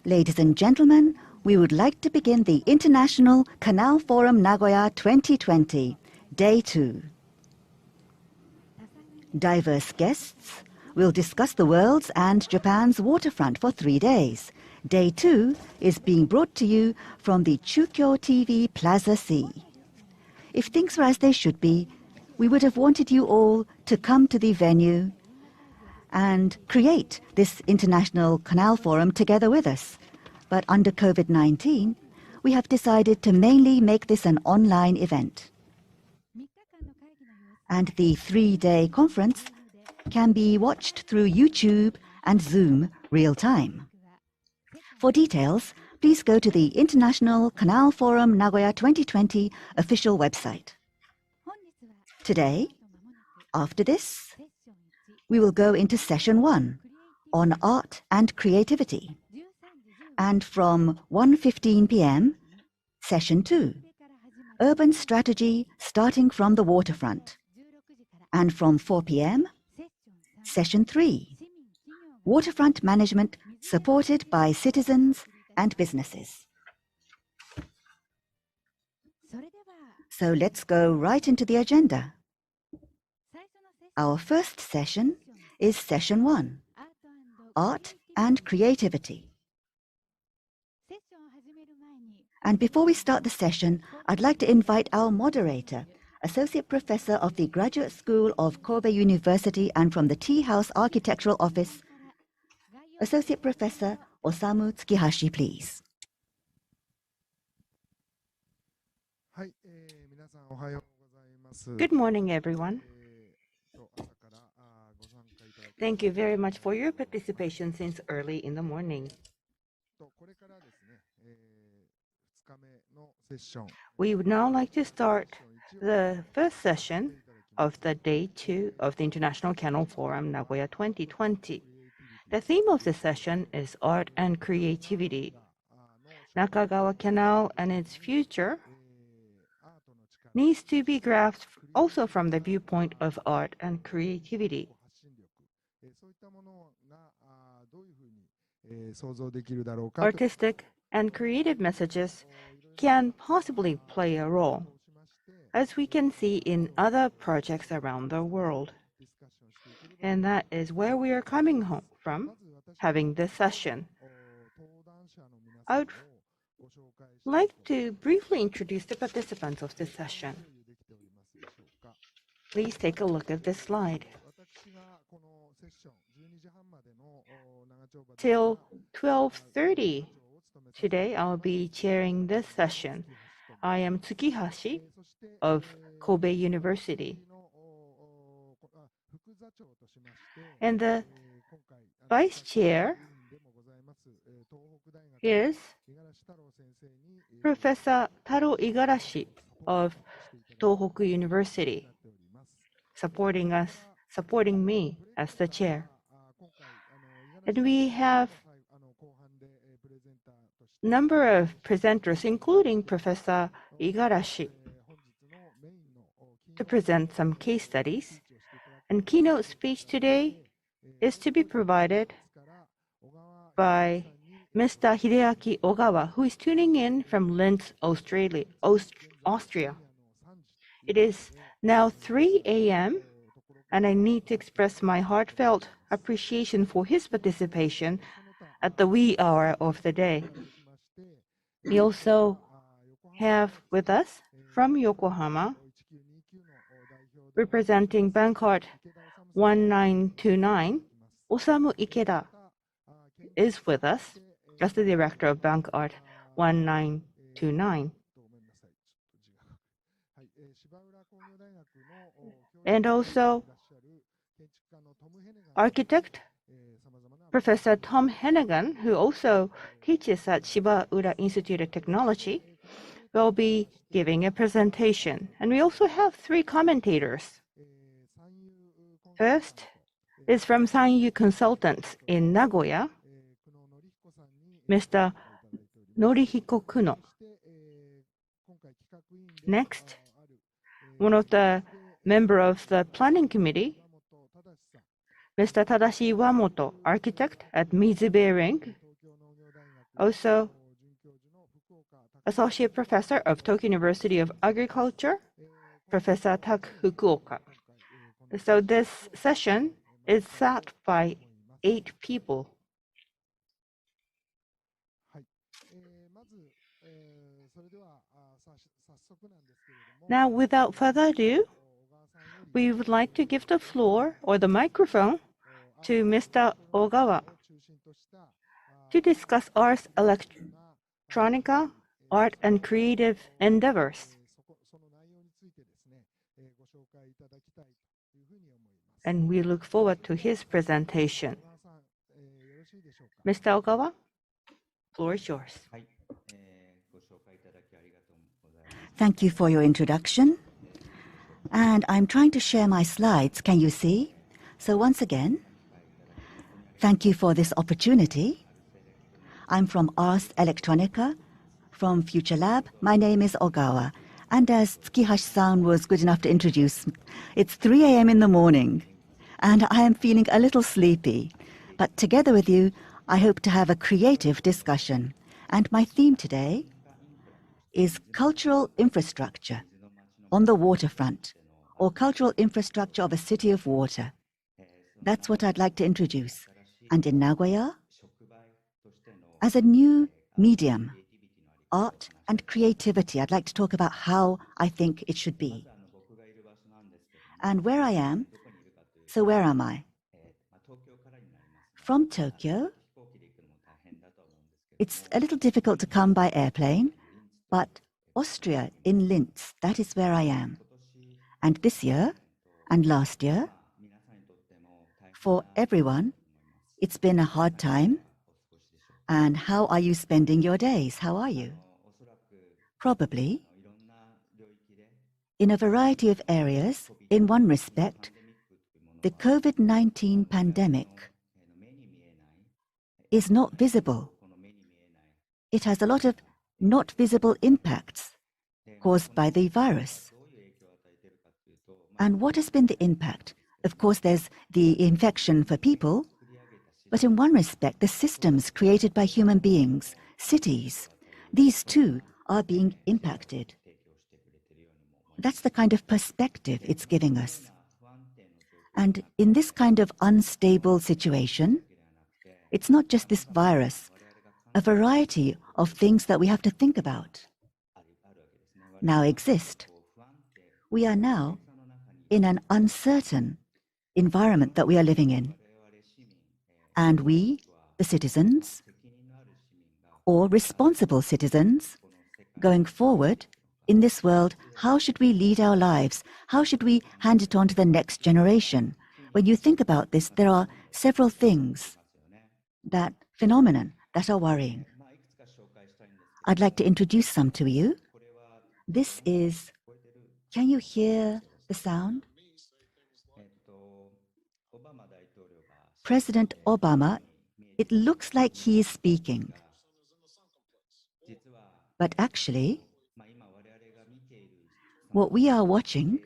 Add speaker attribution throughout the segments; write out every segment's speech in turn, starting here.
Speaker 1: Ladies and gentlemen, we would like to begin the International Canal Forum Nagoya 2020, Day 2. Diverse guests will discuss the world's and Japan's waterfront for 3 days. Day 2 is being brought to you from the Chukyo TV Plaza C. If things were as they should be, we would have wanted you all to come to the venue and create this International Canal Forum together with us. But under COVID-19, we have decided to mainly make this an online event. And the 3-day conference can be watched through YouTube and Zoom real-time. For details, please go to the International Canal Forum Nagoya 2020 official website. Today, after this, we will go into session 1 on art and creativity. And from 1:15 p.m., session 2, urban strategy starting from the waterfront. And from 4 p.m., session 3, waterfront management supported by citizens and businesses. So let's go right into the agenda. Our first session is session 1, art and creativity. And before we start the session, I'd like to invite our moderator, Associate Professor of the Graduate School of Kobe University and from the Tea House Architectural Office, Associate Professor Osamu Tsukihashi, please.
Speaker 2: Good morning, everyone. Thank you very much for your participation since early in the morning. We would now like to start the first session of the Day 2 of the International Canal Forum Nagoya 2020. The theme of the session is Art and Creativity. Nakagawa Canal and its future needs to be grasped also from the viewpoint of art and creativity. Artistic and creative messages can possibly play a role, as we can see in other projects around the world. And that is where we are coming from, having this session. I would like to briefly introduce the participants of this session. Please take a look at this slide. Till 12:30 today, I'll be chairing this session. I am Tsukihashi of Kobe University. And the vice chair is Professor Taro Igarashi of Tohoku University, supporting me as the chair. And we have a number of presenters, including Professor Igarashi, to present some case studies. And keynote speech today is to be provided by Mr. Hideaki Ogawa, who is tuning in from Linz, Austria. It is now 3 a.m., and I need to express my heartfelt appreciation for his participation at the wee hour of the day. We also have with us from Yokohama, representing Bank Art 1929, Osamu Ikeda is with us as the director of Bank Art 1929. And also architect Professor Tom Hennigan, who also teaches at Shibaura Institute of Technology, will be giving a presentation. And we also have 3 commentators. First is from Sanyu Consultants in Nagoya, Mr. Norihiko Kuno. Next, one of the members of the planning committee, Mr. Tadashi Iwamoto, architect at Mizube Ring, also Associate Professor of Tokyo University of Agriculture, Professor Tak Fukuoka. So this session is sat by 8 people. Now, without further ado, we would like to give the floor or the microphone to Mr. Ogawa to discuss Ars Electronica, art and creative endeavors. And we look forward to his presentation. Mr. Ogawa, floor is yours.
Speaker 1: Thank you for your introduction. And I'm trying to share my slides. Can you see? So once again, thank you for this opportunity. I'm from Ars Electronica, from Future Lab. My name is Ogawa. And as Tsukihashi-san was good enough to introduce, it's 3 a.m. in the morning, and I am feeling a little sleepy. But together with you, I hope to have a creative discussion. And my theme today is cultural infrastructure on the waterfront, or cultural infrastructure of a city of water. That's what I'd like to introduce. And in Nagoya, as a new medium, art and creativity, I'd like to talk about how I think it should be. And where I am, so where am I? From Tokyo. It's a little difficult to come by airplane, but Austria in Linz, that is where I am. And this year and last year, for everyone, it's been a hard time. And how are you spending your days? How are you? Probably in a variety of areas. In one respect, the COVID-19 pandemic is not visible. It has a lot of not visible impacts caused by the virus. And what has been the impact? Of course, there's the infection for people, but in one respect, the systems created by human beings, cities, these too are being impacted. That's the kind of perspective it's giving us. And in this kind of unstable situation, it's not just this virus, a variety of things that we have to think about now exist. We are now in an uncertain environment that we are living in. And we, the citizens, or responsible citizens, going forward in this world, how should we lead our lives? How should we hand it on to the next generation? When you think about this, there are several things, phenomenon that are worrying. I'd like to introduce some to you. This is, can you hear the sound? President Obama, it looks like he is speaking. But actually, what we are watching,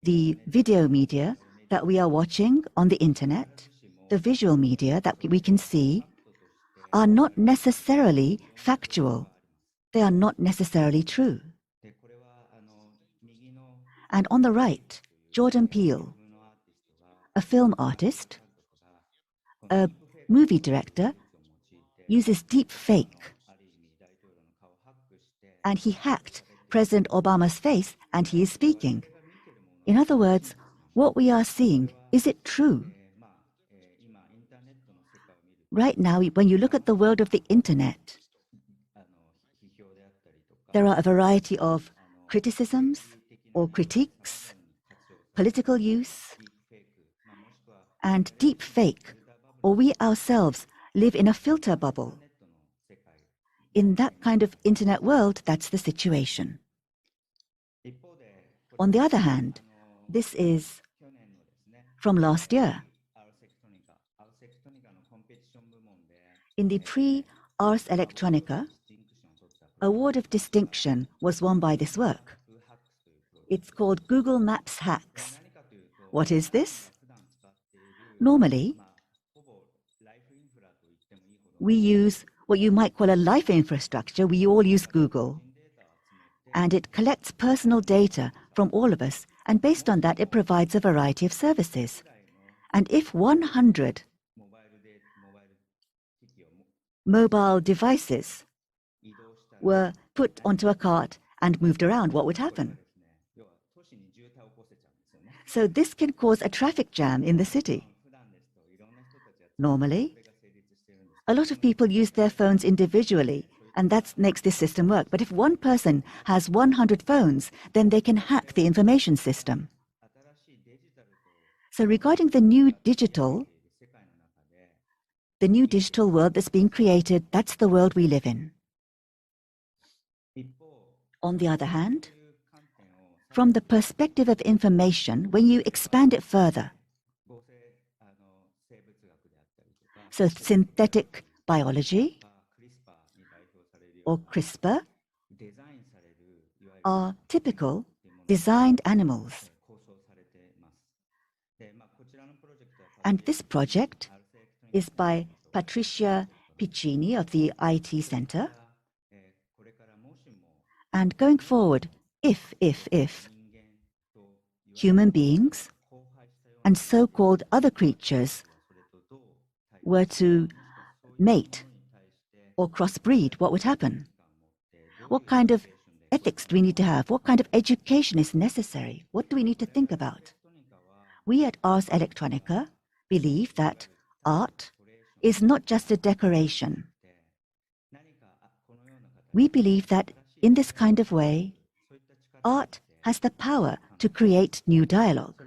Speaker 1: the video media that we are watching on the internet, the visual media that we can see, are not necessarily factual. They are not necessarily true. And on the right, Jordan Peele, a film artist, a movie director, uses deep fake. And he hacked President Obama's face, and he is speaking. In other words, what we are seeing, is it true? Right now, when you look at the world of the internet, there are a variety of criticisms or critiques, political use, and deep fake, or we ourselves live in a filter bubble. In that kind of internet world, that's the situation. On the other hand, this is from last year. In the pre-Ars Electronica, award of distinction was won by this work. It's called Google Maps Hacks. What is this? Normally, we use what you might call a life infrastructure. We all use Google. And it collects personal data from all of us, and based on that, it provides a variety of services. And if 100 mobile devices were put onto a cart and moved around, what would happen? So this can cause a traffic jam in the city. Normally, a lot of people use their phones individually, and that makes this system work. But if one person has 100 phones, then they can hack the information system. So regarding the new digital world that's being created, that's the world we live in. On the other hand, from the perspective of information, when you expand it further, so synthetic biology or CRISPR are typical designed animals. And this project is by Patricia Piccini of the IT Center. And going forward, if human beings and so-called other creatures were to mate or crossbreed, what would happen? What kind of ethics do we need to have? What kind of education is necessary? What do we need to think about? We at Ars Electronica believe that art is not just a decoration. We believe that in this kind of way, art has the power to create new dialogue.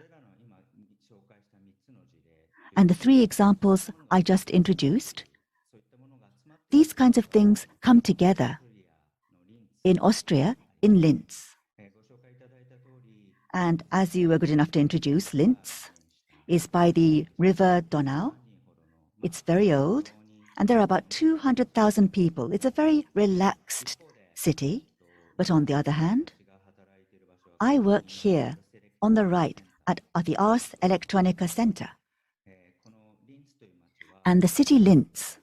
Speaker 1: And the three examples I just introduced, these kinds of things come together in Austria, in Linz. And as you were good enough to introduce, Linz is by the river Donau. It's very old, and there are about 200,000 people. It's a very relaxed city. But on the other hand, I work here on the right at the Ars Electronica Center. And the city Linz,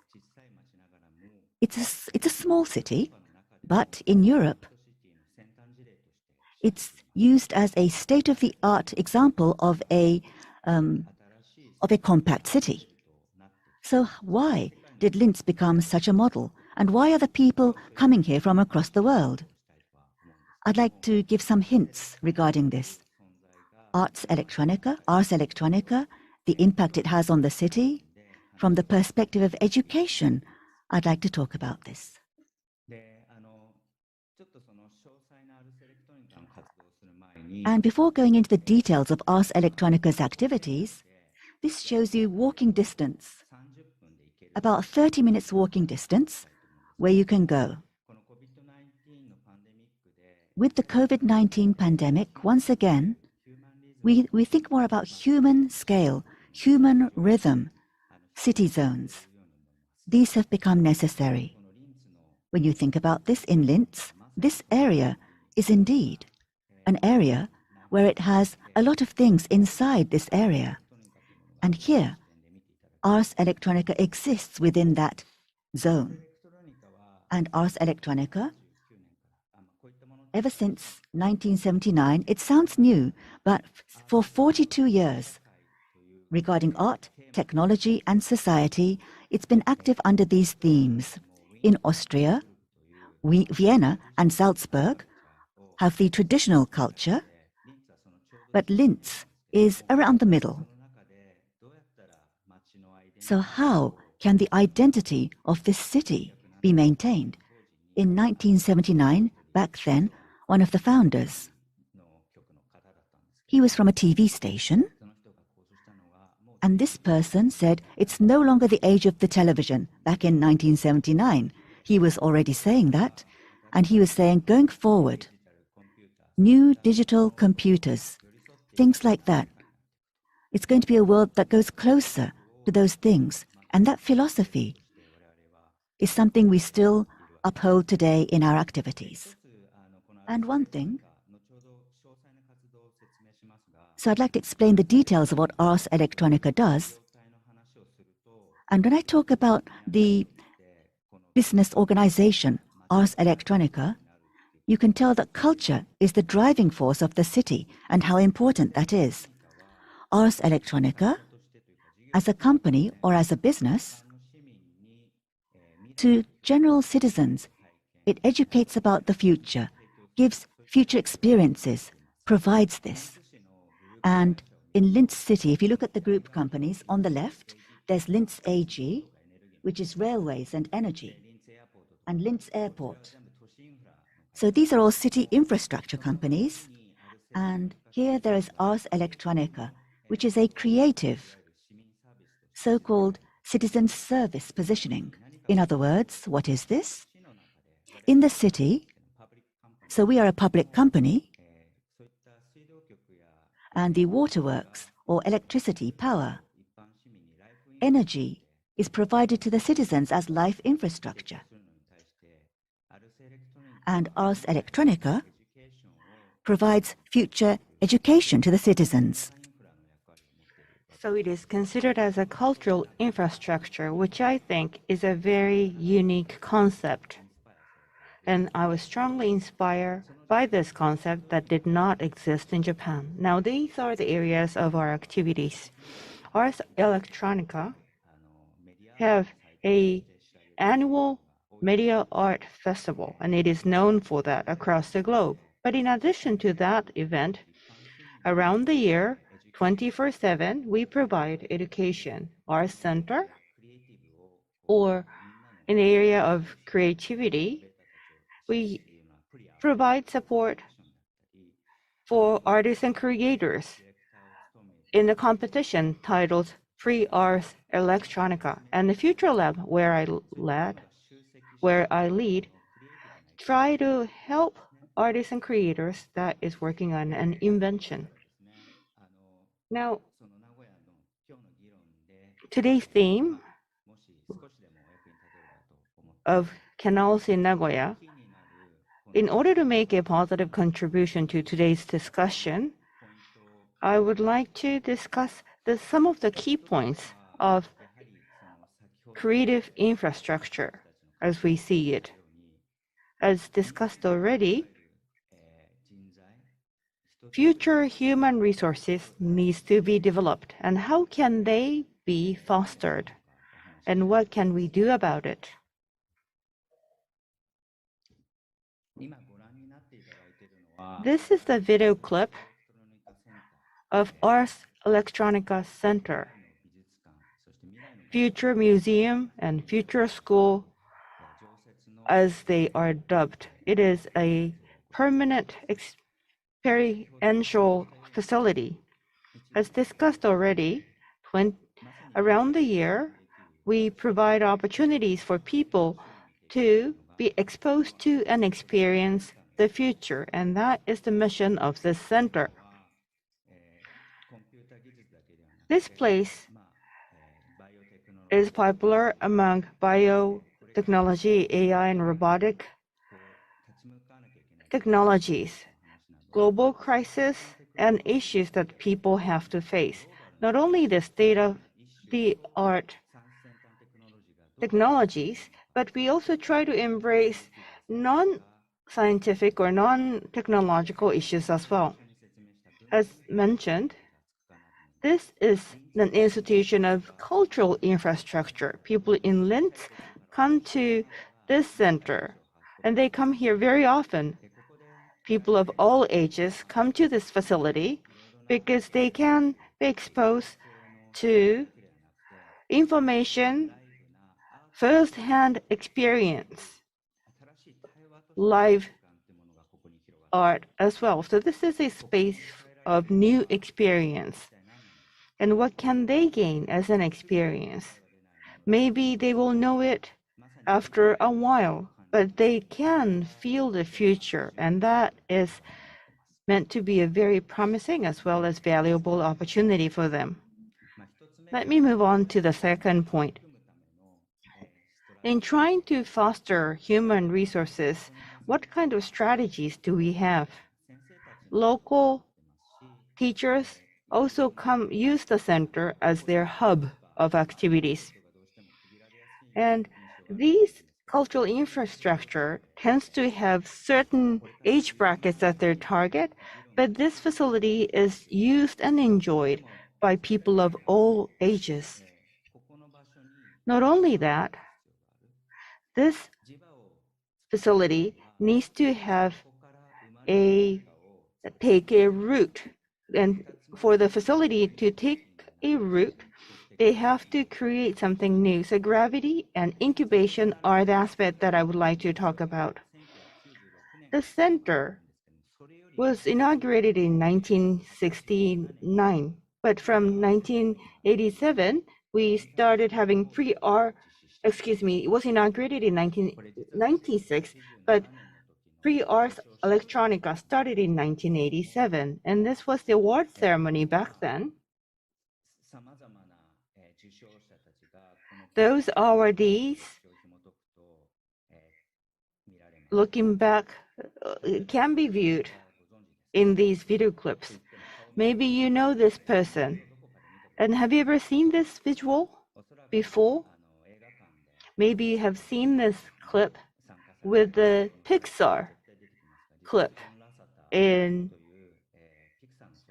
Speaker 1: it's a small city, but in Europe, it's used as a state-of-the-art example of a compact city. So why did Linz become such a model? And why are the people coming here from across the world? I'd like to give some hints regarding this. Ars Electronica, the impact it has on the city. From the perspective of education, I'd like to talk about this. And before going into the details of Ars Electronica's activities, this shows you walking distance, about 30 minutes walking distance, where you can go. With the COVID-19 pandemic, once again, we think more about human scale, human rhythm, city zones. These have become necessary. When you think about this in Linz, this area is indeed an area where it has a lot of things inside this area. And here, Ars Electronica exists within that zone. And Ars Electronica, ever since 1979, it sounds new, but for 42 years, regarding art, technology, and society, it's been active under these themes. In Austria, Vienna and Salzburg have the traditional culture, but Linz is around the middle. So how can the identity of this city be maintained? In 1979, back then, one of the founders, he was from a TV station, and this person said it's no longer the age of the television. Back in 1979, he was already saying that, and he was saying, going forward, new digital computers, things like that. It's going to be a world that goes closer to those things, and that philosophy is something we still uphold today in our activities. And one thing, so I'd like to explain the details of what Ars Electronica does, And when I talk about the business organization, Ars Electronica, you can tell that culture is the driving force of the city and how important that is. Ars Electronica, as a company or as a business, to general citizens, it educates about the future, gives future experiences, provides this. And in Linz City, if you look at the group companies, on the left, there's Linz AG, which is railways and energy, and Linz Airport. So these are all city infrastructure companies. And here there is Ars Electronica, which is a creative, so-called citizen service positioning. In other words, what is this? In the city, so we are a public company, and the waterworks or electricity, power, energy is provided to the citizens as life infrastructure. And Ars Electronica provides future education to the citizens.
Speaker 2: So it is considered as a cultural infrastructure, which I think is a very unique concept. And I was strongly inspired by this concept that did not exist in Japan. Now, these are the areas of our activities. Ars Electronica have an annual media art festival, and it is known for that across the globe. But in addition to that event, around the year, 24/7, we provide education. Our center, or in the area of creativity, we provide support for artists and creators in the competition titled Free Ars Electronica. And the Future Lab, where I lead, try to help artists and creators that is working on an invention. Now, today's theme of canals in Nagoya, in order to make a positive contribution to today's discussion, I would like to discuss some of the key points of creative infrastructure as we see it. As discussed already, future human resources needs to be developed, and how can they be fostered, and what can we do about it? This is the video clip of Ars Electronica Center, Future Museum and Future School, as they are dubbed. It is a permanent experiential facility. As discussed already, around the year, we provide opportunities for people to be exposed to and experience the future, and that is the mission of this center. This place is popular among biotechnology, AI, and robotic technologies, global crisis, and issues that people have to face. Not only the state-of-the-art technologies, but we also try to embrace non-scientific or non-technological issues as well. As mentioned, this is an institution of cultural infrastructure. People in Linz come to this center, and they come here very often. People of all ages come to this facility because they can be exposed to information, first-hand experience, live art as well. So this is a space of new experience. And what can they gain as an experience? Maybe they will know it after a while, but they can feel the future, and that is meant to be a very promising as well as valuable opportunity for them. Let me move on to the second point. In trying to foster human resources, what kind of strategies do we have? Local teachers also use the center as their hub of activities. And these cultural infrastructure tends to have certain age brackets as their target, but this facility is used and enjoyed by people of all ages. Not only that, this facility needs to take a route. And for the facility to take a route, they have to create something new. So gravity and incubation are the aspect that I would like to talk about. The center was inaugurated in 1969, but from 1987, we started having it was inaugurated in 1996, but Pre-Ars Electronica started in 1987, and this was the award ceremony back then. Those awardees, looking back, can be viewed in these video clips. Maybe you know this person. And have you ever seen this visual before? Maybe you have seen this clip with the Pixar clip in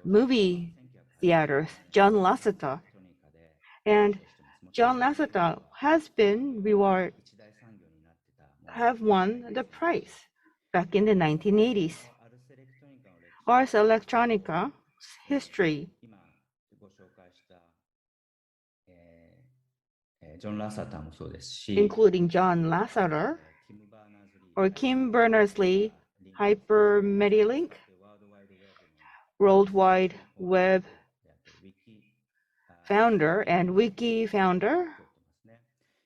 Speaker 2: movie theaters, John Lasseter. And John Lasseter have won the prize back in the 1980s. Ars Electronica's history, including John Lasseter or Kim Berners-Lee, Hypermedia World Wide Web founder and Wiki founder,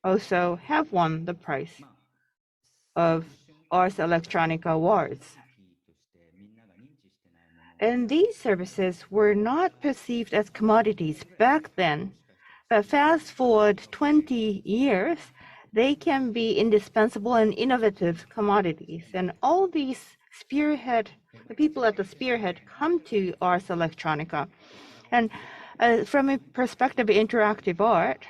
Speaker 2: also have won the prize of Ars Electronica Awards. And these services were not perceived as commodities back then, but fast forward 20 years, they can be indispensable and innovative commodities. And all these the people at the spearhead come to Ars Electronica. And from a perspective of interactive art,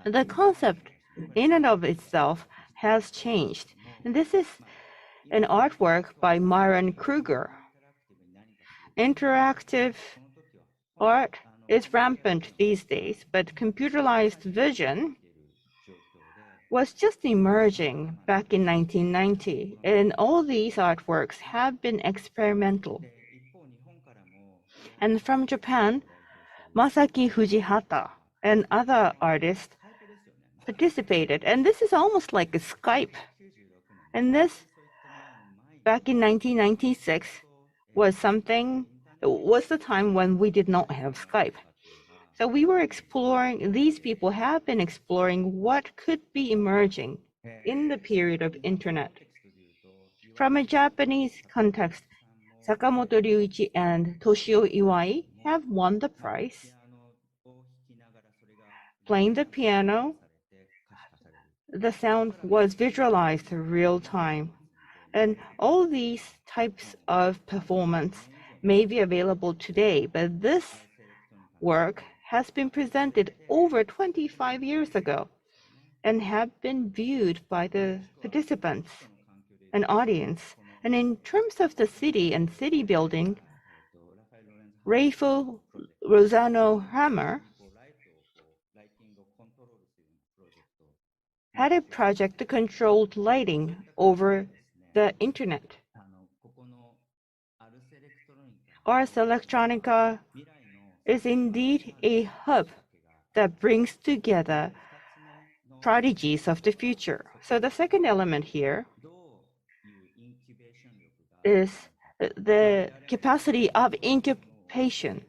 Speaker 2: the concept in and of itself has changed. And this is an artwork by Myron Kruger. Interactive art is rampant these days, but computerized vision was just emerging back in 1990, and all these artworks have been experimental. And from Japan, Masaki Fujihata and other artists participated, and this is almost like a Skype. And this, back in 1996, was the time when we did not have Skype. So we were exploring, these people have been exploring what could be emerging in the period of internet. From a Japanese context, Sakamoto Ryuichi and Toshio Iwai have won the prize. Playing the piano, the sound was visualized real time. And all these types of performance may be available today, but this work has been presented over 25 years ago and have been viewed by the participants and audience. And in terms of the city and city building, Rafael Rosano Hammer had a project to control lighting over the internet. Ars Electronica is indeed a hub that brings together prodigies of the future. So the second element here is the capacity of incubation.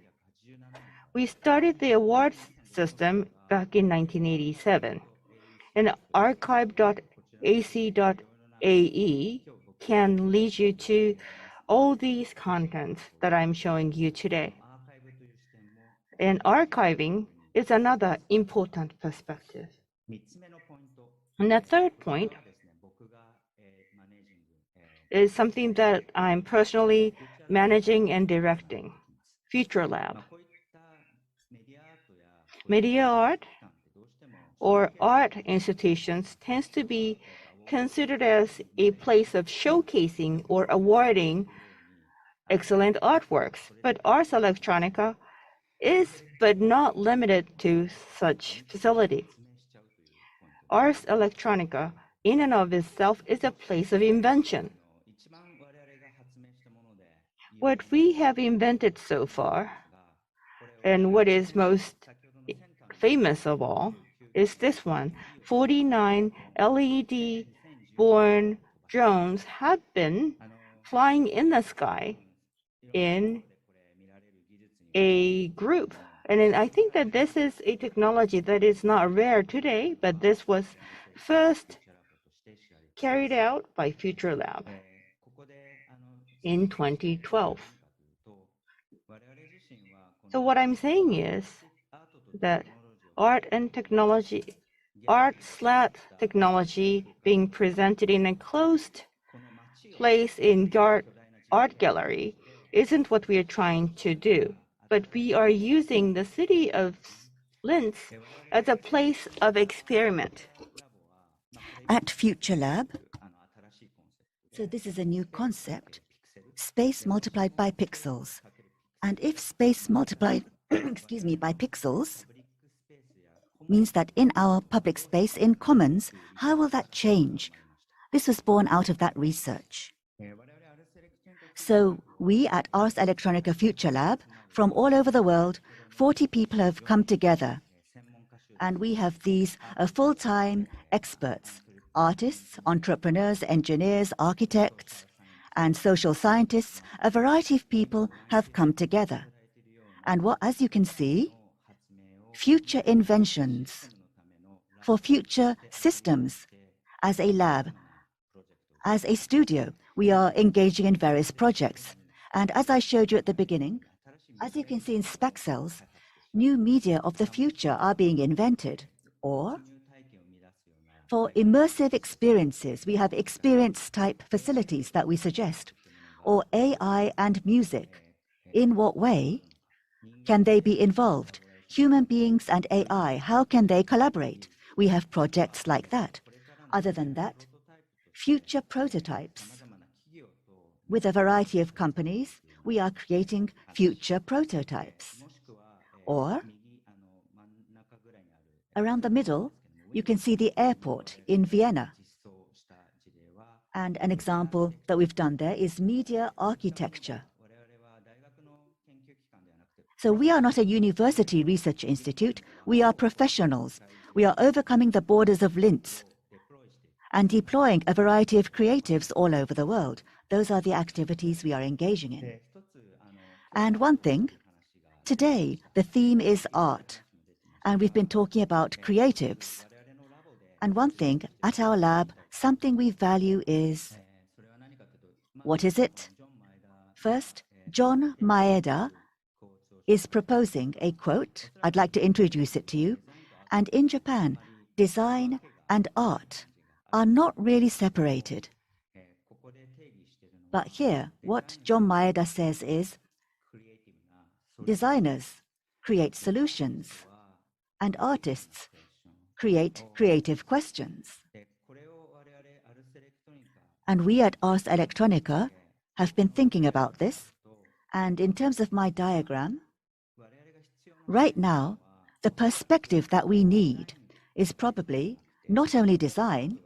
Speaker 2: We started the awards system back in 1987, and archive.ac.ae can lead you to all these contents that I'm showing you today. And archiving is another important perspective. And the third point is something that I'm personally managing and directing, Future Lab. Media art or art institutions tends to be considered as a place of showcasing or awarding excellent artworks. But Ars Electronica is but not limited to such facility. Ars Electronica, in and of itself, is a place of invention. What we have invented so far, and what is most famous of all, is this one. 49 LED-borne drones have been flying in the sky in a group. And then I think that this is a technology that is not rare today, but this was first carried out by Future Lab in 2012. So what I'm saying is that art slash technology being presented in a closed place in art gallery isn't what we are trying to do, but we are using the city of Linz as a place of experiment.
Speaker 1: At Future Lab, so this is a new concept, space multiplied by pixels. And if space multiplied by pixels means that in our public space, in commons, how will that change? This was born out of that research. So we at Ars Electronica Future Lab, from all over the world, 40 people have come together. And we have these full-time experts, artists, entrepreneurs, engineers, architects, and social scientists. A variety of people have come together. And as you can see, future inventions for future systems. As a lab, as a studio, we are engaging in various projects. And as I showed you at the beginning, as you can see in Spaxels, new media of the future are being invented. Or for immersive experiences, we have experience-type facilities that we suggest. Or AI and music. In what way can they be involved? Human beings and AI, how can they collaborate? We have projects like that. Other than that, future prototypes. With a variety of companies, we are creating future prototypes. Or, around the middle, you can see the airport in Vienna. And an example that we've done there is media architecture. So we are not a university research institute, we are professionals. We are overcoming the borders of Linz and deploying a variety of creatives all over the world. Those are the activities we are engaging in. And one thing, today the theme is art, and we've been talking about creatives. And one thing, at our lab, something we value is, what is it? First, John Maeda is proposing a quote. I'd like to introduce it to you. And in Japan, design and art are not really separated. But here, what John Maeda says is, designers create solutions, and artists create creative questions. And we at Ars Electronica have been thinking about this. And in terms of my diagram, right now, the perspective that we need is probably not only design,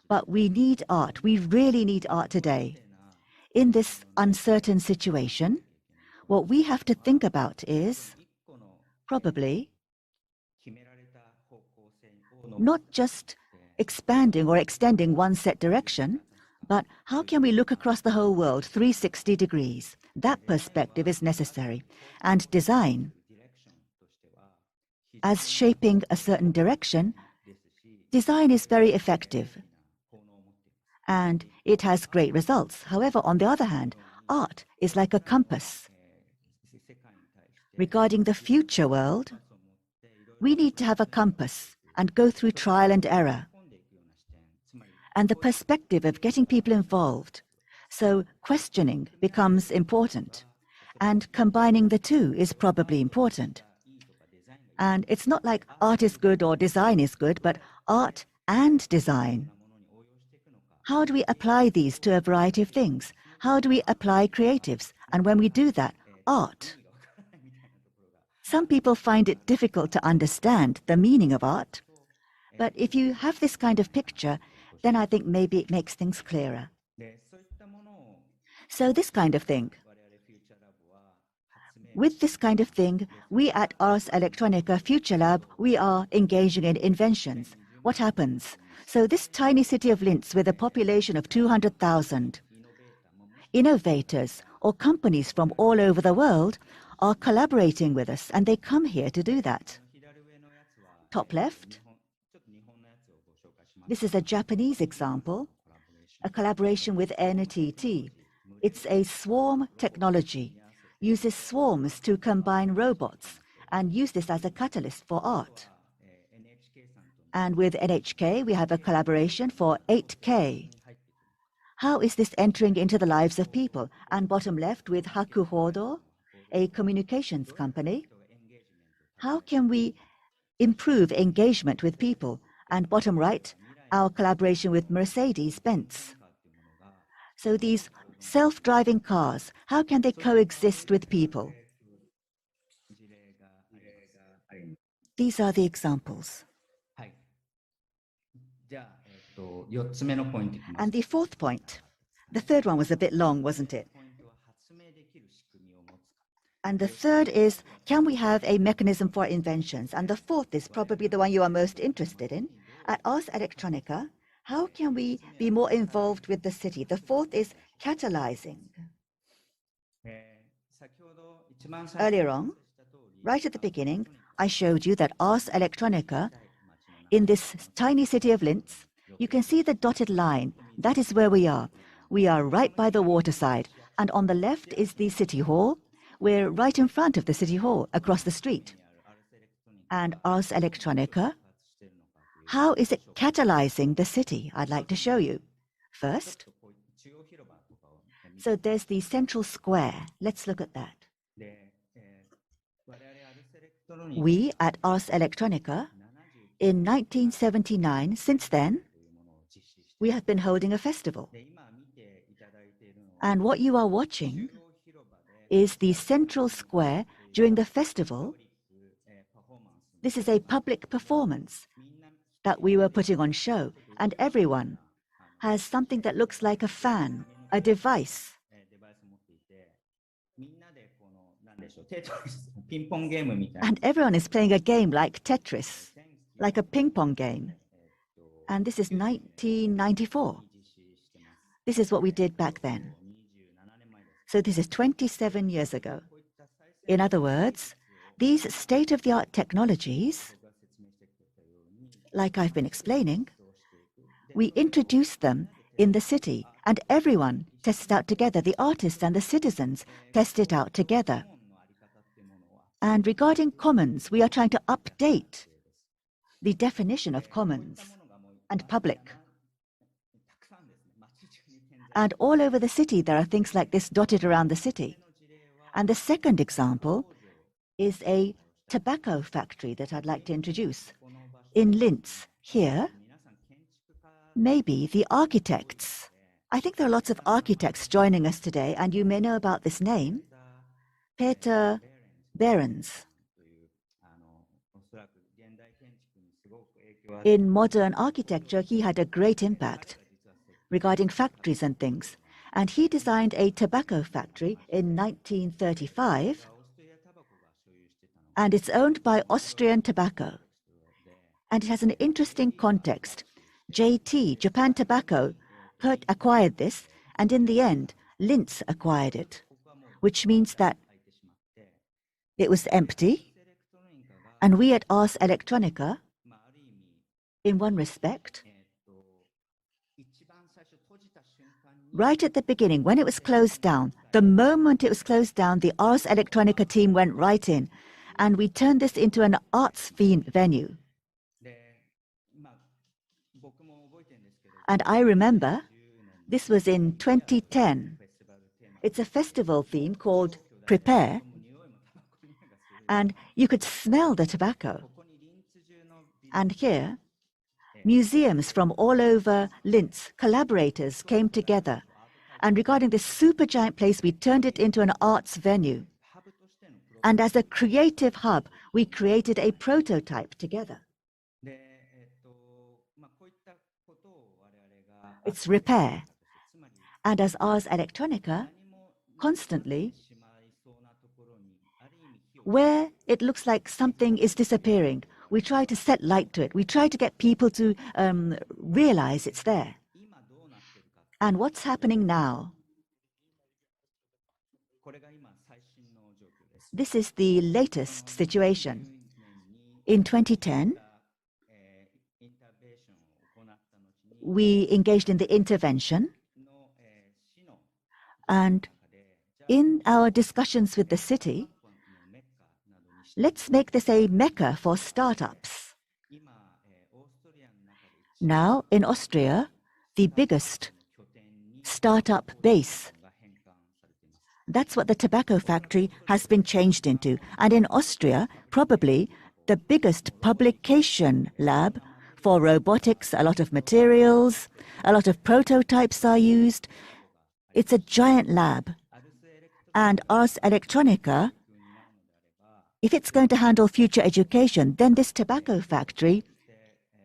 Speaker 1: but we need art. We really need art today. In this uncertain situation, what we have to think about is probably not just expanding or extending one set direction, but how can we look across the whole world 360 degrees? That perspective is necessary. And design, as shaping a certain direction, design is very effective. And it has great results. However, on the other hand, art is like a compass. Regarding the future world, we need to have a compass and go through trial and error. And the perspective of getting people involved. So questioning becomes important. And combining the two is probably important. And it's not like art is good or design is good, but art and design. How do we apply these to a variety of things? How do we apply creatives? And when we do that, art. Some people find it difficult to understand the meaning of art. But if you have this kind of picture, then I think maybe it makes things clearer. So this kind of thing. With this kind of thing, we at Ars Electronica Future Lab, we are engaging in inventions. What happens? So this tiny city of Linz with a population of 200,000, innovators or companies from all over the world are collaborating with us, and they come here to do that. Top left. This is a Japanese example, a collaboration with NTT. It's a swarm technology, uses swarms to combine robots and use this as a catalyst for art. And with NHK, we have a collaboration for 8K. How is this entering into the lives of people? And bottom left with Hakuhodo, a communications company. How can we improve engagement with people? And bottom right, our collaboration with Mercedes-Benz. So these self-driving cars, how can they coexist with people? These are the examples. And the fourth point, the third one was a bit long, wasn't it? And the third is, can we have a mechanism for inventions? And the fourth is probably the one you are most interested in. At Ars Electronica, how can we be more involved with the city? The fourth is catalyzing. Earlier on, right at the beginning, I showed you that Ars Electronica, in this tiny city of Linz, you can see the dotted line. That is where we are. We are right by the waterside. And on the left is the city hall. We're right in front of the city hall, across the street. And Ars Electronica, how is it catalyzing the city? I'd like to show you. First, so there's the central square. Let's look at that. We at Ars Electronica, in 1979, since then, we have been holding a festival. And what you are watching is the central square during the festival. This is a public performance that we were putting on show, and everyone has something that looks like a fan, a device. And everyone is playing a game like Tetris, like a ping pong game. And this is 1994. This is what we did back then. So this is 27 years ago. In other words, these state-of-the-art technologies, like I've been explaining, we introduce them in the city, and everyone tests it out together. The artists and the citizens test it out together. And regarding commons, we are trying to update the definition of commons and public. And all over the city, there are things like this dotted around the city. And the second example is a tobacco factory that I'd like to introduce. In Linz, here, maybe the architects. I think there are lots of architects joining us today, and you may know about this name, Peter Behrens. In modern architecture, he had a great impact regarding factories and things. And he designed a tobacco factory in 1935, and it's owned by Austrian Tobacco. And it has an interesting context. JT, Japan Tobacco, acquired this, and in the end, Linz acquired it, which means that it was empty, and we at Ars Electronica, in one respect, right at the beginning, when it was closed down, the moment it was closed down, the Ars Electronica team went right in, and we turned this into an arts venue. And I remember, this was in 2010. It's a festival theme called Prepare, and you could smell the tobacco. And here, museums from all over Linz, collaborators came together. And regarding this supergiant place, we turned it into an arts venue. And as a creative hub, we created a prototype together. It's repair. And as Ars Electronica, constantly, where it looks like something is disappearing, we try to set light to it. We try to get people to realize it's there. And what's happening now? This is the latest situation. In 2010, we engaged in the intervention, and in our discussions with the city, let's make this a mecca for startups. Now, in Austria, the biggest startup base. That's what the tobacco factory has been changed into. And in Austria, probably the biggest publication lab for robotics, a lot of materials, a lot of prototypes are used. It's a giant lab. And Ars Electronica, if it's going to handle future education, then this tobacco factory,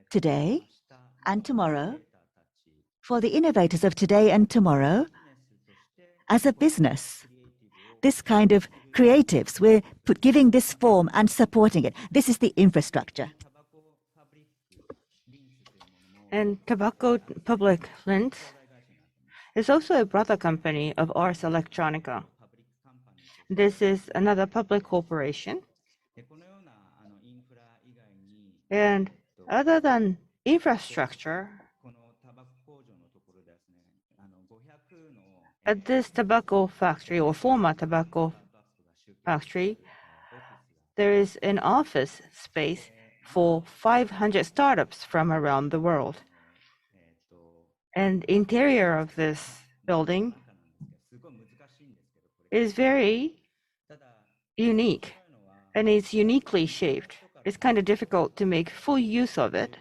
Speaker 1: today and tomorrow, for the innovators of today and tomorrow, as a business, this kind of creatives, we're giving this form and supporting it. This is the infrastructure.
Speaker 2: And Tobacco Public Linz is also a brother company of Ars Electronica. This is another public corporation. And other than infrastructure, at this tobacco factory or former tobacco factory, there is an office space for 500 startups from around the world. And interior of this building is very unique, and it's uniquely shaped. It's kind of difficult to make full use of it.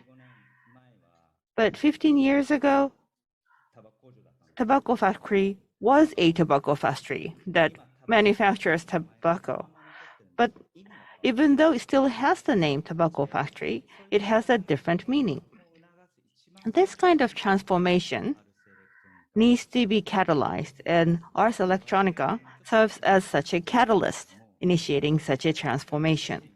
Speaker 2: But 15 years ago, tobacco factory was a tobacco factory that manufactures tobacco. But even though it still has the name tobacco factory, it has a different meaning. This kind of transformation needs to be catalyzed, and Ars Electronica serves as such a catalyst, initiating such a transformation.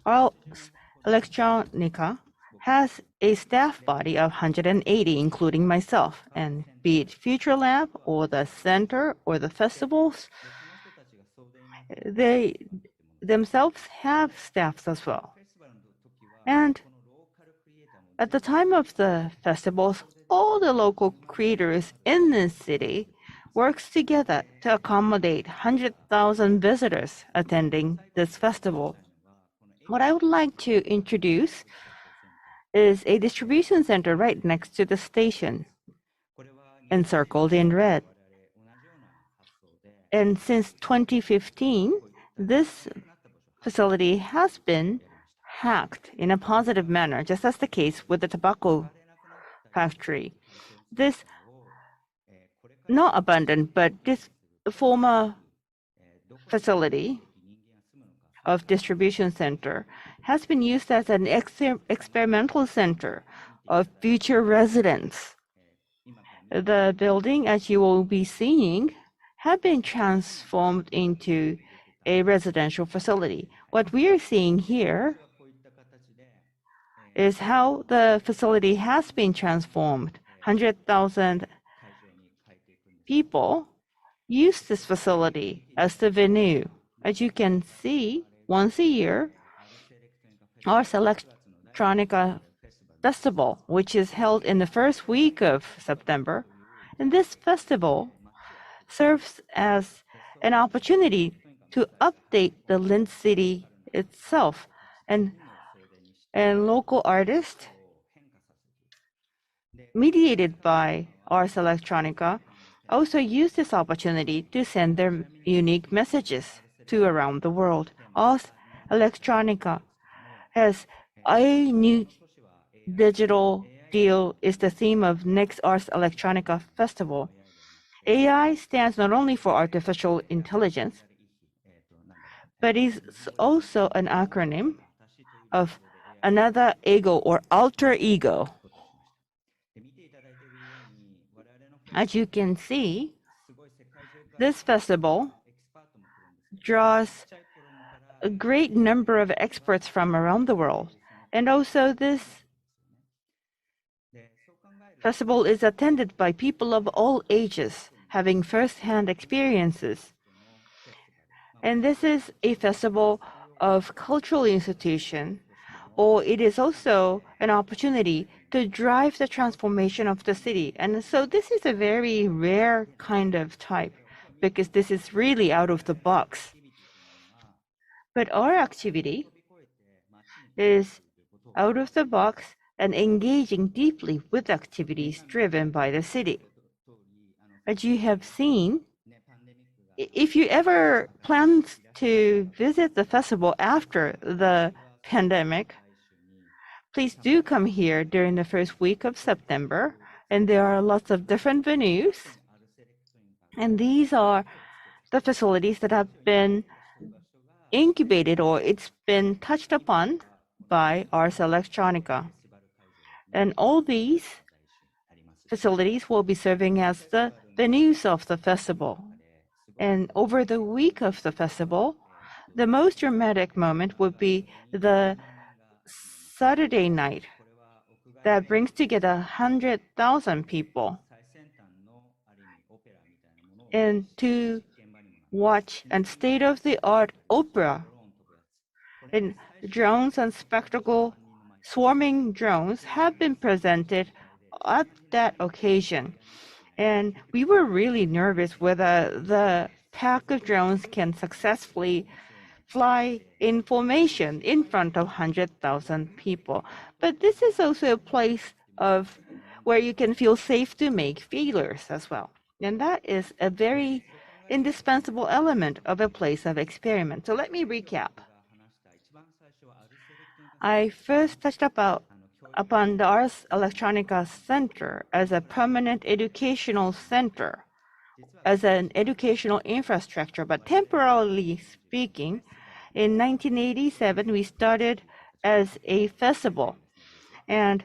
Speaker 2: Ars Electronica has a staff body of 180, including myself, and be it Future Lab or the center or the festivals, they themselves have staffs as well. And at the time of the festivals, all the local creators in this city works together to accommodate 100,000 visitors attending this festival. What I would like to introduce is a distribution center right next to the station, encircled in red. And since 2015, this facility has been hacked in a positive manner, just as the case with the tobacco factory. This, not abandoned, but this former facility of distribution center has been used as an experimental center of future residents. The building, as you will be seeing, have been transformed into a residential facility. What we are seeing here is how the facility has been transformed. 100,000 people use this facility as the venue. As you can see, once a year, Ars Electronica Festival, which is held in the first week of September, and this festival serves as an opportunity to update the Linz city itself, and local artists, mediated by Ars Electronica, also use this opportunity to send their unique messages to around the world. Ars Electronica has a new digital deal is the theme of next Ars Electronica Festival. AI stands not only for artificial intelligence, but is also an acronym of another ego or alter ego. As you can see, this festival draws a great number of experts from around the world. And also this festival is attended by people of all ages, having first-hand experiences. And this is a festival of cultural institution, or it is also an opportunity to drive the transformation of the city. And so this is a very rare kind of type, because this is really out of the box. But our activity is out of the box and engaging deeply with activities driven by the city. As you have seen, if you ever plan to visit the festival after the pandemic, please do come here during the first week of September. And there are lots of different venues. And these are the facilities that have been incubated or it's been touched upon by Ars Electronica. And all these facilities will be serving as the venues of the festival. And over the week of the festival, the most dramatic moment would be the Saturday night that brings together 100,000 people and to watch a state-of-the-art opera. And drones and spectacle swarming drones have been presented at that occasion. And we were really nervous whether the pack of drones can successfully fly in formation in front of 100,000 people. But this is also a place of where you can feel safe to make feelers as well. And that is a very indispensable element of a place of experiment. So let me recap. I first touched upon the Ars Electronica Center as a permanent educational center, as an educational infrastructure, but temporarily speaking, in 1987, we started as a festival, and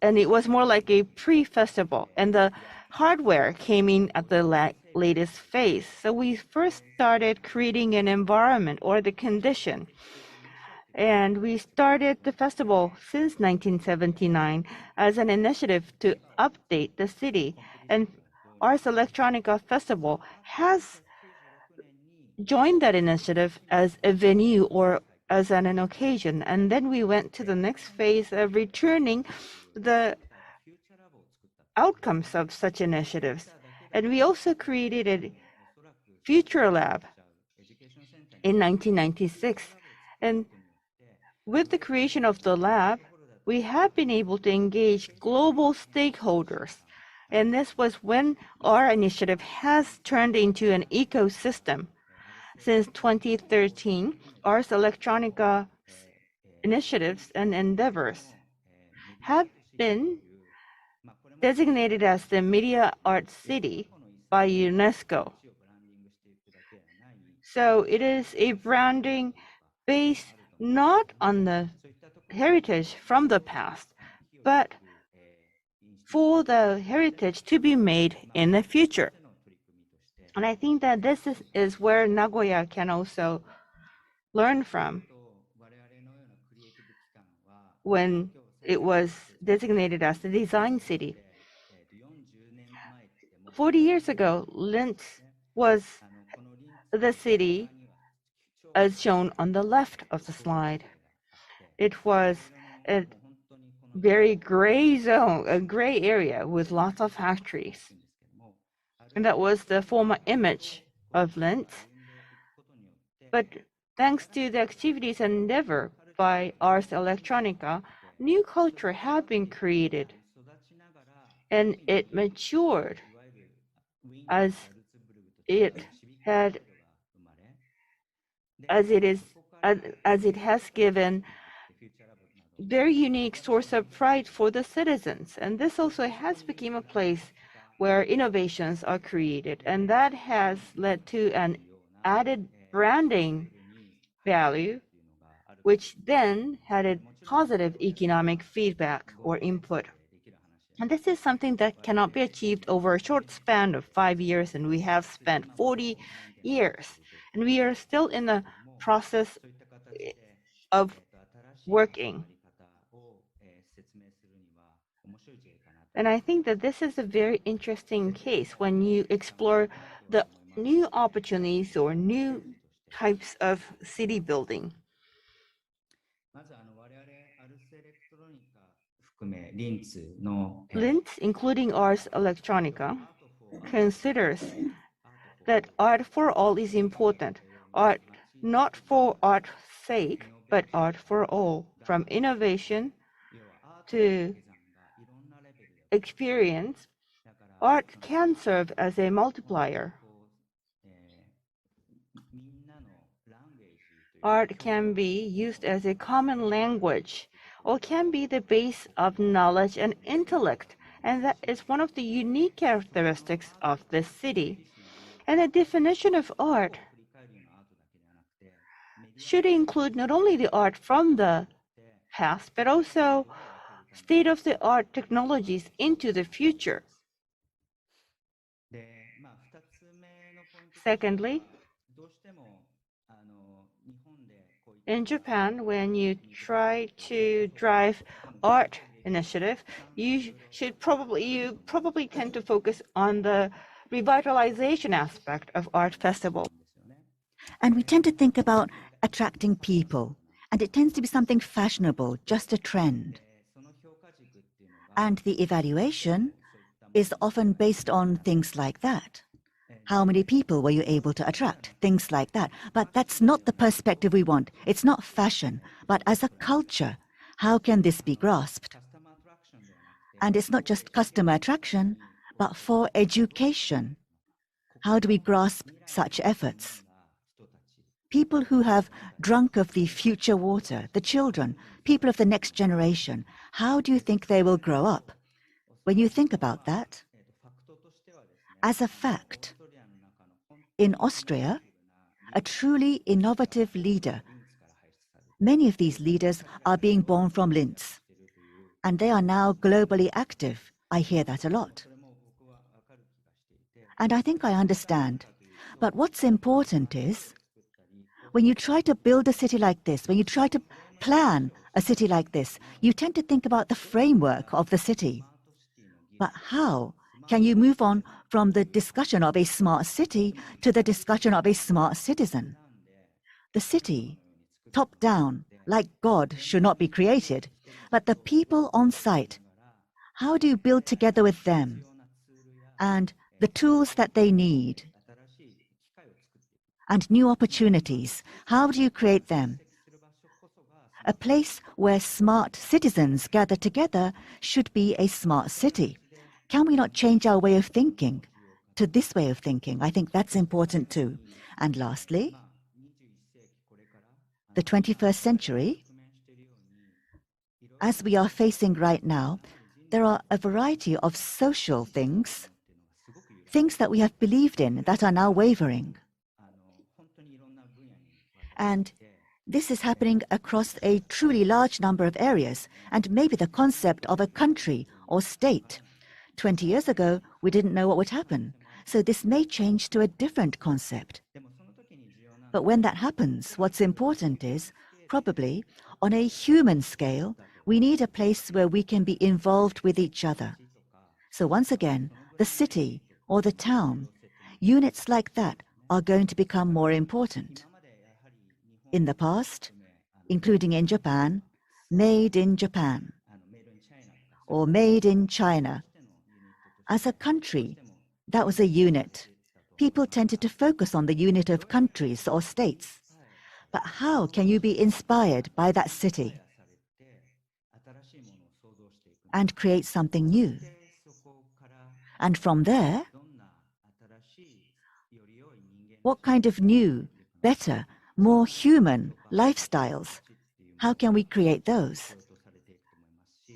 Speaker 2: it was more like a pre-festival, and the hardware came in at the latest phase. So we first started creating an environment or the condition. And we started the festival since 1979 as an initiative to update the city. And Ars Electronica Festival has joined that initiative as a venue or as an occasion. And then we went to the next phase of returning the outcomes of such initiatives. And we also created a Future Lab in 1996. And with the creation of the lab, we have been able to engage global stakeholders. And this was when our initiative has turned into an ecosystem. Since 2013, Ars Electronica initiatives and endeavors have been designated as the Media Art City by UNESCO. So it is a branding based not on the heritage from the past, but for the heritage to be made in the future. And I think that this is where Nagoya can also learn from. When it was designated as the design city. 40 years ago, Linz was the city as shown on the left of the slide. It was a very gray zone, a gray area with lots of factories. And that was the former image of Linz. But thanks to the activities and endeavor by Ars Electronica, new culture had been created. And it matured as it as it has given very unique source of pride for the citizens. And this also has become a place where innovations are created. And that has led to an added branding value, which then had a positive economic feedback or input. And this is something that cannot be achieved over a short span of 5 years, and we have spent 40 years. And we are still in the process of working. And I think that this is a very interesting case when you explore the new opportunities or new types of city building. Linz, including Ars Electronica, considers that art for all is important. Art not for art's sake, but art for all, from innovation to experience. Art can serve as a multiplier. Art can be used as a common language or can be the base of knowledge and intellect. And that is one of the unique characteristics of this city. And the definition of art should include not only the art from the past, but also state-of-the-art technologies into the future. Secondly, in Japan, when you try to drive art initiative, you probably tend to focus on the revitalization aspect of art festival.
Speaker 1: And we tend to think about attracting people, and it tends to be something fashionable, just a trend. And the evaluation is often based on things like that. How many people were you able to attract? Things like that. But that's not the perspective we want. It's not fashion, but as a culture, how can this be grasped? And it's not just customer attraction, but for education. How do we grasp such efforts? People who have drunk of the future water, the children, people of the next generation, how do you think they will grow up? When you think about that, as a fact, in Austria, a truly innovative leader, many of these leaders are being born from Linz, and they are now globally active. I hear that a lot. And I think I understand. But what's important is, when you try to build a city like this, when you try to plan a city like this, you tend to think about the framework of the city. But how can you move on from the discussion of a smart city to the discussion of a smart citizen? The city, top down, like God, should not be created, but the people on site, how do you build together with them? And the tools that they need, and new opportunities, how do you create them? A place where smart citizens gather together should be a smart city. Can we not change our way of thinking to this way of thinking? I think that's important too. And lastly, the 21st century, as we are facing right now, there are a variety of social things that we have believed in that are now wavering. And this is happening across a truly large number of areas, and maybe the concept of a country or state. 20 years ago, we didn't know what would happen, so this may change to a different concept. But when that happens, what's important is, probably, on a human scale, we need a place where we can be involved with each other. So once again, the city or the town, units like that are going to become more important. In the past, including in Japan, made in Japan, or made in China. As a country, that was a unit. People tended to focus on the unit of countries or states. But how can you be inspired by that city and create something new? And from there, what kind of new, better, more human lifestyles. How can we create those?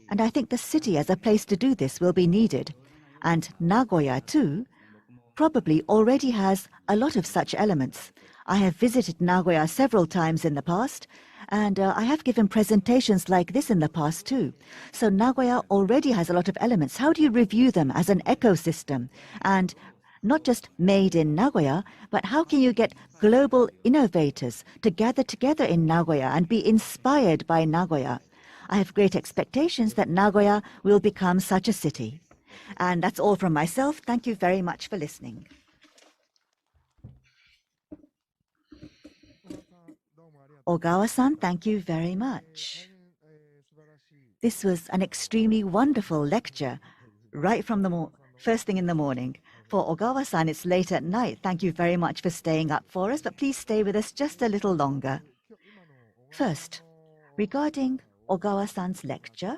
Speaker 1: And I think the city as a place to do this will be needed. And Nagoya, too, probably already has a lot of such elements. I have visited Nagoya several times in the past, and I have given presentations like this in the past, too. So Nagoya already has a lot of elements. How do you review them as an ecosystem? And not just made in Nagoya, but how can you get global innovators to gather together in Nagoya and be inspired by Nagoya? I have great expectations that Nagoya will become such a city. And that's all from myself. Thank you very much for listening. Ogawa-san, thank you very much. This was an extremely wonderful lecture, right from the first thing in the morning. For Ogawa-san, it's late at night. Thank you very much for staying up for us, but please stay with us just a little longer. First, regarding Ogawa-san's lecture,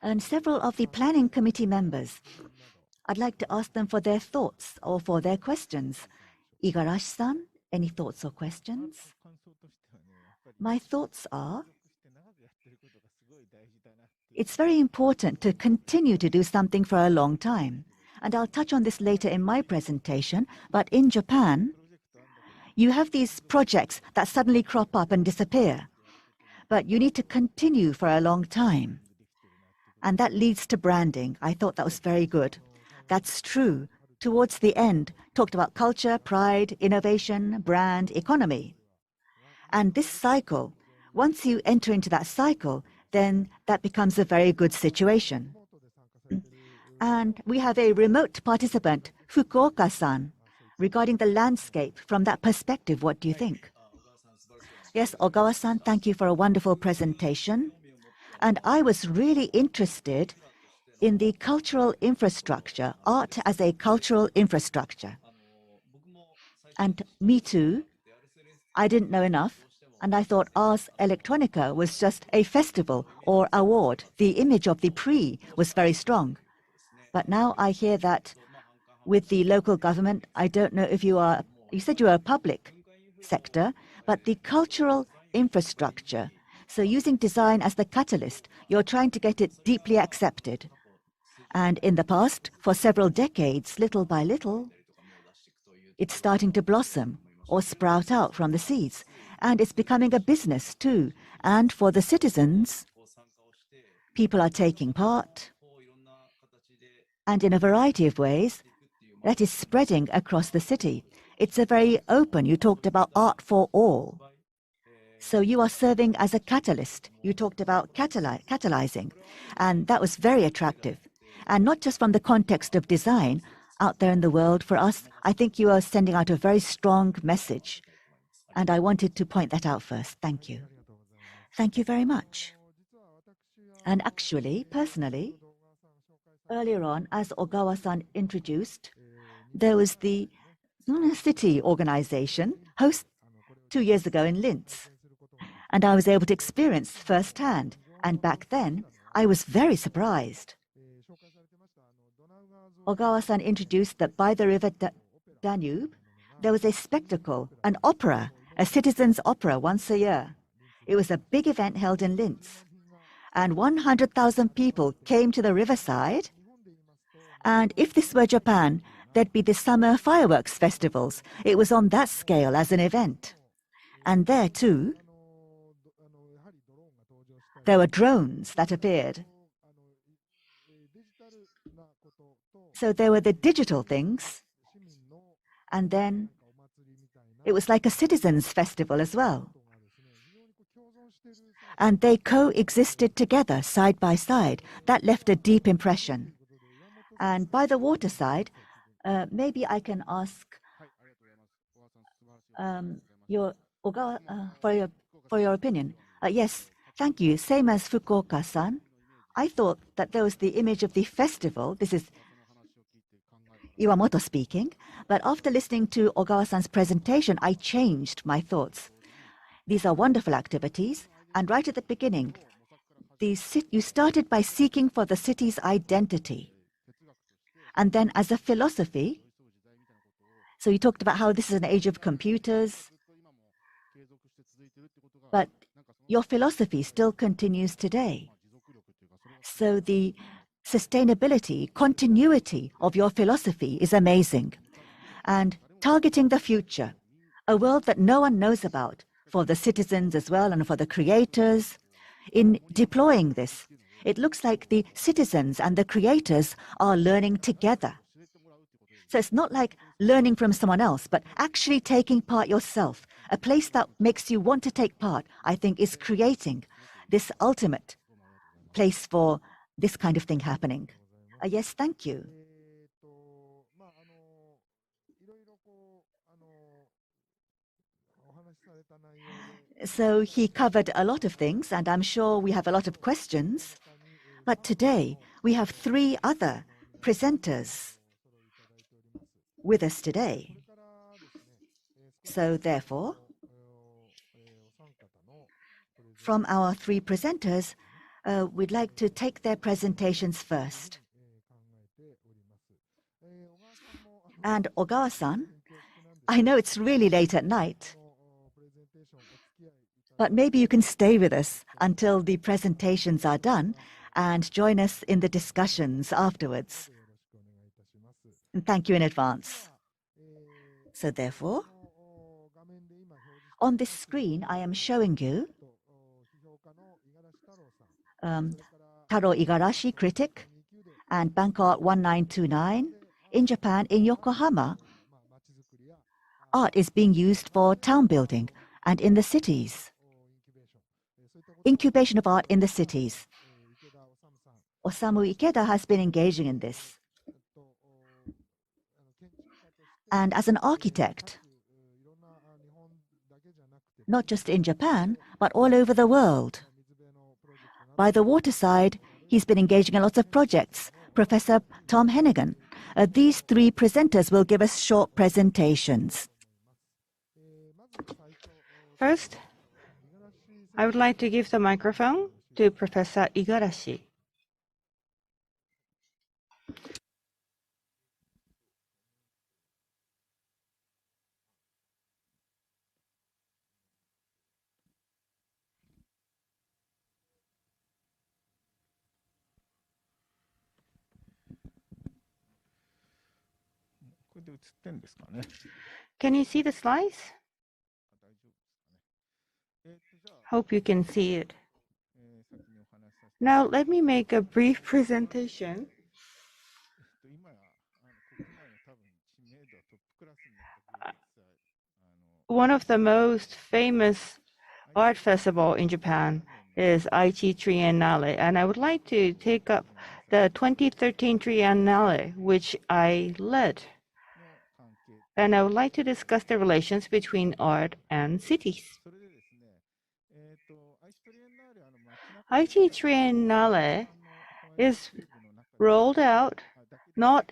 Speaker 1: and several of the planning committee members, I'd like to ask them for their thoughts or for their questions. Igarashi-san, any thoughts or questions? My thoughts are, it's very important to continue to do something for a long time. And I'll touch on this later in my presentation, but in Japan, you have these projects that suddenly crop up and disappear. But you need to continue for a long time. And that leads to branding. I thought that was very good. That's true. Towards the end, talked about culture, pride, innovation, brand, economy. And this cycle, once you enter into that cycle, then that becomes a very good situation. And we have a remote participant, Fukuoka-san, regarding the landscape from that perspective. What do you think? Yes, Ogawa-san, thank you for a wonderful presentation. And I was really interested in the cultural infrastructure, art as a cultural infrastructure. And me too, I didn't know enough, and I thought Ars Electronica was just a festival or award. The image of the prix was very strong. But now I hear that with the local government, I don't know if you said you are a public sector, but the cultural infrastructure, so using design as the catalyst, you're trying to get it deeply accepted. And in the past, for several decades, little by little, it's starting to blossom or sprout out from the seeds. And it's becoming a business too. And for the citizens, people are taking part. And in a variety of ways, that is spreading across the city. It's a very open, you talked about art for all. So you are serving as a catalyst. You talked about catalyzing, and that was very attractive. And not just from the context of design, out there in the world for us, I think you are sending out a very strong message. And I wanted to point that out first. Thank you. Thank you very much. And actually, personally, earlier on, as Ogawa-san introduced, there was the city organization host 2 years ago in Linz. And I was able to experience firsthand. And back then, I was very surprised. Ogawa-san introduced that by the river Danube, there was a spectacle, an opera, a citizens' opera once a year. It was a big event held in Linz. And 100,000 people came to the riverside. And if this were Japan, there'd be the summer fireworks festivals. It was on that scale as an event. And there, too, there were drones that appeared. So there were the digital things, and then it was like a citizens' festival as well. And they coexisted together, side by side. That left a deep impression. And by the waterside, maybe I can ask for your opinion. Yes, thank you. Same as Fukuoka-san. I thought that there was the image of the festival. This is Iwamoto speaking. But after listening to Ogawa-san's presentation, I changed my thoughts. These are wonderful activities. And right at the beginning, you started by seeking for the city's identity. And then as a philosophy, So you talked about how this is an age of computers, but your philosophy still continues today. So the sustainability, continuity of your philosophy is amazing. And targeting the future, a world that no one knows about, for the citizens as well and for the creators. In deploying this, it looks like the citizens and the creators are learning together. So it's not like learning from someone else, but actually taking part yourself. A place that makes you want to take part, I think, is creating this ultimate place for this kind of thing happening. Yes, thank you. So he covered a lot of things, and I'm sure we have a lot of questions. But today, we have 3 other presenters with us today. So therefore, from our 3 presenters, we'd like to take their presentations first. And Ogawa-san, I know it's really late at night, but maybe you can stay with us until the presentations are done and join us in the discussions afterwards. And thank you in advance. So therefore, on this screen, I am showing you Taro Igarashi, critic, and Bangkok 1929. In Japan, in Yokohama, art is being used for town building and in the cities. Incubation of art in the cities. Osamu Ikeda has been engaging in this. And as an architect, not just in Japan, but all over the world. By the waterside, he's been engaging in lots of projects. Professor Tom Hennigan. These 3 presenters will give us short presentations.
Speaker 2: First, I would like to give the microphone to Professor Igarashi. Can you see the slides? Hope you can see it. Now let me make a brief presentation. One of the most famous art festival in Japan is Aichi Triennale, and I would like to take up the 2013 Triennale, which I led. And I would like to discuss the relations between art and cities. Aichi Triennale is rolled out not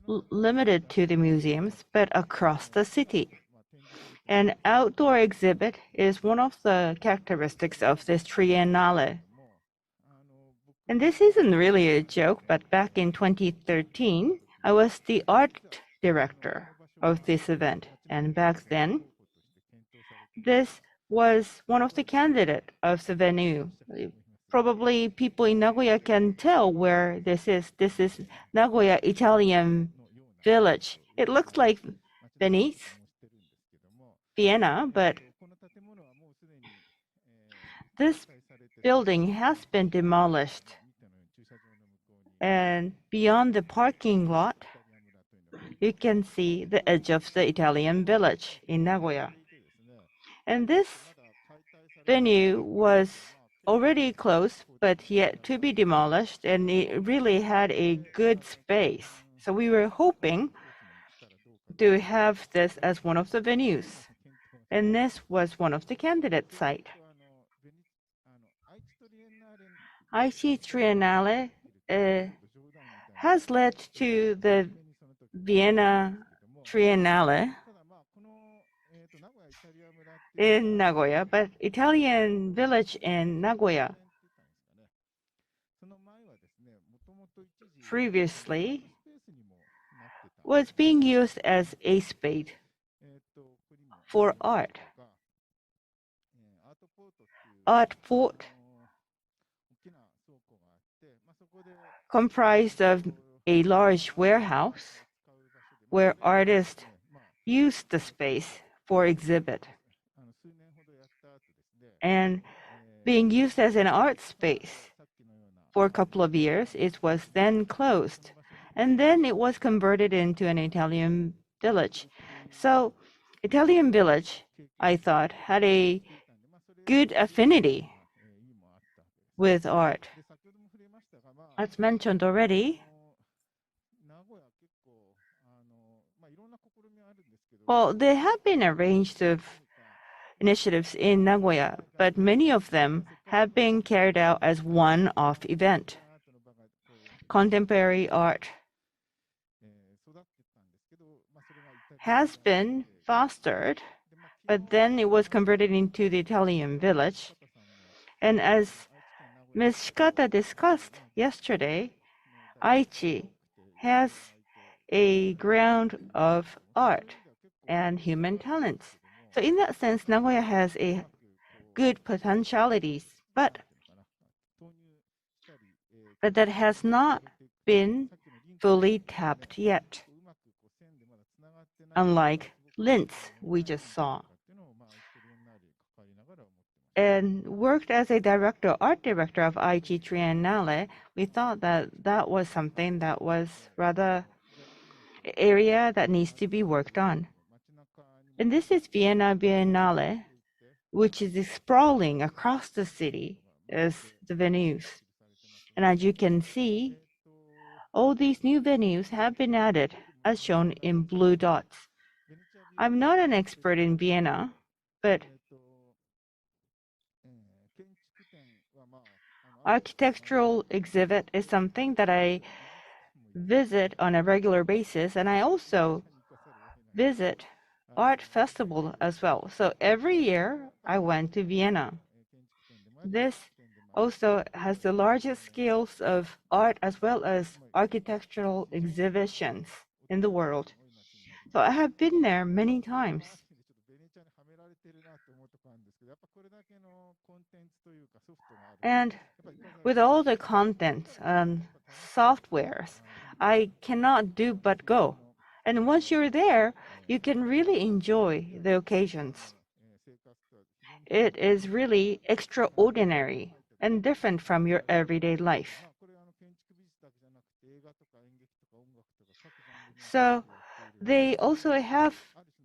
Speaker 2: limited to the museums, but across the city. An outdoor exhibit is one of the characteristics of this Triennale. And this isn't really a joke, but back in 2013, I was the art director of this event. And back then, this was one of the candidates of the venue. Probably people in Nagoya can tell where this is. This is Nagoya Italian Village. It looks like Venice, Vienna, but this building has been demolished. And beyond the parking lot, you can see the edge of the Italian Village in Nagoya. And this venue was already closed, but yet to be demolished, and it really had a good space. So we were hoping to have this as one of the venues. And this was one of the candidate sites. Aichi Triennale has led to the Vienna Triennale in Nagoya, but Italian Village in Nagoya previously was being used as a space for art. Art port comprised of a large warehouse where artists used the space for exhibit. And being used as an art space for a couple of years, it was then closed. And then it was converted into an Italian village. So Italian village, I thought, had a good affinity with art. As mentioned already, well, there have been a range of initiatives in Nagoya, but many of them have been carried out as one-off event. Contemporary art has been fostered, but then it was converted into the Italian village. And as Ms. Shikata discussed yesterday, Aichi has a ground of art and human talents. So in that sense, Nagoya has a good potentialities, but that has not been fully tapped yet, unlike Linz we just saw. And worked as a director, art director of Aichi Triennale, we thought that that was something that was rather area that needs to be worked on. And this is Vienna Biennale, which is sprawling across the city as the venues. And as you can see, all these new venues have been added, as shown in blue dots. I'm not an expert in Vienna, but architectural exhibit is something that I visit on a regular basis, and I also visit art festival as well. So every year I went to Vienna. This also has the largest scales of art as well as architectural exhibitions in the world. So I have been there many times. And with all the contents and softwares, I cannot do but go. And once you're there, you can really enjoy the occasions. It is really extraordinary and different from your everyday life. So they also have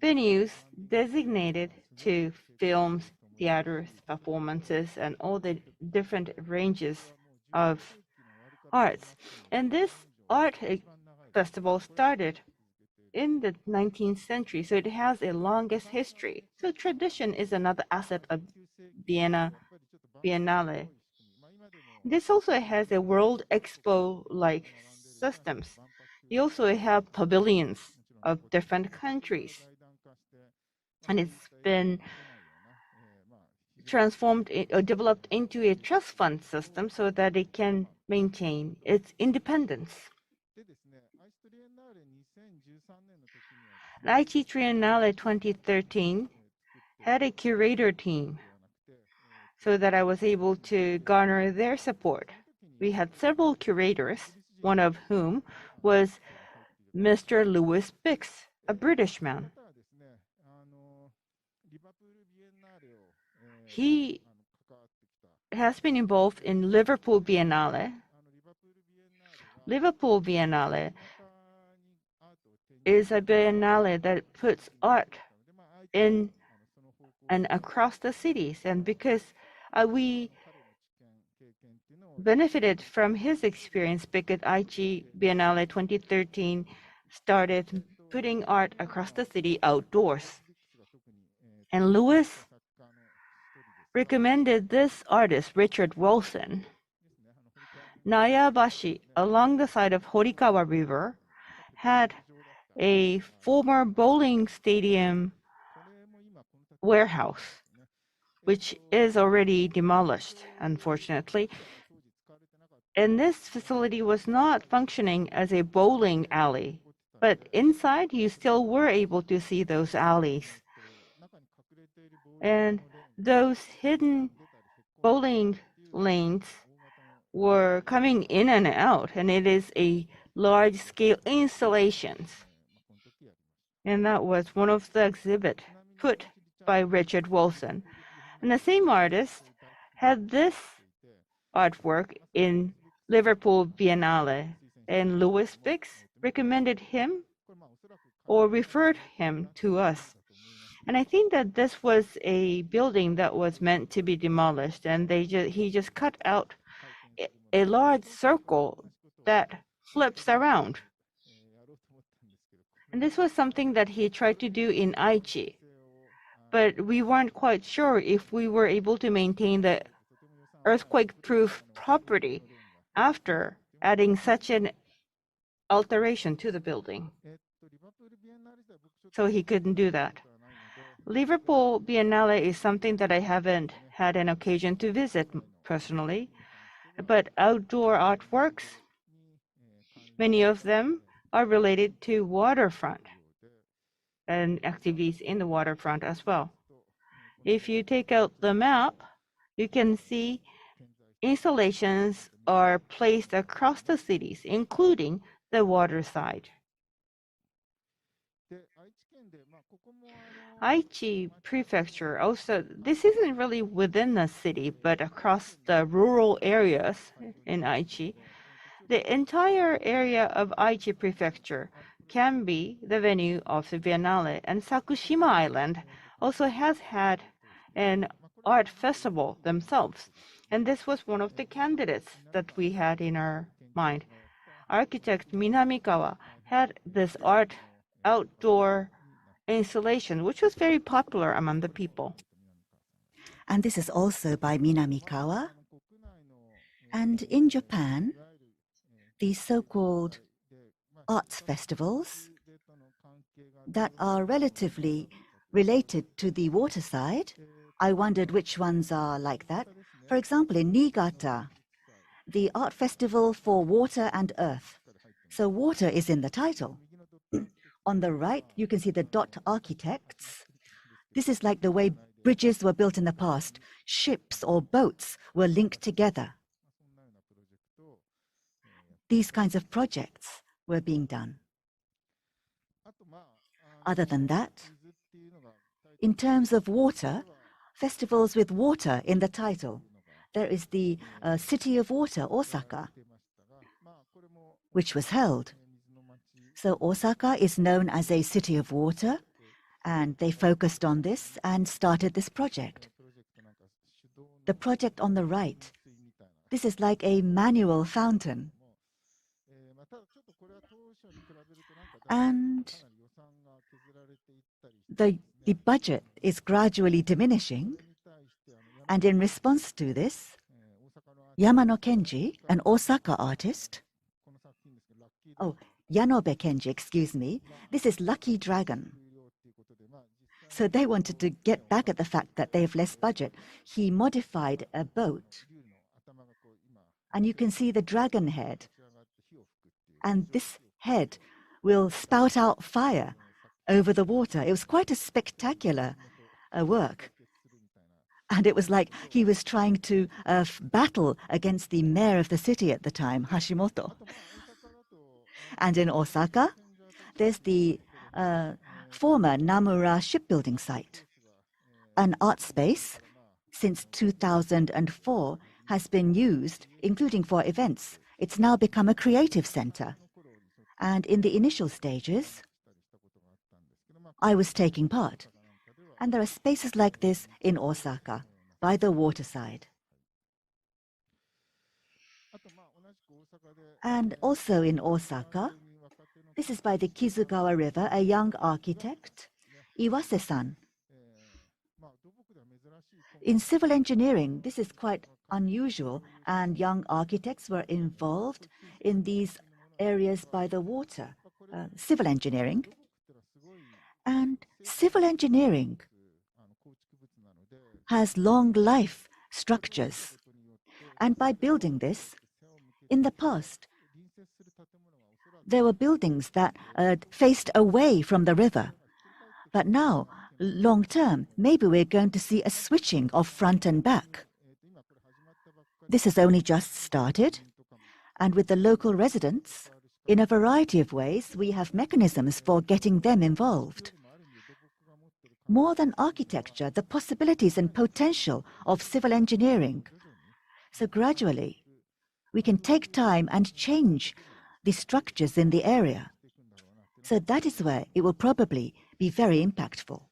Speaker 2: venues designated to films, theaters, performances, and all the different ranges of arts. And this art festival started in the 19th century, so it has a longest history. So tradition is another asset of Vienna Biennale. This also has a World Expo-like systems. You also have pavilions of different countries. And it's been transformed or developed into a trust fund system so that it can maintain its independence. Aichi Triennale 2013 had a curator team so that I was able to garner their support. We had several curators, one of whom was Mr. Louis Bix, a British man. He has been involved in Liverpool Biennale. Liverpool Biennale is a biennale that puts art in and across the cities. And because we benefited from his experience, because Aichi Biennale 2013 started putting art across the city outdoors. And Lewis recommended this artist, Richard Wilson. Nayabashi, along the side of Horikawa River, had a former bowling stadium warehouse, which is already demolished, unfortunately. And this facility was not functioning as a bowling alley. But inside, you still were able to see those alleys. And those hidden bowling lanes were coming in and out, and it is a large-scale installations. And that was one of the exhibit put by Richard Wilson. And the same artist had this artwork in Liverpool Biennale, and Louis Bix recommended him or referred him to us. And I think that this was a building that was meant to be demolished, and he just cut out a large circle that flips around. And this was something that he tried to do in Aichi, but we weren't quite sure if we were able to maintain the earthquake-proof property after adding such an alteration to the building. So he couldn't do that. Liverpool Biennale is something that I haven't had an occasion to visit personally, but outdoor artworks, many of them are related to waterfront and activities in the waterfront as well. If you take out the map, you can see installations are placed across the cities, including the water side. Aichi Prefecture also, this isn't really within the city, but across the rural areas in Aichi. The entire area of Aichi Prefecture can be the venue of the Biennale, and Sakushima Island also has had an art festival themselves. And this was one of the candidates that we had in our mind. Architect Minamikawa had this art outdoor installation, which was very popular among the people.
Speaker 1: And this is also by Minamikawa. And in Japan, these so-called arts festivals that are relatively related to the water side, I wondered which ones are like that. For example, in Niigata, the art festival for water and earth. So water is in the title. On the right, you can see the dot architects. This is like the way bridges were built in the past. Ships or boats were linked together. These kinds of projects were being done. Other than that, in terms of water, festivals with water in the title. There is the City of Water, Osaka, which was held. So Osaka is known as a city of water, and they focused on this and started this project. The project on the right, this is like a manual fountain. And the budget is gradually diminishing. And in response to this, Yamano Kenji, an Osaka artist, Yanobe Kenji, excuse me, this is Lucky Dragon. So they wanted to get back at the fact that they have less budget. He modified a boat. And you can see the dragon head. And this head will spout out fire over the water. It was quite a spectacular work. And it was like he was trying to battle against the mayor of the city at the time, Hashimoto. And in Osaka, there's the former Namura shipbuilding site. An art space since 2004 has been used, including for events. It's now become a creative center. And in the initial stages, I was taking part. And there are spaces like this in Osaka, by the waterside. And also in Osaka, this is by the Kizugawa River, a young architect, Iwase-san. In civil engineering, this is quite unusual, and young architects were involved in these areas by the water, civil engineering. And civil engineering has long life structures. And by building this, in the past, there were buildings that faced away from the river. But now, long term, maybe we're going to see a switching of front and back. This has only just started, and with the local residents, in a variety of ways, we have mechanisms for getting them involved. More than architecture, the possibilities and potential of civil engineering. So gradually, we can take time and change the structures in the area. So that is where it will probably be very impactful.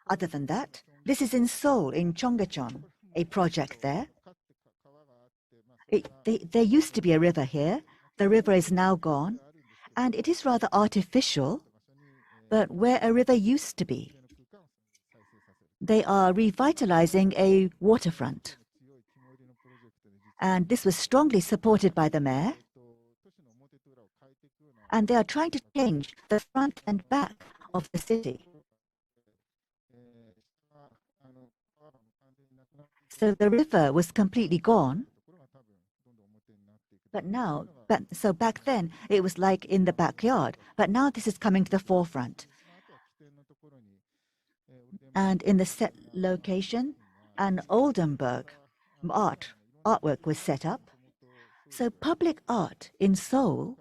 Speaker 1: Other than that, this is in Seoul, in Cheonggyecheon, a project there. There used to be a river here. The river is now gone, and it is rather artificial, but where a river used to be, they are revitalizing a waterfront. And this was strongly supported by the mayor. And they are trying to change the front and back of the city. So the river was completely gone. But now, so back then, it was like in the backyard. But now this is coming to the forefront. And in the set location, an Oldenburg artwork was set up. So public art in Seoul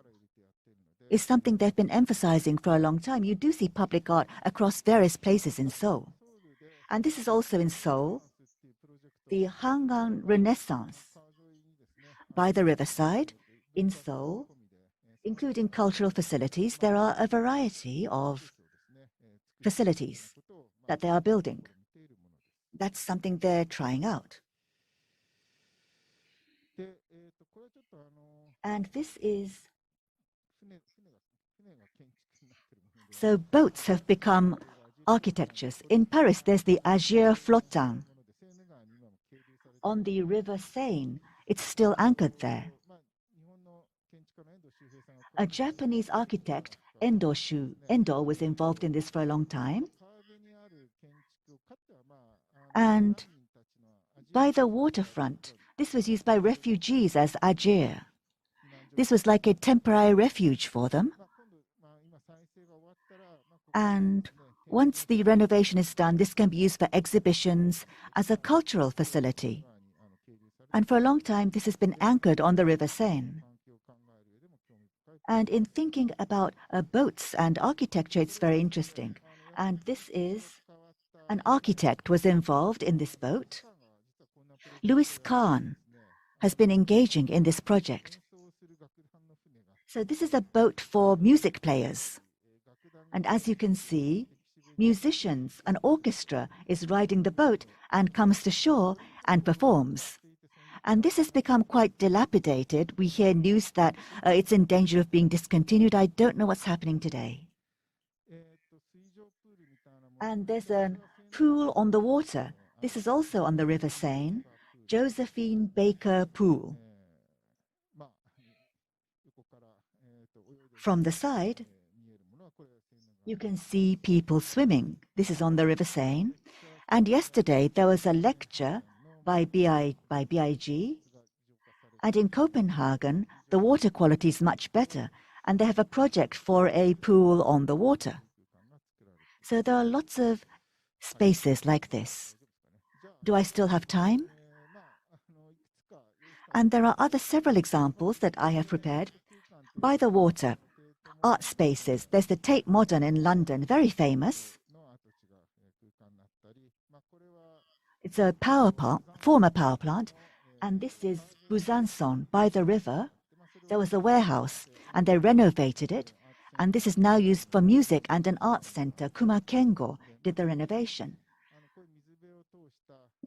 Speaker 1: is something they've been emphasizing for a long time. You do see public art across various places in Seoul. And this is also in Seoul, the Hangang Renaissance by the riverside in Seoul, including cultural facilities. There are a variety of facilities that they are building. That's something they're trying out. And this is... So boats have become architectures. In Paris, there's the Azure Flottant. On the River Seine, it's still anchored there. A Japanese architect, Endo was involved in this for a long time. And by the waterfront, this was used by refugees as ajir. This was like a temporary refuge for them. And once the renovation is done, this can be used for exhibitions as a cultural facility. And for a long time, this has been anchored on the River Seine. And in thinking about boats and architecture, it's very interesting. And this is an architect was involved in this boat. Louis Kahn has been engaging in this project. So this is a boat for music players. And as you can see, musicians, an orchestra is riding the boat and comes to shore and performs. And this has become quite dilapidated. We hear news that it's in danger of being discontinued. I don't know what's happening today. And there's a pool on the water. This is also on the River Seine, Josephine Baker Pool. From the side, you can see people swimming. This is on the River Seine. And yesterday, there was a lecture by BIG. And in Copenhagen, the water quality is much better. And they have a project for a pool on the water. So there are lots of spaces like this. Do I still have time? And there are several examples that I have prepared. By the water, art spaces. There's the Tate Modern in London, very famous. It's a former power plant, and this is Busanson by the river. There was a warehouse, and they renovated it, and this is now used for music and an art center. Kumakengo did the renovation.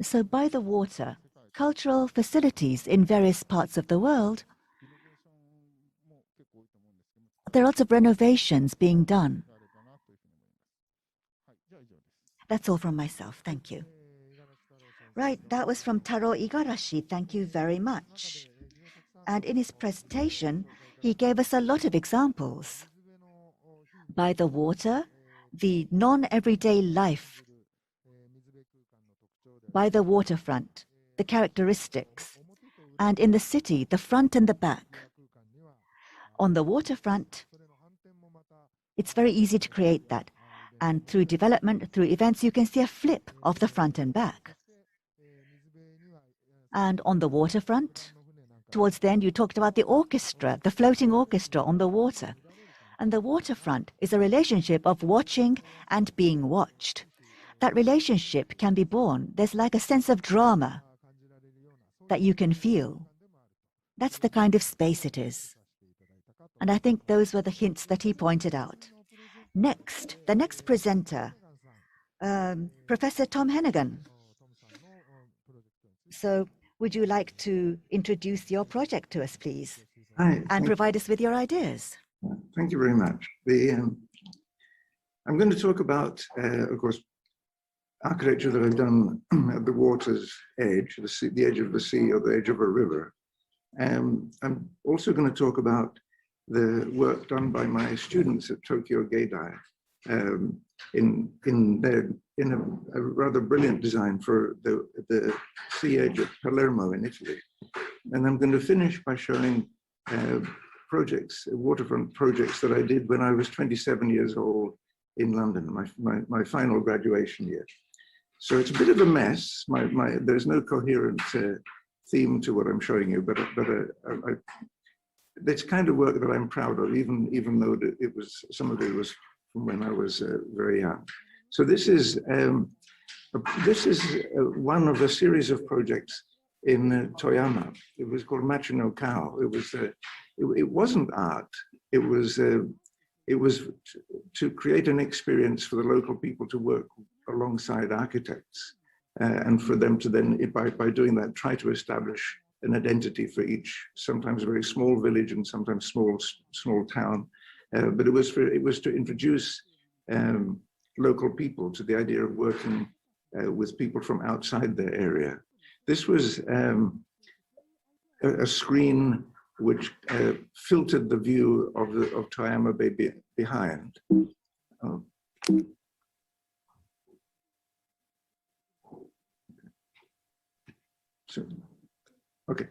Speaker 1: So by the water, cultural facilities in various parts of the world, there are lots of renovations being done. That's all from myself. Thank you. Right, that was from Taro Igarashi. Thank you very much. And in his presentation, he gave us a lot of examples. By the water, the non-everyday life. By the waterfront, the characteristics. And in the city, the front and the back. On the waterfront, it's very easy to create that. And through development, through events, you can see a flip of the front and back. And on the waterfront, towards the end, you talked about the orchestra, the floating orchestra on the water. And the waterfront is a relationship of watching and being watched. That relationship can be born. There's like a sense of drama that you can feel. That's the kind of space it is. And I think those were the hints that he pointed out. Next, the next presenter, Professor Tom Hennigan. So would you like to introduce your project to us, please?
Speaker 3: Hi,
Speaker 1: and provide us with your ideas?
Speaker 3: Thank you very much. I'm going to talk about, of course, architecture that I've done at the water's edge, the edge of the sea or the edge of a river. I'm also going to talk about the work done by my students at Tokyo Gaidai in a rather brilliant design for the sea edge at Palermo in Italy. And I'm going to finish by showing projects, waterfront projects that I did when I was 27 years old in London, my final graduation year. So it's a bit of a mess. There's no coherent theme to what I'm showing you, but it's kind of work that I'm proud of, even though some of it was from when I was very young. So this is one of a series of projects in Toyama. It was called Machi no Kao. It wasn't art. It was to create an experience for the local people to work alongside architects, and for them to then, by doing that, try to establish an identity for each, sometimes very small village and sometimes small town. But it was to introduce local people to the idea of working with people from outside their area. This was a screen which filtered the view of Toyama Bay behind. Okay.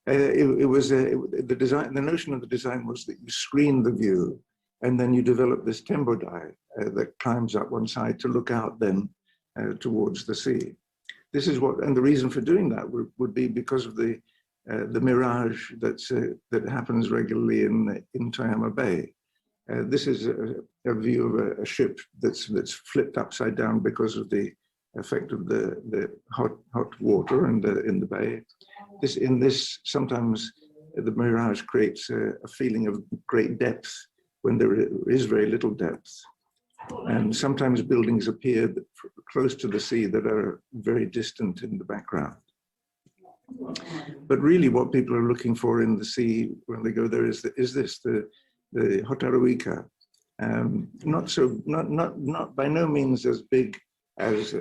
Speaker 3: The design. The notion of the design was that you screen the view, and then you develop this tembodai that climbs up one side to look out then towards the sea. This is what, and the reason for doing that would be because of the mirage that happens regularly in Toyama Bay. This is a view of a ship that's flipped upside down because of the effect of the hot water in the bay. Sometimes the mirage creates a feeling of great depth when there is very little depth. And sometimes buildings appear close to the sea that are very distant in the background. But really what people are looking for in the sea when they go there is the Hotaruika. Not by no means as big as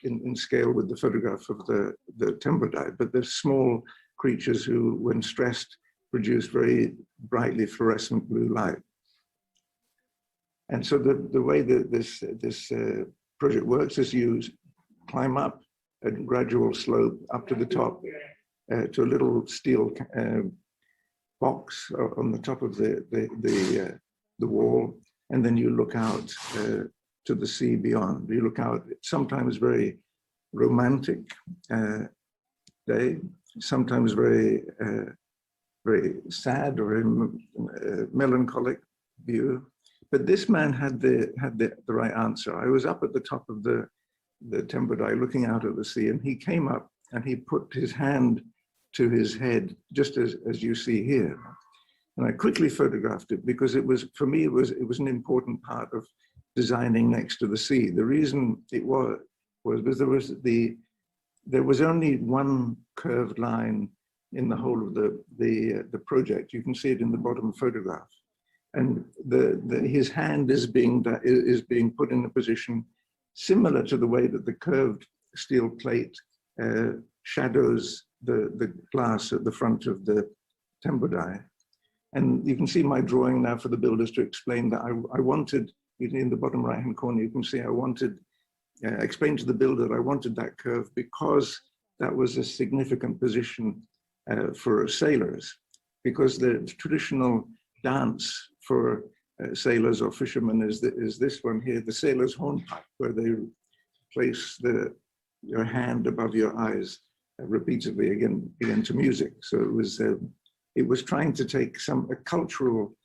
Speaker 3: in scale with the photograph of the tembodai, but they're small creatures who, when stressed, produce very brightly fluorescent blue light. And so the way that this project works is you climb up a gradual slope up to the top to a little steel box on the top of the wall, and then you look out to the sea beyond. You look out, sometimes very romantic day, sometimes very sad or melancholic view. But this man had the right answer. I was up at the top of the tembodai looking out at the sea, and he came up and he put his hand to his head, just as you see here. And I quickly photographed it because for me, it was an important part of designing next to the sea. The reason it was because there was only one curved line in the whole of the project. You can see it in the bottom photograph. And his hand is being put in a position similar to the way that the curved steel plate shadows the glass at the front of the tembodai. And you can see my drawing now for the builders to explain that I wanted, in the bottom right-hand corner, you can see I wanted, explain to the builder that I wanted that curve because that was a significant position for sailors. because the traditional dance for sailors or fishermen is this one here, the sailor's hornpipe, where they place your hand above your eyes repeatedly again to music. So it was trying to take a cultural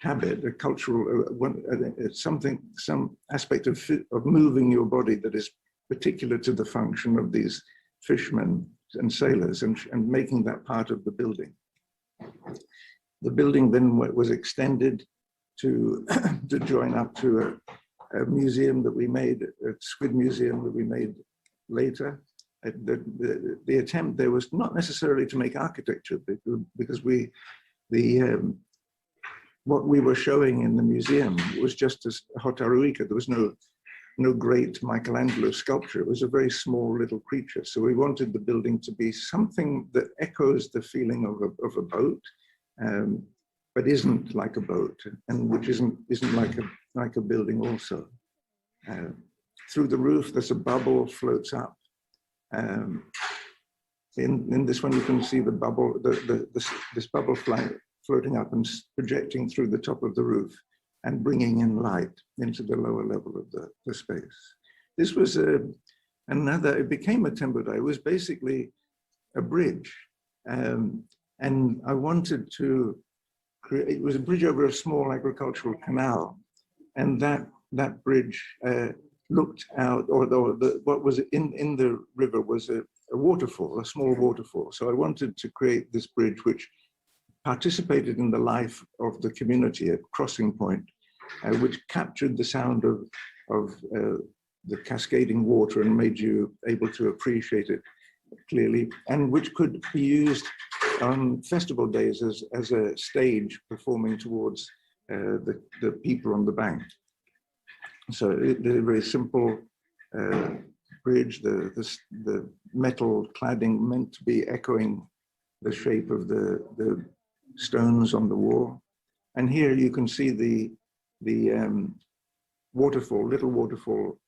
Speaker 3: habit, a cultural some aspect of moving your body that is particular to the function of these fishermen and sailors, and making that part of the building. The building then was extended to join up to a museum that we made, a squid museum that we made later. The attempt there was not necessarily to make architecture, because what we were showing in the museum was just a hotaruika. There was no great Michelangelo sculpture. It was a very small little creature. So we wanted the building to be something that echoes the feeling of a boat, but isn't like a boat, and which isn't like a building also. Through the roof, there's a bubble floats up. In this one, you can see the bubble, this bubble floating up and projecting through the top of the roof and bringing in light into the lower level of the space. This was it became a tembudai. It was basically a bridge. And I wanted to create, it was a bridge over a small agricultural canal. And that bridge looked out, or what was in the river was a waterfall, a small waterfall. So I wanted to create this bridge which participated in the life of the community at crossing point, which captured the sound of the cascading water and made you able to appreciate it clearly, and which could be used on festival days as a stage performing towards the people on the bank. So the very simple bridge, the metal cladding meant to be echoing the shape of the stones on the wall. And here you can see the waterfall, little waterfall,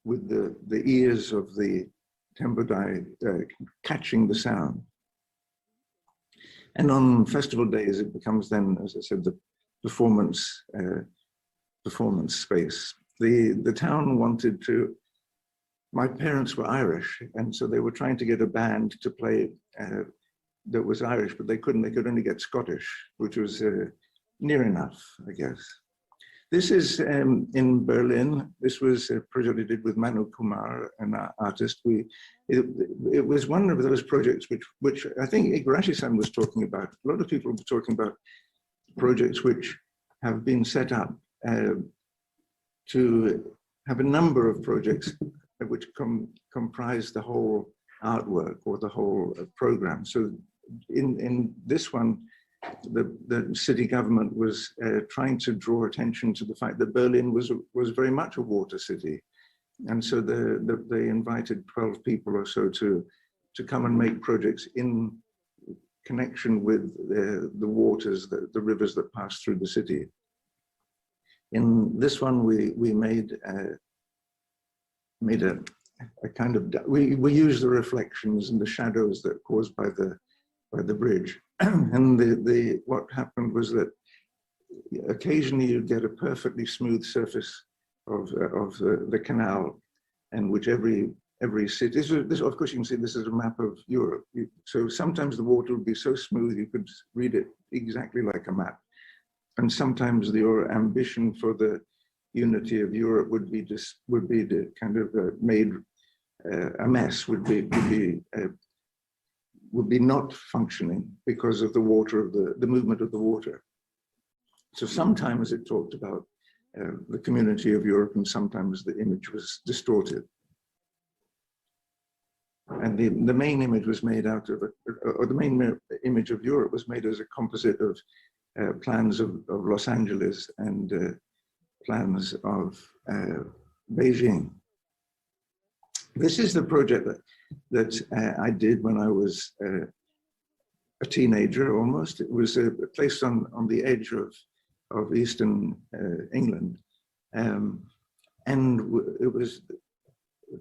Speaker 3: with the ears of the tembudai catching the sound. And on festival days, it becomes then, as I said, the performance space. The town wanted to, my parents were Irish, and so they were trying to get a band to play that was Irish, but they couldn't. They could only get Scottish, which was near enough, I guess. This is in Berlin. This was a project we did with Manu Kumar, an artist. It was one of those projects which I think Igarashi-san was talking about. A lot of people were talking about projects which have been set up to have a number of projects which comprise the whole artwork or the whole program. So in this one, the city government was trying to draw attention to the fact that Berlin was very much a water city. And so they invited 12 people or so to come and make projects in connection with the waters, the rivers that pass through the city. In this one, we made a kind of, we used the reflections and the shadows that are caused by the bridge. And what happened was that occasionally you'd get a perfectly smooth surface of the canal, and which every city, this of course you can see this is a map of Europe. So sometimes the water would be so smooth you could read it exactly like a map. And sometimes your ambition for the unity of Europe would be the kind of made a mess, would be not functioning because of the water, of the movement of the water. So sometimes it talked about the community of Europe, and sometimes the image was distorted. And the main image was made out of, or the main image of Europe was made as a composite of plans of Los Angeles and plans of Beijing. This is the project that I did when I was a teenager almost. It was placed on the edge of eastern England. And it was,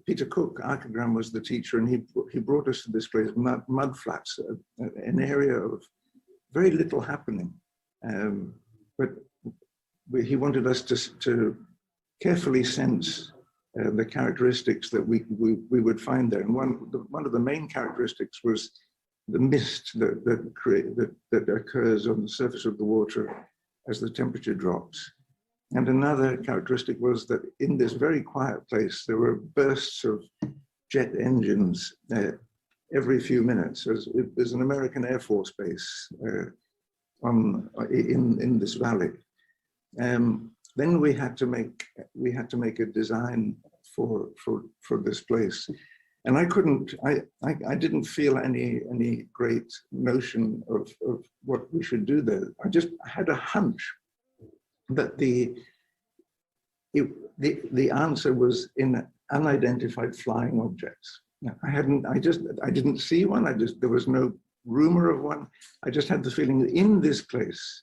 Speaker 3: Peter Cook, Archigram, was the teacher, and he brought us to this place, mud flats, an area very little happening. But he wanted us to carefully sense the characteristics that we would find there. And one of the main characteristics was the mist that occurs on the surface of the water as the temperature drops. And another characteristic was that in this very quiet place, there were bursts of jet engines every few minutes. There's an American Air Force base in this valley. Then we had to make a design for this place, and I didn't feel any great notion of what we should do there. I just had a hunch that the answer was in unidentified flying objects. I didn't see one. There was no rumor of one. I just had the feeling that in this place,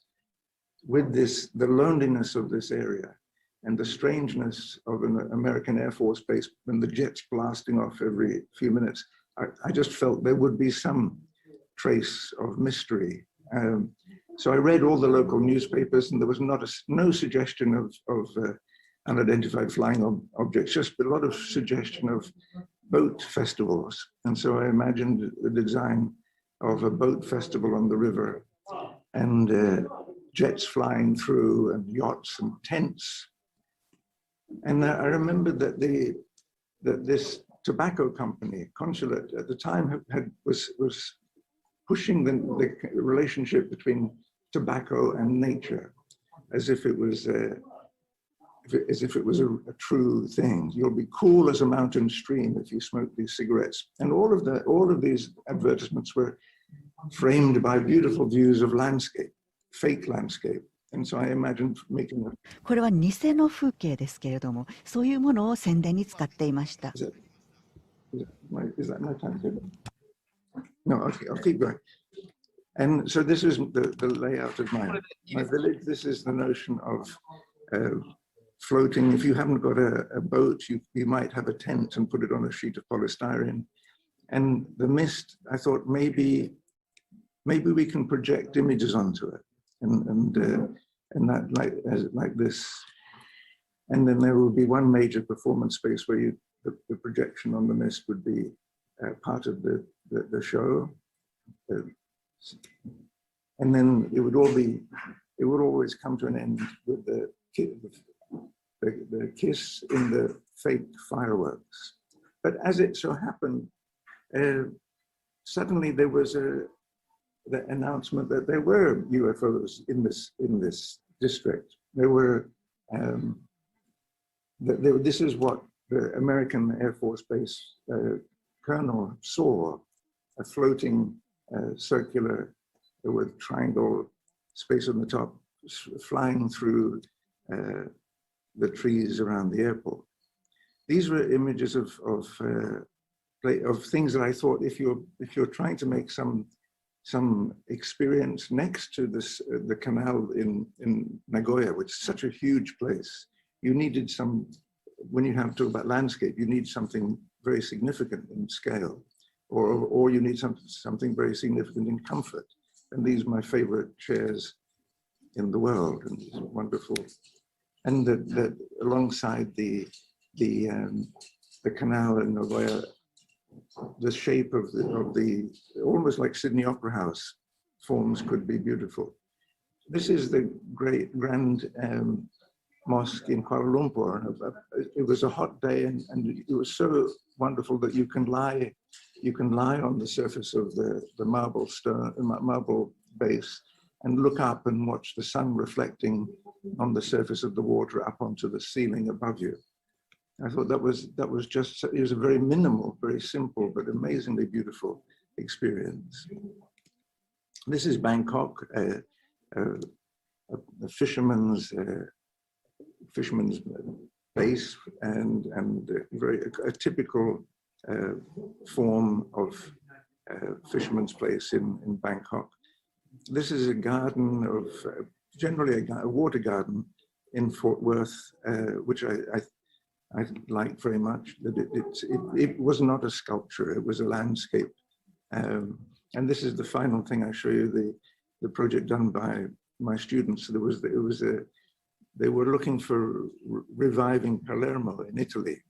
Speaker 3: with the loneliness of this area and the strangeness of an American Air Force base and the jets blasting off every few minutes, I just felt there would be some trace of mystery. So I read all the local newspapers, and there was no suggestion of unidentified flying objects, just a lot of suggestion of boat festivals. And so I imagined the design of a boat festival on the river, and jets flying through, and yachts and tents. And I remember that this tobacco company, Consulate, at the time was pushing the relationship between tobacco and nature, as if it was a true thing. You'll be cool as a mountain stream if you smoke these cigarettes. And all of these advertisements were framed by beautiful views of landscape, fake landscape. And so I imagined making a...
Speaker 1: これは偽の風景ですけれども、そういうものを宣伝に使っていました。
Speaker 3: Is that my timetable? No, okay, I'll keep going. And so this is the layout of my village. This is the notion of floating. If you haven't got a boat, you might have a tent and put it on a sheet of polystyrene. And the mist, I thought maybe we can project images onto it, and that like this. And then there will be one major performance space where the projection on the mist would be part of the show. And then it would always come to an end with the kiss in the fake fireworks. But as it so happened, suddenly there was the announcement that there were UFOs in this district. There were this is what the American Air Force Base colonel saw: a floating circular with triangle space on the top, flying through the trees around the airport. These were images of things that I thought, if you're trying to make some experience next to the canal in Nagoya, which is such a huge place, you needed some. When you have to talk about landscape, you need something very significant in scale, or you need something very significant in comfort. And these are my favorite chairs in the world, and it's wonderful. And that alongside the canal in Nagoya, the shape of the almost like Sydney Opera House forms could be beautiful. This is the grand mosque in Kuala Lumpur. It was a hot day, and it was so wonderful that you can lie on the surface of the marble base and look up and watch the sun reflecting on the surface of the water up onto the ceiling above you. I thought that was just, it was a very minimal, very simple, but amazingly beautiful experience. This is Bangkok, a fisherman's base, and a typical form of fisherman's place in Bangkok. This is a garden of generally a water garden in Fort Worth, which I liked very much. That it was not a sculpture; it was a landscape. And this is the final thing I show you: the project done by my students. They were looking for reviving Palermo in Italy,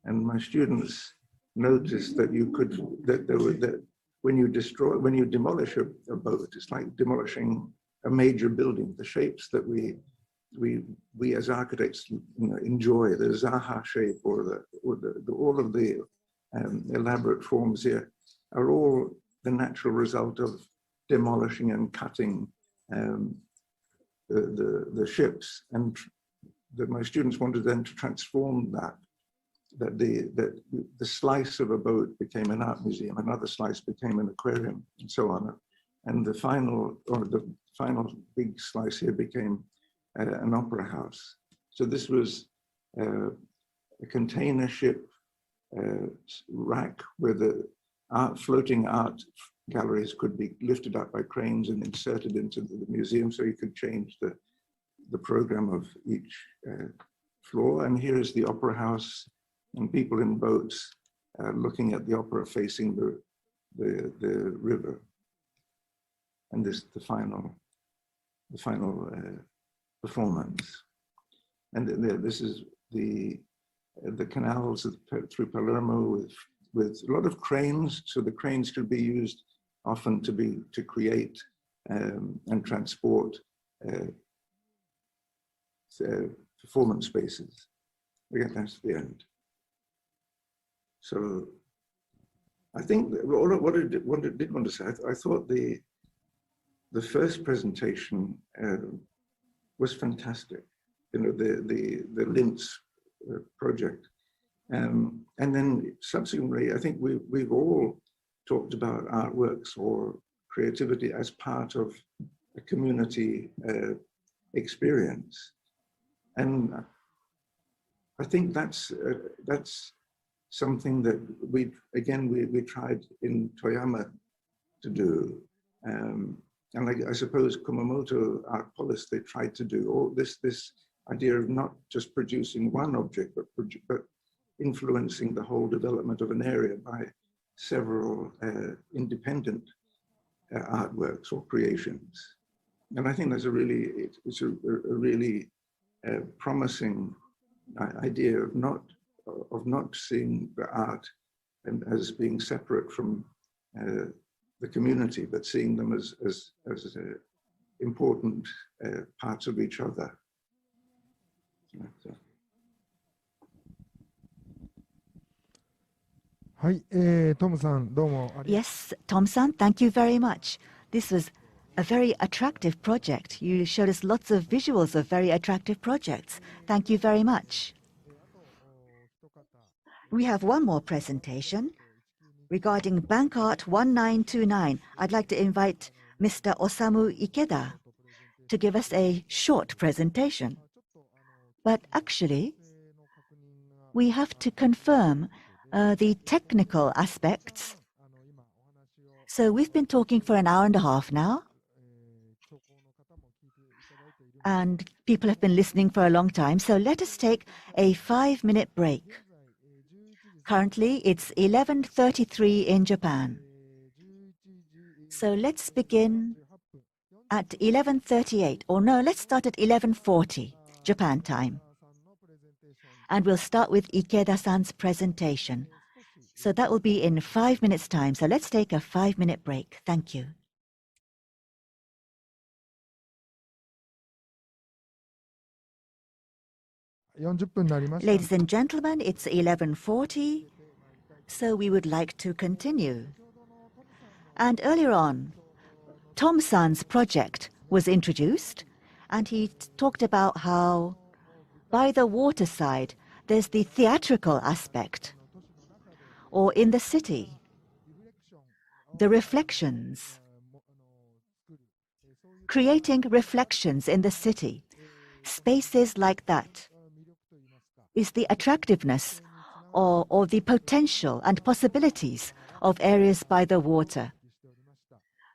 Speaker 3: and my students noticed that when you demolish a boat, it's like demolishing a major building. The shapes that we as architects enjoy, the Zaha shape or all of the elaborate forms here, are all the natural result of demolishing and cutting the ships, and that my students wanted them to transform that the slice of a boat became an art museum, another slice became an aquarium, and so on. And the final big slice here became an opera house. So this was a container ship rack where the floating art galleries could be lifted up by cranes and inserted into the museum, so you could change the program of each floor. And here is the opera house, and people in boats looking at the opera facing the river. And this the final performance. And this is the canals through Palermo with a lot of cranes. So the cranes could be used often to create and transport performance spaces. Again, that's the end. So I think what I did want to say, I thought the first presentation was fantastic. The Linz project. And then subsequently, I think we've all talked about artworks or creativity as part of a community experience. And I think that's something that we tried in Toyama to do. And I suppose Kumamoto Art Polis, they tried to do all this idea of not just producing one object, but influencing the whole development of an area by several independent artworks or creations. And I think that's a really promising idea of not seeing the art as being separate from the community, but seeing them as important parts of each other.
Speaker 1: Yes, Tom-san, thank you very much. This was a very attractive project. You showed us lots of visuals of very attractive projects. Thank you very much. We have one more presentation regarding Bank Art 1929. I'd like to invite Mr. Osamu Ikeda to give us a short presentation. But actually, we have to confirm the technical aspects. So we've been talking for an hour and a half now. And people have been listening for a long time. So let us take a 5-minute break. Currently, it's 11:33 in Japan. So let's begin at 11:38. Or no, let's start at 11:40 Japan time. And we'll start with Ikeda-san's presentation. So that will be in 5 minutes' time. So let's take a 5-minute break. Thank you. Ladies and gentlemen, it's 11:40, so we would like to continue. And earlier on, Tom-san's project was introduced, and he talked about how by the waterside, there's the theatrical aspect, or in the city, the reflections, creating reflections in the city, spaces like that is the attractiveness or the potential and possibilities of areas by the water.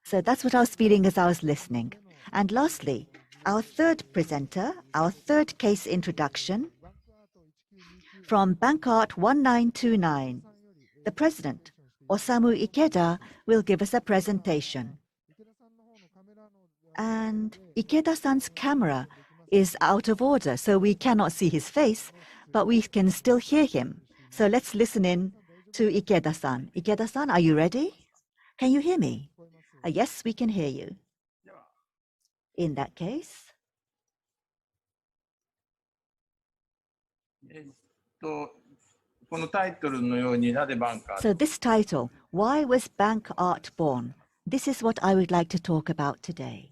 Speaker 1: So that's what I was feeling as I was listening. And lastly, our third presenter, our third case introduction from Bank Art 1929. The president, Osamu Ikeda, will give us a presentation. And Ikeda-san's camera is out of order, so we cannot see his face, but we can still hear him. So let's listen in to Ikeda-san. Ikeda-san, are you ready? Can you hear me? Yes, we can hear you. In that case,
Speaker 4: このタイトルのようになぜバンカー
Speaker 1: so this title, Why Was Bank Art Born? This is what I would like to talk about today.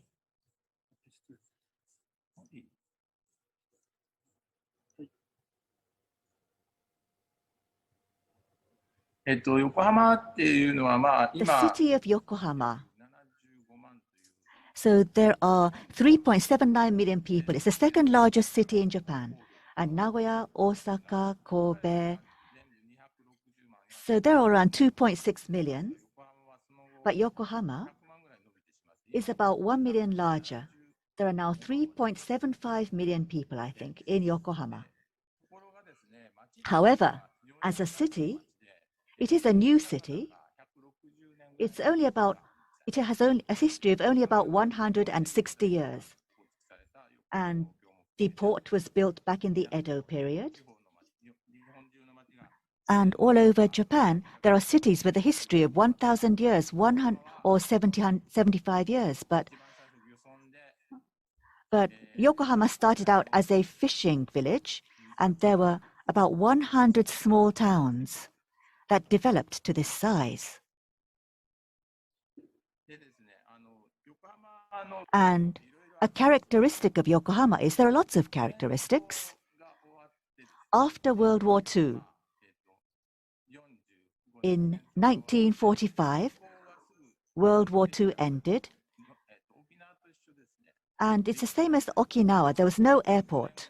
Speaker 4: 横浜っていうのはまあ
Speaker 1: The
Speaker 4: 今
Speaker 1: city of Yokohama. So there are 3.79 million people. It's the second largest city in Japan. And Nagoya, Osaka, Kobe. So there are around 2.6 million. But Yokohama is about 1 million larger. There are now 3.75 million people, I think, in Yokohama. However, as a city, it is a new city. It has only a history of only about 160 years. And the port was built back in the Edo period. And all over Japan, there are cities with a history of 1,000 years, 100 or 75 years. But Yokohama started out as a fishing village, and there were about 100 small towns that developed to this size. And a characteristic of Yokohama is there are lots of characteristics. After World War II, in 1945, World War II ended. And it's the same as Okinawa. There was no airport.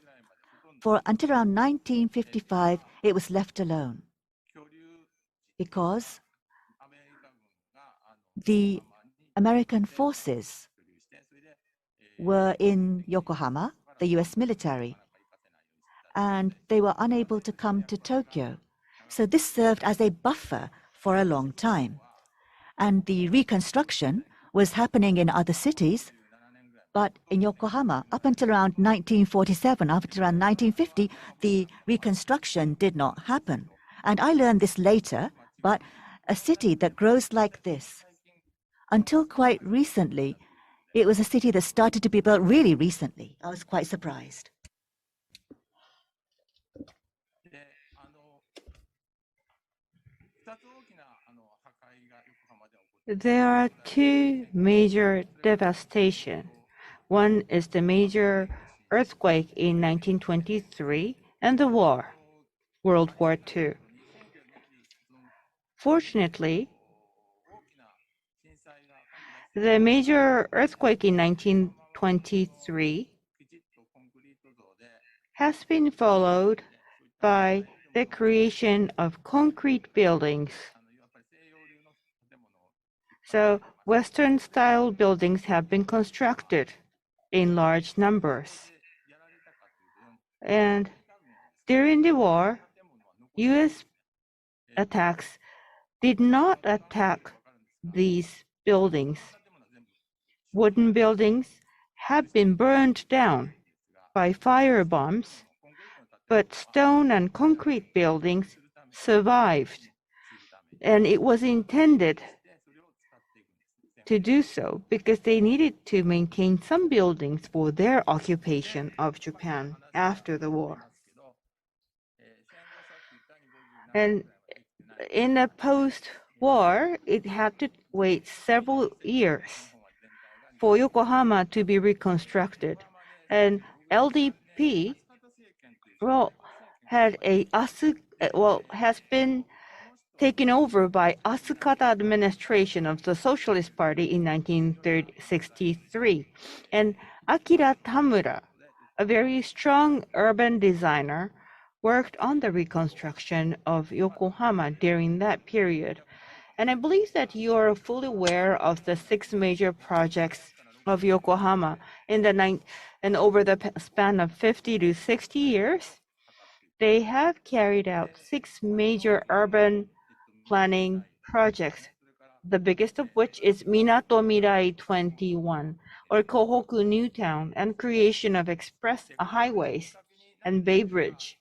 Speaker 1: Until around 1955, it was left alone. Because the American forces were in Yokohama, the US military, and they were unable to come to Tokyo. So this served as a buffer for a long time. And the reconstruction was happening in other cities, but in Yokohama, up until around 1947, up until around 1950, the reconstruction did not happen. And I learned this later, but a city that grows like this, until quite recently, it was a city that started to be built really recently. I was quite surprised.
Speaker 2: There are two major devastations. One is the major earthquake in 1923 and the war, World War II. Fortunately, the major earthquake in 1923 has been followed by the creation of concrete buildings. So Western-style buildings have been constructed in large numbers. And during the war, U.S. attacks did not attack these buildings. Wooden buildings have been burned down by fire bombs, but stone and concrete buildings survived. And it was intended to do so because they needed to maintain some buildings for their occupation of Japan after the war. And in the post-war, it had to wait several years for Yokohama to be reconstructed. And LDP, has been taken over by Asukata administration of the Socialist Party in 1963. And Akira Tamura, a very strong urban designer, worked on the reconstruction of Yokohama during that period. And I believe that you are fully aware of the 6 major projects of Yokohama and over the span of 50 to 60 years. They have carried out 6 major urban planning projects, the biggest of which is Minato Mirai 21. or Kohoku New Town, and creation of express highways and Bay Bridge.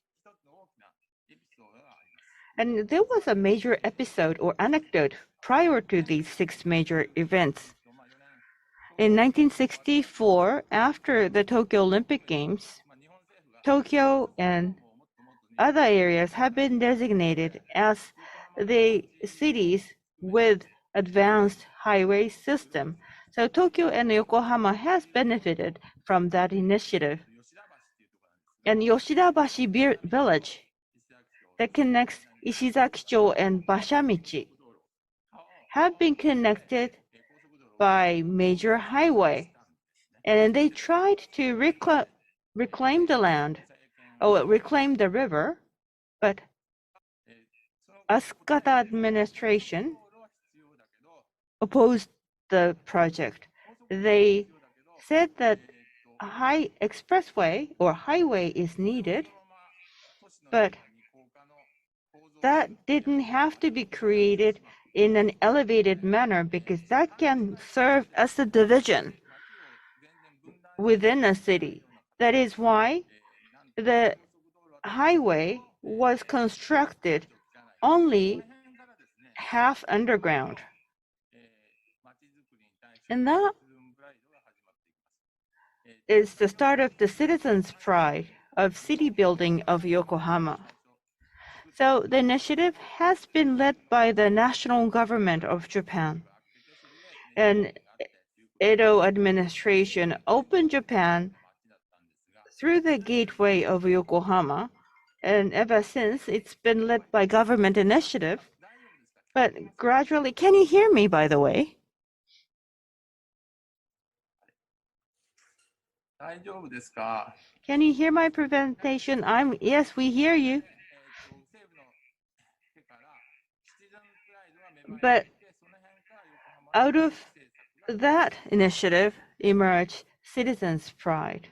Speaker 2: And there was a major episode or anecdote prior to these 6 major events. In 1964, after the Tokyo Olympic Games, Tokyo and other areas have been designated as the cities with advanced highway system. So Tokyo and Yokohama has benefited from that initiative. And Yoshida-bashi Village that connects Ishizaki-cho and Bashamichi have been connected by major highway. And they tried to reclaim the land, or reclaim the river, but Asukata administration opposed the project. They said that a high expressway or highway is needed, but that didn't have to be created in an elevated manner because that can serve as a division within a city. That is why the highway was constructed only half underground. And that is the start of the citizens' pride of city building of Yokohama. So the initiative has been led by the national government of Japan. And Edo administration opened Japan through the gateway of Yokohama. And ever since, it's been led by government initiative. But gradually, can you hear me, by the way? Can you hear my presentation? Yes, we hear you. But out of that initiative emerged Citizens' Pride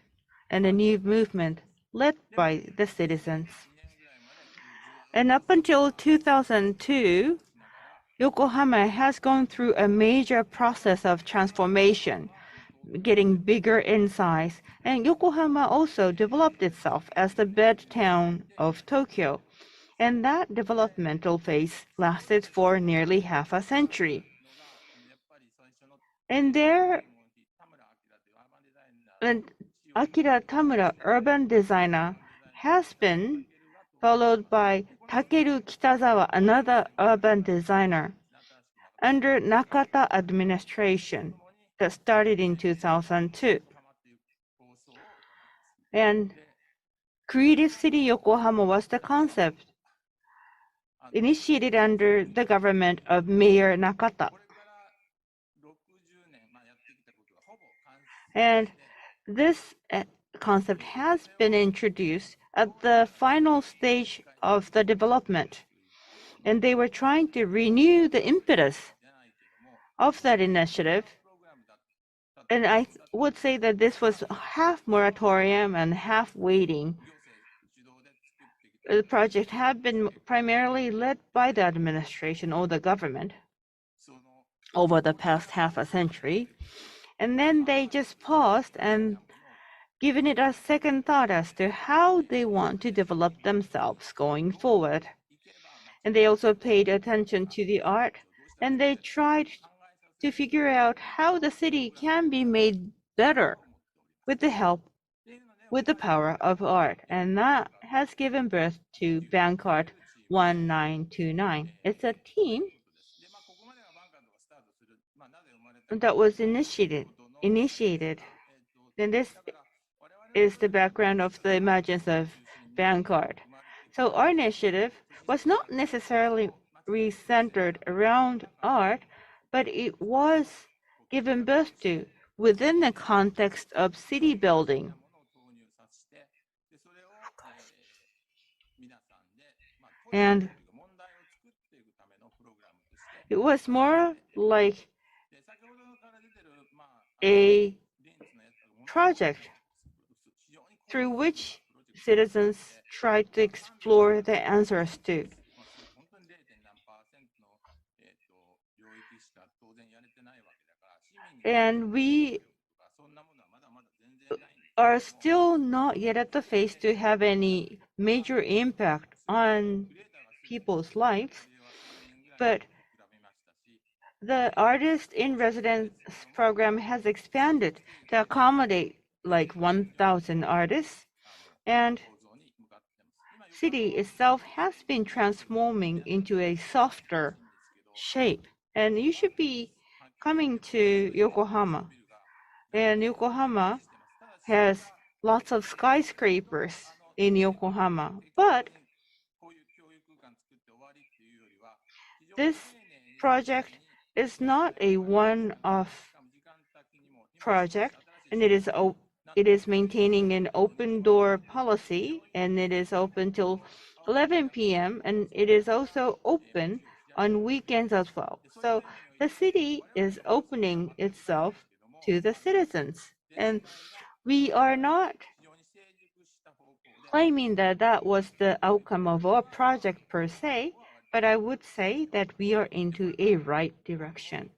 Speaker 2: and a new movement led by the citizens. And up until 2002, Yokohama has gone through a major process of transformation, getting bigger in size. And Yokohama also developed itself as the bed town of Tokyo. And that developmental phase lasted for nearly half a century. And there, Akira Tamura, urban designer, has been followed by Takeru Kitazawa, another urban designer, under Nakata administration that started in 2002. And Creative City Yokohama was the concept initiated under the government of Mayor Nakata. And this concept has been introduced at the final stage of the development. And they were trying to renew the impetus of that initiative. And I would say that this was half moratorium and half waiting. The project had been primarily led by the administration or the government over the past half a century. And then they just paused and given it a second thought as to how they want to develop themselves going forward. And they also paid attention to the art, and they tried to figure out how the city can be made better with the power of art. And that has given birth to Bankart 1929. It's a team that was initiated. And this is the background of the emergence of Bankart. So our initiative was not necessarily centered around art, but it was given birth to within the context of city building. And it was more like a project through which citizens tried to explore the answers to. And we are still not yet at the phase to have any major impact on people's lives, but the artist in residence program has expanded to accommodate like 1,000 artists, and city itself has been transforming into a softer shape. And you should be coming to Yokohama. And Yokohama has lots of skyscrapers in Yokohama. But this project is not a one-off project, and it is maintaining an open door policy, and it is open till 11 p.m. and it is also open on weekends as well. So the city is opening itself to the citizens, and we are not claiming that that was the outcome of our project per se, but I would say that we are into a right direction.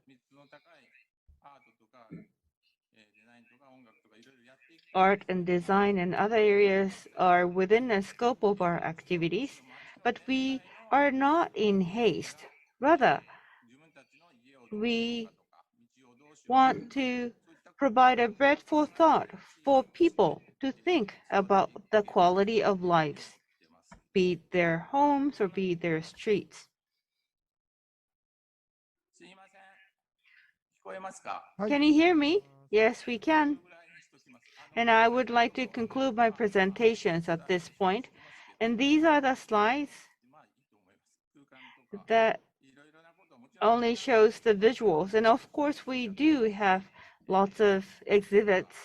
Speaker 2: Art and design and other areas are within the scope of our activities, but we are not in haste. Rather, we want to provide a breadth for thought for people to think about the quality of lives, be it their homes or be it their streets. Can you hear me? Yes, we can. And I would like to conclude my presentations at this point. And these are the slides that only shows the visuals. And of course, we do have lots of exhibits.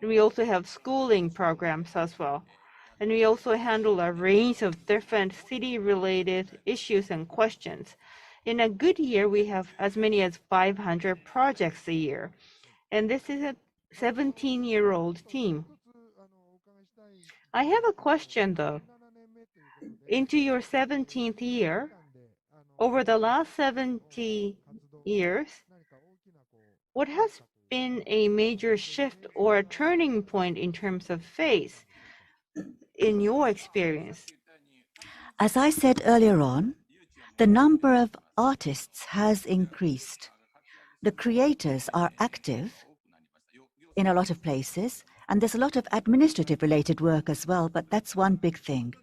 Speaker 2: And we also have schooling programs as well. And we also handle a range of different city-related issues and questions. In a good year, we have as many as 500 projects a year. And this is a 17-year-old team. I have a question though. Into your 17th year, over the last 70 years, what has been a major shift or a turning point in terms of phase in your experience?
Speaker 1: As I said earlier on, the number of artists has increased. The creators are active in a lot of places, and there's a lot of administrative related work as well, but that's one big thing.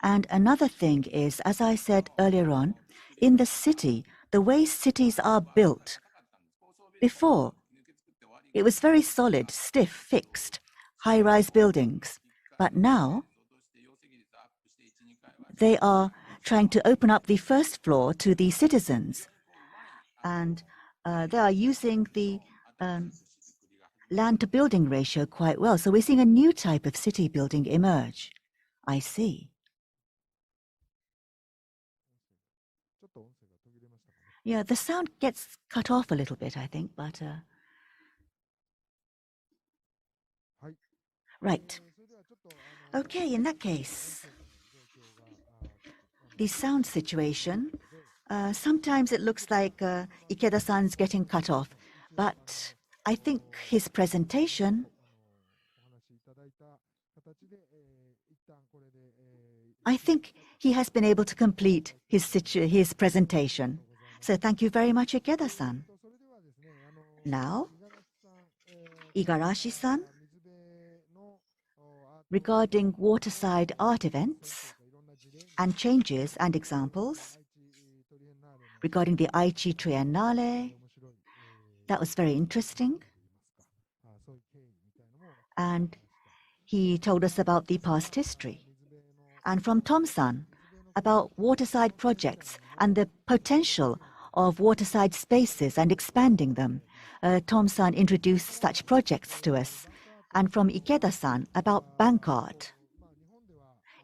Speaker 1: And another thing is, as I said earlier on, in the city, the way cities are built. Before, it was very solid, stiff, fixed, high-rise buildings. But now, they are trying to open up the first floor to the citizens. And they are using the land-to-building ratio quite well. So we're seeing a new type of city building emerge. I see. Yeah, the sound gets cut off a little bit, I think, but... Right. Okay, in that case, the sound situation, sometimes it looks like Ikeda-san's getting cut off, but I think his presentation he has been able to complete his presentation. So thank you very much, Ikeda-san. Now, Igarashi-san, regarding waterside art events and changes and examples, regarding the Aichi Triennale, that was very interesting. And he told us about the past history. And from Tom-san, about waterside projects and the potential of waterside spaces and expanding them. Tom-san introduced such projects to us. And from Ikeda-san, about bank art.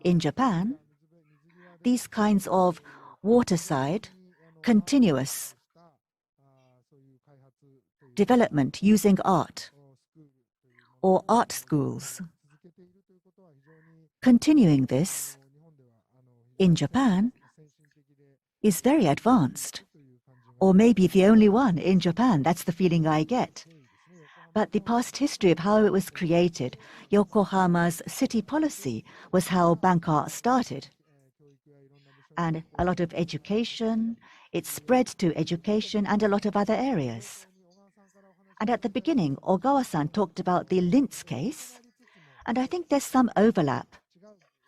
Speaker 1: In Japan, these kinds of waterside, continuous development using art or art schools. Continuing this in Japan is very advanced, or maybe the only one in Japan. That's the feeling I get. but the past history of how it was created, Yokohama's city policy was how bank art started. And a lot of education, it spread to education and a lot of other areas. And at the beginning, Ogawa-san talked about the Lintz case, and I think there's some overlap,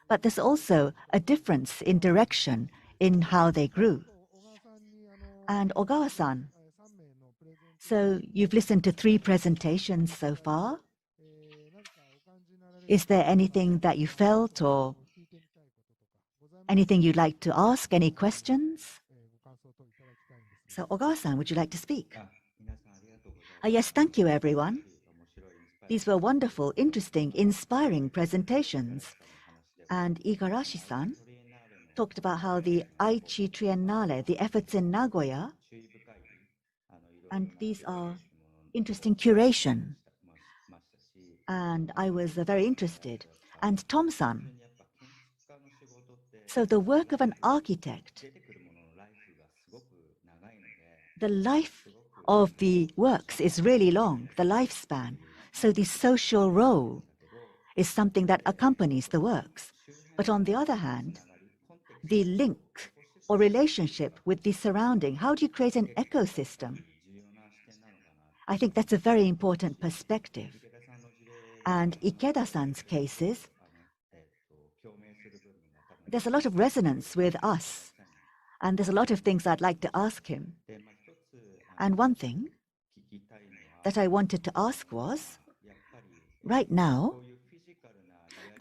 Speaker 1: but there's also a difference in direction in how they grew. And Ogawa-san, so you've listened to 3 presentations so far. Is there anything that you felt or anything you'd like to ask, any questions? So Ogawa-san, would you like to speak? Yes, thank you, everyone. These were wonderful, interesting, inspiring presentations. And Igarashi-san talked about how the Aichi Triennale, the efforts in Nagoya, and these are interesting curation. And I was very interested. And Tom-san, so the work of an architect, the life of the works is really long, the lifespan. So the social role is something that accompanies the works. But on the other hand, the link or relationship with the surrounding, how do you create an ecosystem? I think that's a very important perspective. And Ikeda-san's cases, there's a lot of resonance with us. And there's a lot of things I'd like to ask him. And one thing that I wanted to ask was, right now,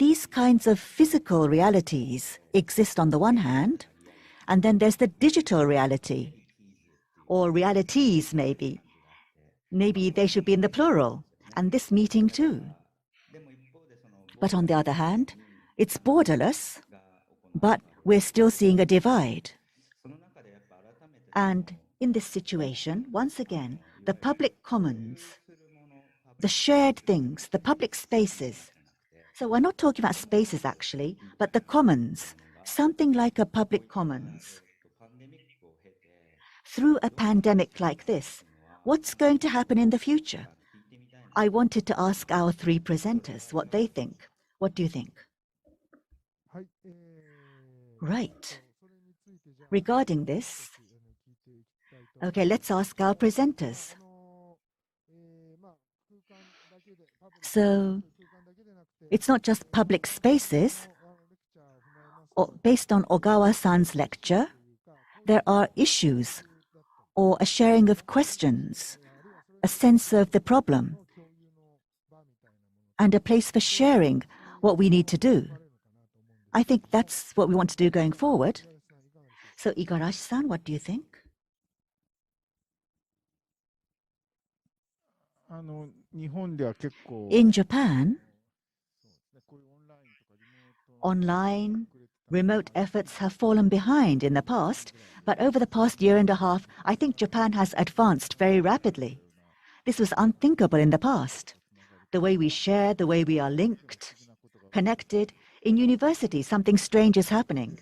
Speaker 1: these kinds of physical realities exist on the one hand, and then there's the digital reality, or realities maybe. Maybe they should be in the plural, and this meeting too. But on the other hand, it's borderless, but we're still seeing a divide. And in this situation, once again, the public commons, the shared things, the public spaces. So we're not talking about spaces actually, but the commons, something like a public commons. Through a pandemic like this, what's going to happen in the future? I wanted to ask our 3 presenters what they think. What do you think? Right. Regarding this, okay, let's ask our presenters. So, it's not just public spaces. Based on Ogawa-san's lecture, there are issues or a sharing of questions, a sense of the problem, and a place for sharing what we need to do. I think that's what we want to do going forward. So Igarashi-san, what do you think? In Japan, online, remote efforts have fallen behind in the past, but over the past year and a half, I think Japan has advanced very rapidly. This was unthinkable in the past. The way we share, the way we are linked, connected. In university, something strange is happening.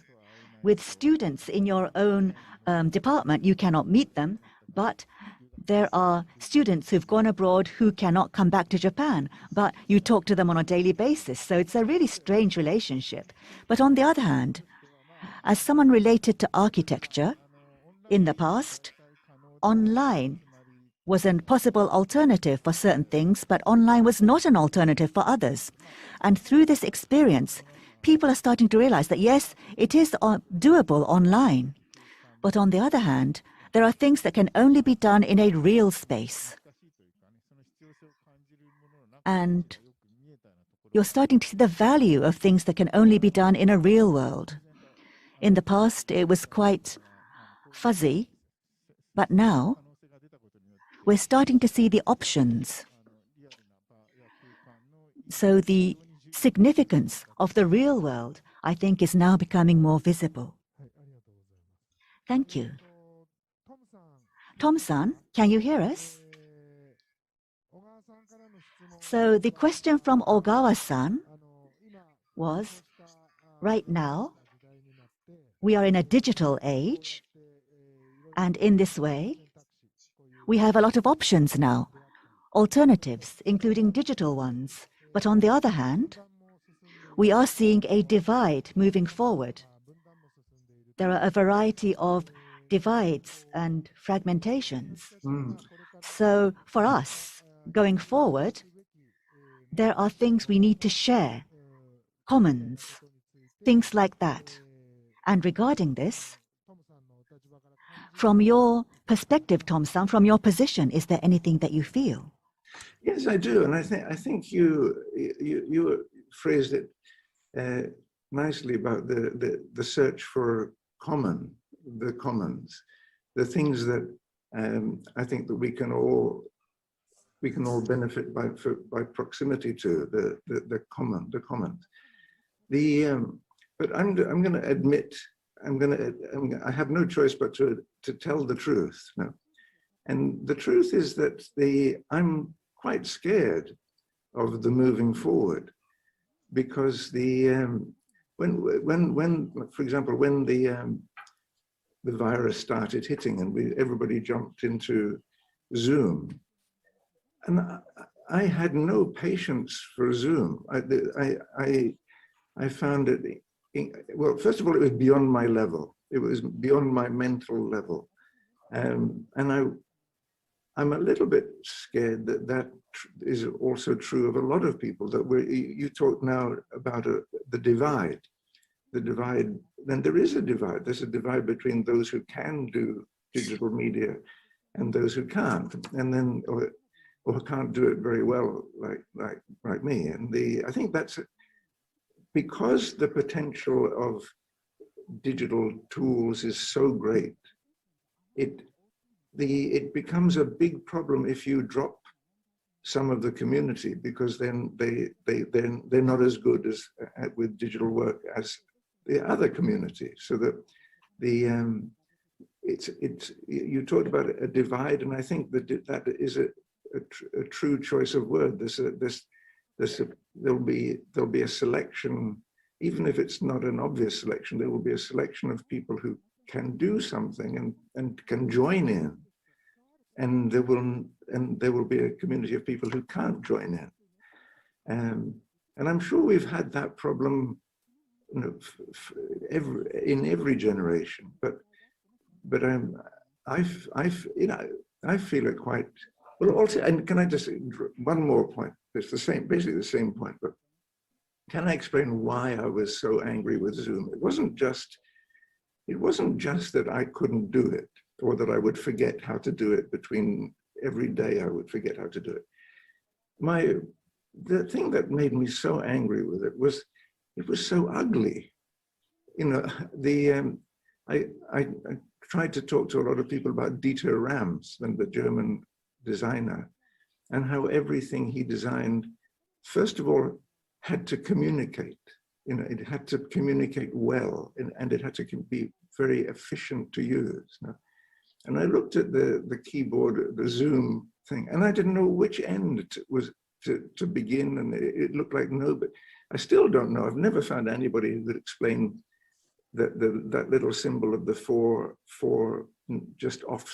Speaker 1: With students in your own department, you cannot meet them, but there are students who've gone abroad who cannot come back to Japan, but you talk to them on a daily basis. So it's a really strange relationship. But on the other hand, as someone related to architecture, in the past, online was a possible alternative for certain things, but online was not an alternative for others. And through this experience, people are starting to realize that, yes, it is doable online. But on the other hand, there are things that can only be done in a real space. And you're starting to see the value of things that can only be done in a real world. In the past, it was quite fuzzy, but now we're starting to see the options. So the significance of the real world, I think, is now becoming more visible. Thank you. Tom-san, can you hear us? So the question from Ogawa-san was, right now, we are in a digital age, and in this way, we have a lot of options now. alternatives, including digital ones. But on the other hand, we are seeing a divide moving forward. There are a variety of divides and fragmentations. So for us, going forward, there are things we need to share, commons, things like that. And regarding this, from your perspective, Tom-san, from your position, is there anything that you feel?
Speaker 3: Yes, I do, and I think you phrased it nicely about the search for the commons, the things that I think that we can all benefit by proximity to, the commons. But I'm going to admit I have no choice but to tell the truth. No? And the truth is that I'm quite scared of the moving forward, because when for example, when the virus started hitting and everybody jumped into Zoom, and I had no patience for Zoom. I found it, well, first of all, it was beyond my level. It was beyond my mental level. And I'm a little bit scared that is also true of a lot of people, that you talk now about the divide. The divide, then there is a divide. There's a divide between those who can do digital media and those who can't, and then or can't do it very well, like me. And I think that's because the potential of digital tools is so great. It becomes a big problem if you drop some of the community, because then they're not as good as with digital work as the other community. So that you talked about a divide, and I think that is a true choice of word. There'll be a selection, even if it's not an obvious selection. There will be a selection of people who can do something and can join in, and there will be a community of people who can't join in. And I'm sure we've had that problem, in every generation. But I feel it quite well. Also, and can I just one more point? It's basically the same point. But can I explain why I was so angry with Zoom? It wasn't just that I couldn't do it, or that I would forget how to do it. Between every day, I would forget how to do it. The thing that made me so angry with it was so ugly. I tried to talk to a lot of people about Dieter Rams, and the German designer, and how everything he designed, first of all, had to communicate. It had to communicate well, and it had to be very efficient to use. And I looked at the keyboard, the Zoom thing, and I didn't know which end to begin, and it looked like no, but I still don't know. I've never found anybody who could explain that little symbol of the four just off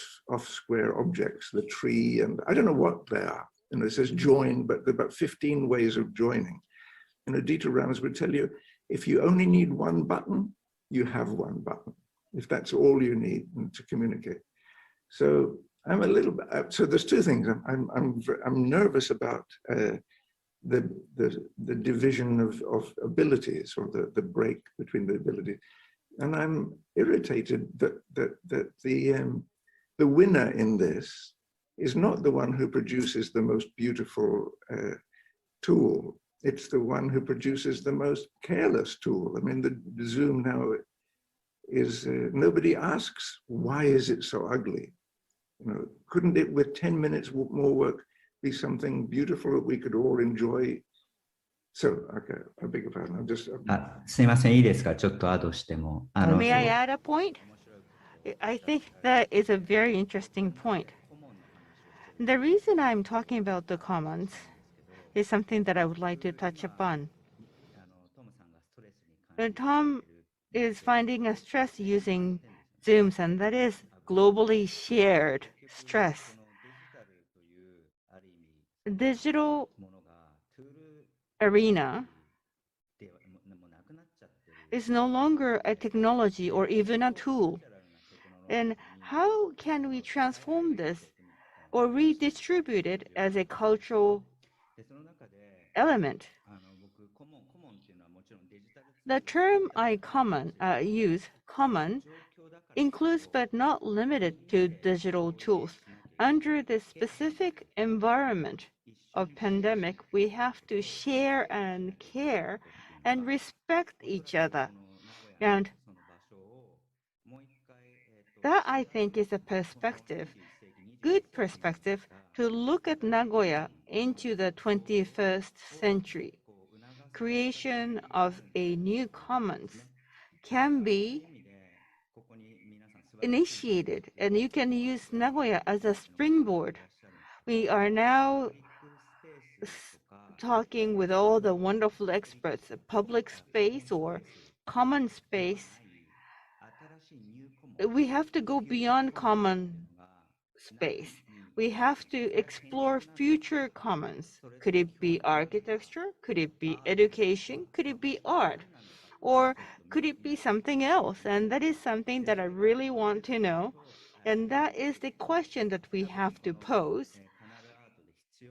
Speaker 3: square objects, the tree, and I don't know what they are. It says join, but there are about 15 ways of joining. Dieter Rams would tell you, if you only need one button, you have one button, if that's all you need to communicate. So I'm a little bit, so there's two things. I'm nervous about the division of abilities, or the break between the abilities. And I'm irritated that the winner in this is not the one who produces the most beautiful tool. It's the one who produces the most careless tool. I mean, the Zoom now is, nobody asks, why is it so ugly? Couldn't it, with 10 minutes more work, be something beautiful that we could all enjoy? So, okay, I beg your pardon.
Speaker 5: すいません、いいですか、ちょっとアドしても。
Speaker 2: May I add a point? I think that is a very interesting point. The reason I'm talking about the commons is something that I would like to touch upon. Tom is finding a stress using Zooms, and that is globally shared stress. digital arena is no longer a technology or even a tool. And how can we transform this or redistribute it as a cultural element? The term I use, common, includes but not limited to digital tools. Under the specific environment of pandemic, we have to share and care and respect each other. And that, I think, is a perspective, good perspective, to look at Nagoya into the 21st century. Creation of a new commons can be initiated, and you can use Nagoya as a springboard. We are now talking with all the wonderful experts, public space or common space. We have to go beyond common space. We have to explore future commons. Could it be architecture? Could it be education? Could it be art? Or could it be something else? And that is something that I really want to know. And that is the question that we have to pose.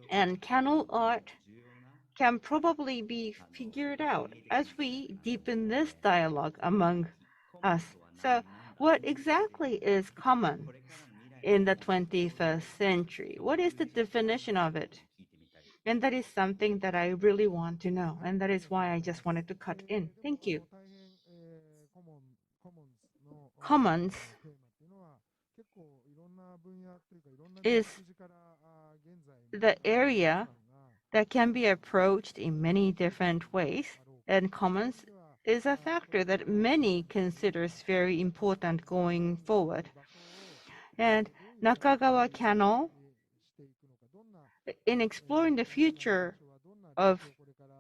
Speaker 2: And canal art can probably be figured out as we deepen this dialogue among us. So what exactly is common in the 21st century? What is the definition of it? And that is something that I really want to know. And that is why I just wanted to cut in. Thank you. Commons is the area that can be approached in many different ways, and commons is a factor that many considers very important going forward. And Nakagawa Canal, in exploring the future of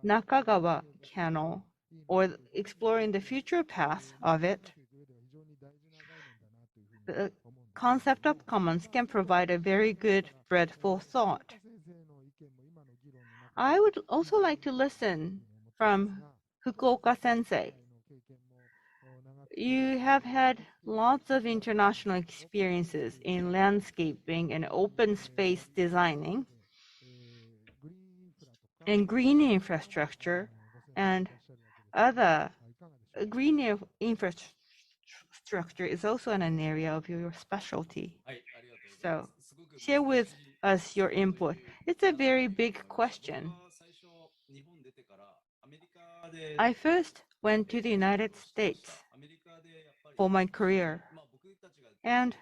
Speaker 2: Nakagawa Canal, or exploring the future path of it, the concept of commons can provide a very good bread for thought. I would also like to listen from Fukuoka Sensei. You have had lots of international experiences in landscaping and open space designing and green infrastructure and other green infrastructure is also an area of your specialty. So share with us your input. It's a very big question. I first went to the United States for my career, and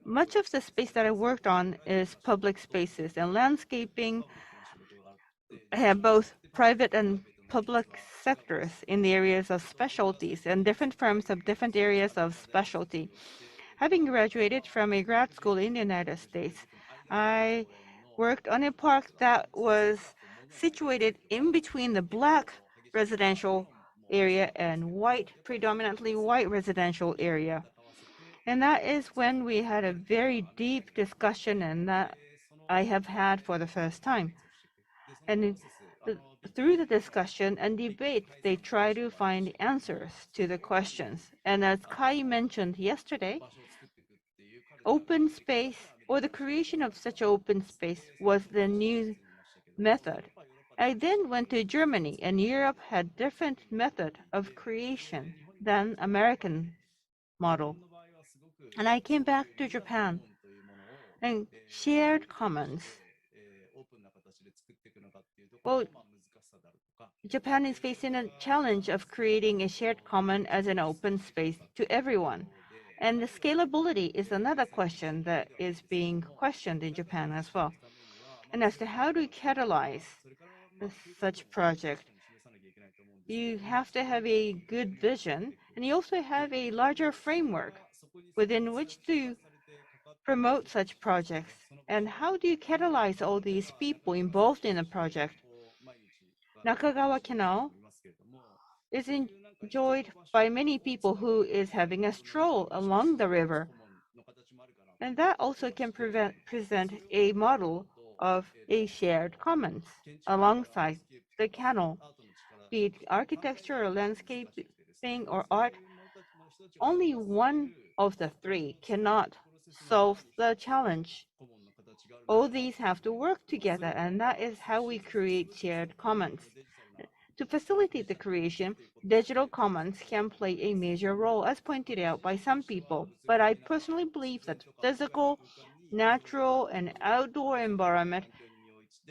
Speaker 2: much of the space that I worked on is public spaces, and landscaping have both private and public sectors in the areas of specialties, and different firms have different areas of specialty. Having graduated from a grad school in the United States, I worked on a park that was situated in between the black residential area and predominantly white residential area. And that is when we had a very deep discussion, and that I have had for the first time. And through the discussion and debate, they try to find answers to the questions. And as Kai mentioned yesterday, open space, or the creation of such open space, was the new method. I then went to Germany, and Europe had different method of creation than American model. And I came back to Japan and shared commons. Well, Japan is facing a challenge of creating a shared common as an open space to everyone. And the scalability is another question that is being questioned in Japan as well. And as to how to catalyze such project, you have to have a good vision, and you also have a larger framework within which to promote such projects. And how do you catalyze all these people involved in a project? Nakagawa Canal is enjoyed by many people who is having a stroll along the river. And that also can present a model of a shared commons alongside the canal, be it architecture or landscaping or art. Only one of the three cannot solve the challenge. All these have to work together, and that is how we create shared commons. To facilitate the creation, digital commons can play a major role, as pointed out by some people. But I personally believe that physical, natural, and outdoor environment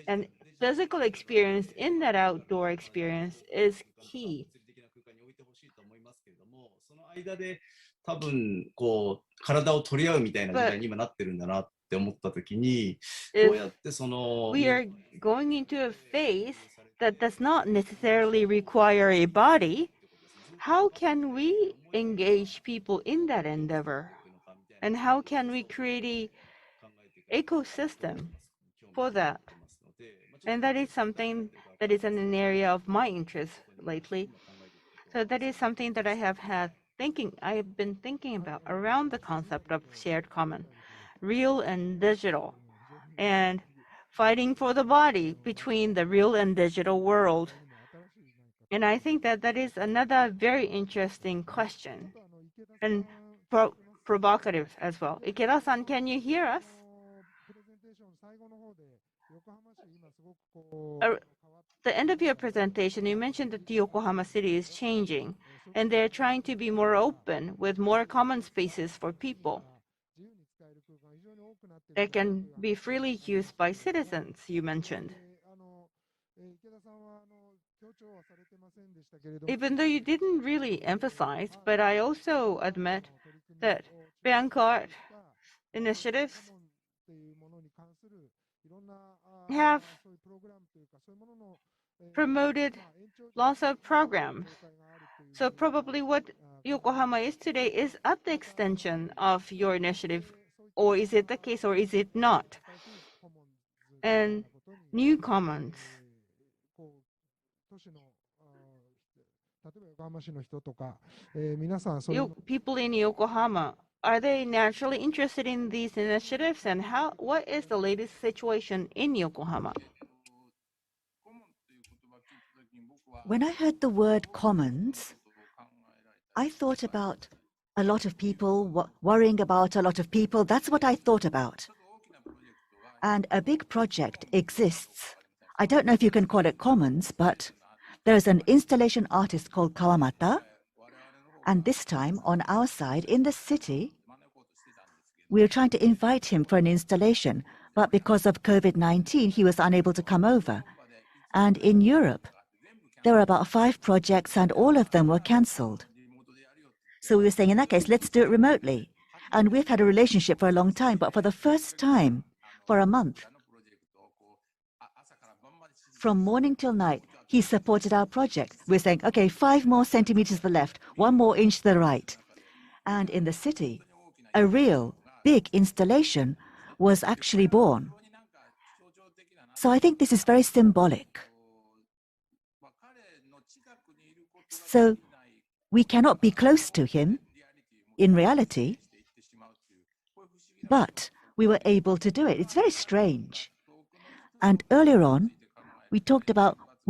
Speaker 2: and physical experience in that outdoor experience is key.
Speaker 6: その間で多分こう体を取り合うみたいな時代に今なってるんだなって思った時にどうやってその
Speaker 2: We are going into a phase that does not necessarily require a body. How can we engage people in that endeavor? And how can we create an ecosystem for that? And that is something that is an area of my interest lately. So that is something that I have been thinking about around the concept of shared common, real and digital, and fighting for the body between the real and digital world. And I think that that is another very interesting question and provocative as well. Ikeda-san, can you hear us? At the end of your presentation, you mentioned that the Yokohama city is changing, and they're trying to be more open with more common spaces for people that can be freely used by citizens, you mentioned. Even though you didn't really emphasize, but I also admit that bank art initiatives have promoted lots of programs. So probably what Yokohama is today is at the extension of your initiative, or is it the case, or is it not? And new commons. People in Yokohama, are they naturally interested in these initiatives, and what is the latest situation in Yokohama?
Speaker 1: When I heard the word commons, I thought about a lot of people, worrying about a lot of people. That's what I thought about. And a big project exists. I don't know if you can call it commons, but there's an installation artist called Kawamata. And this time, on our side, in the city, we were trying to invite him for an installation. But because of COVID-19, he was unable to come over. And in Europe, there were about 5 projects, and all of them were cancelled. So we were saying, in that case, let's do it remotely. And we've had a relationship for a long time, but for the first time, for a month, from morning till night, he supported our project. We're saying, okay, 5 more centimeters to the left, 1 more inch to the right. And in the city, a real big installation was actually born. So I think this is very symbolic. So we cannot be close to him in reality, but we were able to do it. It's very strange. And earlier on, we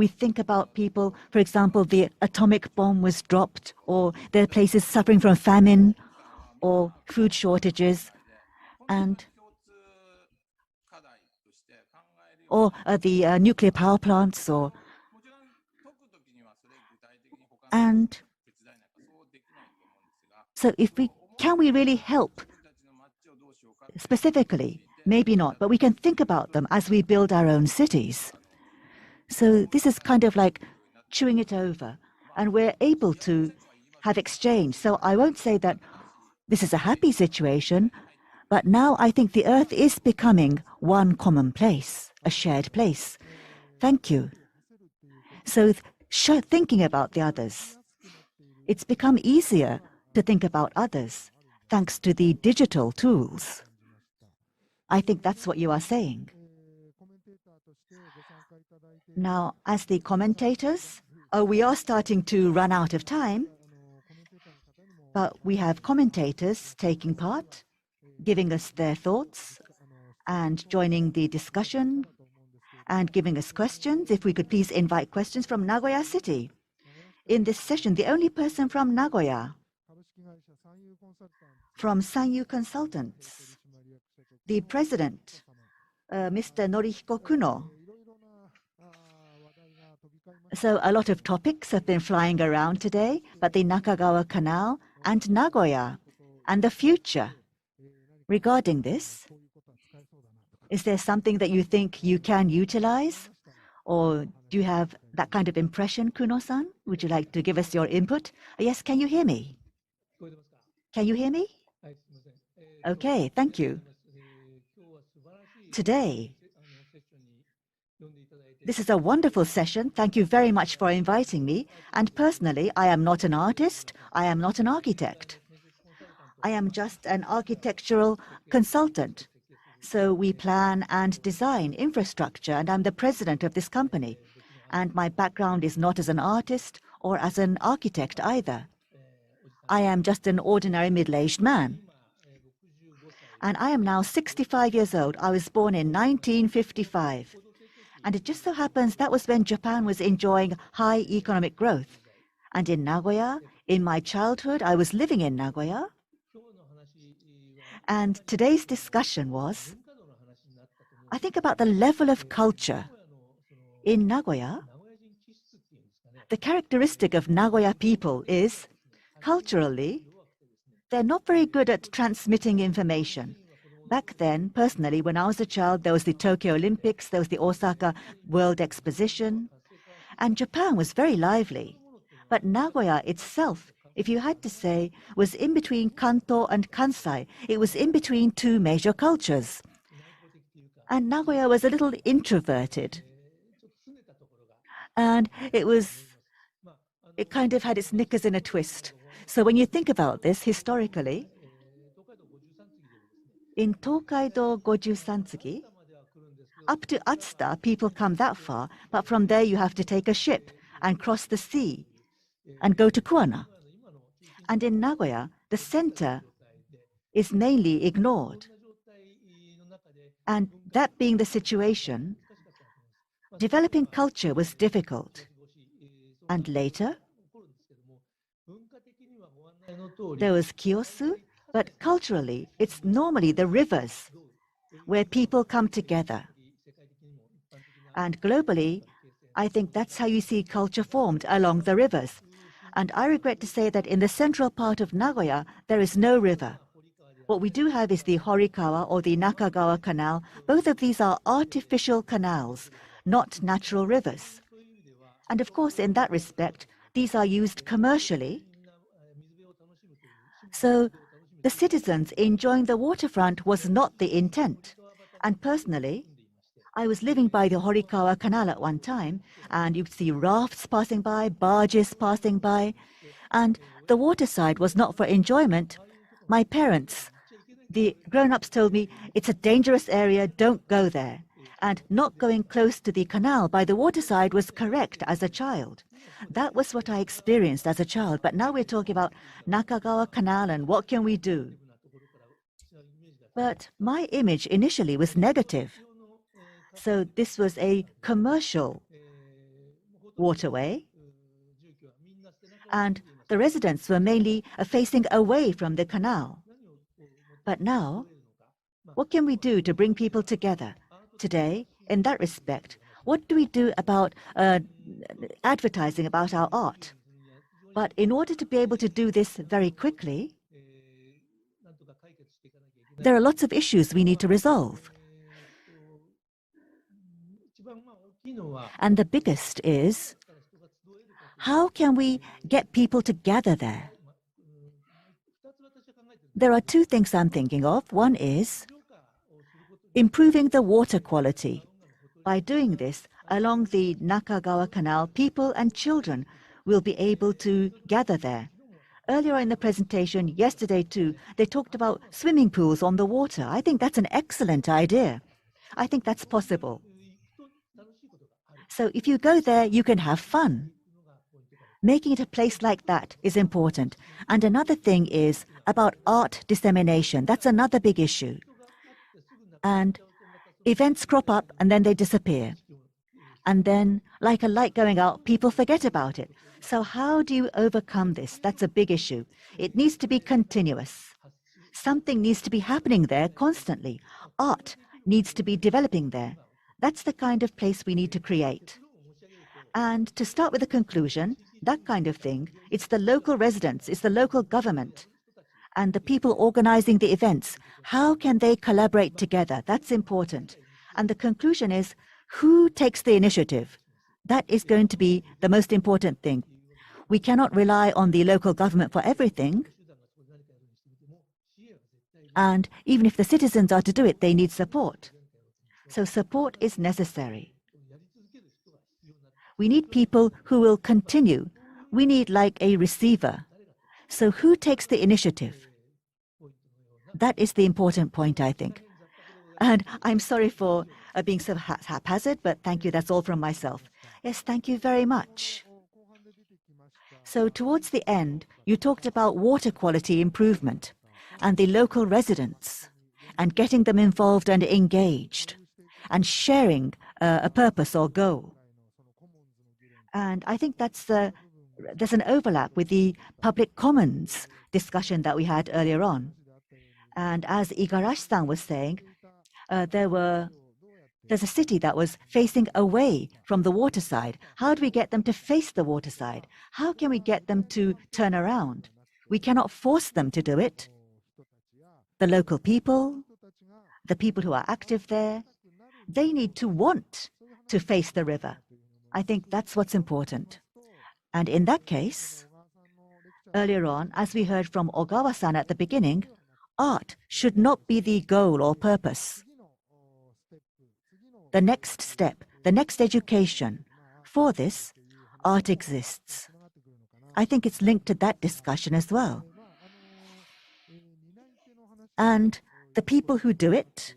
Speaker 1: think about people, for example, the atomic bomb was dropped, or there are places suffering from famine or food shortages, or the nuclear power plants, and so can we really help specifically? Maybe not, but we can think about them as we build our own cities. So this is kind of like chewing it over, and we're able to have exchange. So I won't say that this is a happy situation, but now I think the Earth is becoming one common place, a shared place. Thank you. So thinking about the others, it's become easier to think about others thanks to the digital tools. I think that's what you are saying. Now, as the commentators, we are starting to run out of time, but we have commentators taking part. giving us their thoughts and joining the discussion and giving us questions. If we could please invite questions from Nagoya City. In this session, the only person from Nagoya, from Sanyu Consultants, the president, Mr. Norihiko Kuno. So a lot of topics have been flying around today, but the Nakagawa Canal and Nagoya and the future. Regarding this, is there something that you think you can utilize? Or do you have that kind of impression, Kuno-san? Would you like to give us your input? Yes, can you hear me? Can you hear me? Okay, thank you. Today, this is a wonderful session. Thank you very much for inviting me. And personally, I am not an artist. I am not an architect. I am just an architectural consultant. So we plan and design infrastructure, and I'm the president of this company. And my background is not as an artist or as an architect either. I am just an ordinary middle-aged man. And I am now 65 years old. I was born in 1955. And it just so happens that was when Japan was enjoying high economic growth. And in Nagoya, in my childhood, I was living in Nagoya. And today's discussion was, I think, about the level of culture. In Nagoya, the characteristic of Nagoya people is, culturally, they're not very good at transmitting information. Back then, personally, when I was a child, there was the Tokyo Olympics, there was the Osaka World Exposition, and Japan was very lively. But Nagoya itself, if you had to say, was in between Kanto and Kansai. It was in between two major cultures. And Nagoya was a little introverted. And it kind of had its knickers in a twist. So when you think about this historically, in Tokaido Goju-san-tsugi, up to Atsuta, people come that far, but from there you have to take a ship and cross the sea and go to Kuwana. And in Nagoya, the center is mainly ignored. And that being the situation, developing culture was difficult. And later, there was Kyosu, but culturally, it's normally the rivers where people come together. And globally, I think that's how you see culture formed, along the rivers. And I regret to say that in the central part of Nagoya, there is no river. What we do have is the Horikawa or the Nakagawa Canal. Both of these are artificial canals, not natural rivers. And of course, in that respect, these are used commercially. So the citizens enjoying the waterfront was not the intent. And personally, I was living by the Horikawa Canal at one time, and you'd see rafts passing by, barges passing by, and the waterside was not for enjoyment. My parents, the grown-ups, told me, it's a dangerous area, don't go there. And not going close to the canal by the waterside was correct as a child. That was what I experienced as a child, but now we're talking about Nakagawa Canal and what can we do? But my image initially was negative. So this was a commercial waterway, and the residents were mainly facing away from the canal. But now, what can we do to bring people together? Today, in that respect, what do we do about advertising about our art? But in order to be able to do this very quickly, there are lots of issues we need to resolve. And the biggest is, how can we get people to gather there? There are two things I'm thinking of. One is improving the water quality. By doing this, along the Nakagawa Canal, people and children will be able to gather there. Earlier in the presentation, yesterday too, they talked about swimming pools on the water. I think that's an excellent idea. I think that's possible. So if you go there, you can have fun. Making it a place like that is important. And another thing is about art dissemination. That's another big issue. And events crop up and then they disappear. And then, like a light going out, people forget about it. So how do you overcome this? That's a big issue. It needs to be continuous. Something needs to be happening there constantly. Art needs to be developing there. That's the kind of place we need to create. And to start with a conclusion, that kind of thing, it's the local residents, it's the local government, and the people organizing the events. How can they collaborate together? That's important. And the conclusion is, who takes the initiative? That is going to be the most important thing. We cannot rely on the local government for everything. And even if the citizens are to do it, they need support. So support is necessary. We need people who will continue. We need like a receiver. So who takes the initiative? That is the important point, I think. And I'm sorry for being so haphazard, but thank you. That's all from myself. Yes, thank you very much. So towards the end, you talked about water quality improvement and the local residents and getting them involved and engaged and sharing a purpose or goal. And I think there's an overlap with the public commons discussion that we had earlier on. And as Igarashi-san was saying, there's a city that was facing away from the water side. How do we get them to face the water side? How can we get them to turn around? We cannot force them to do it. The local people, the people who are active there, they need to want to face the river. I think that's what's important. And in that case, earlier on, as we heard from Ogawa-san at the beginning, art should not be the goal or purpose. The next step, the next education. For this, art exists. I think it's linked to that discussion as well. And the people who do it,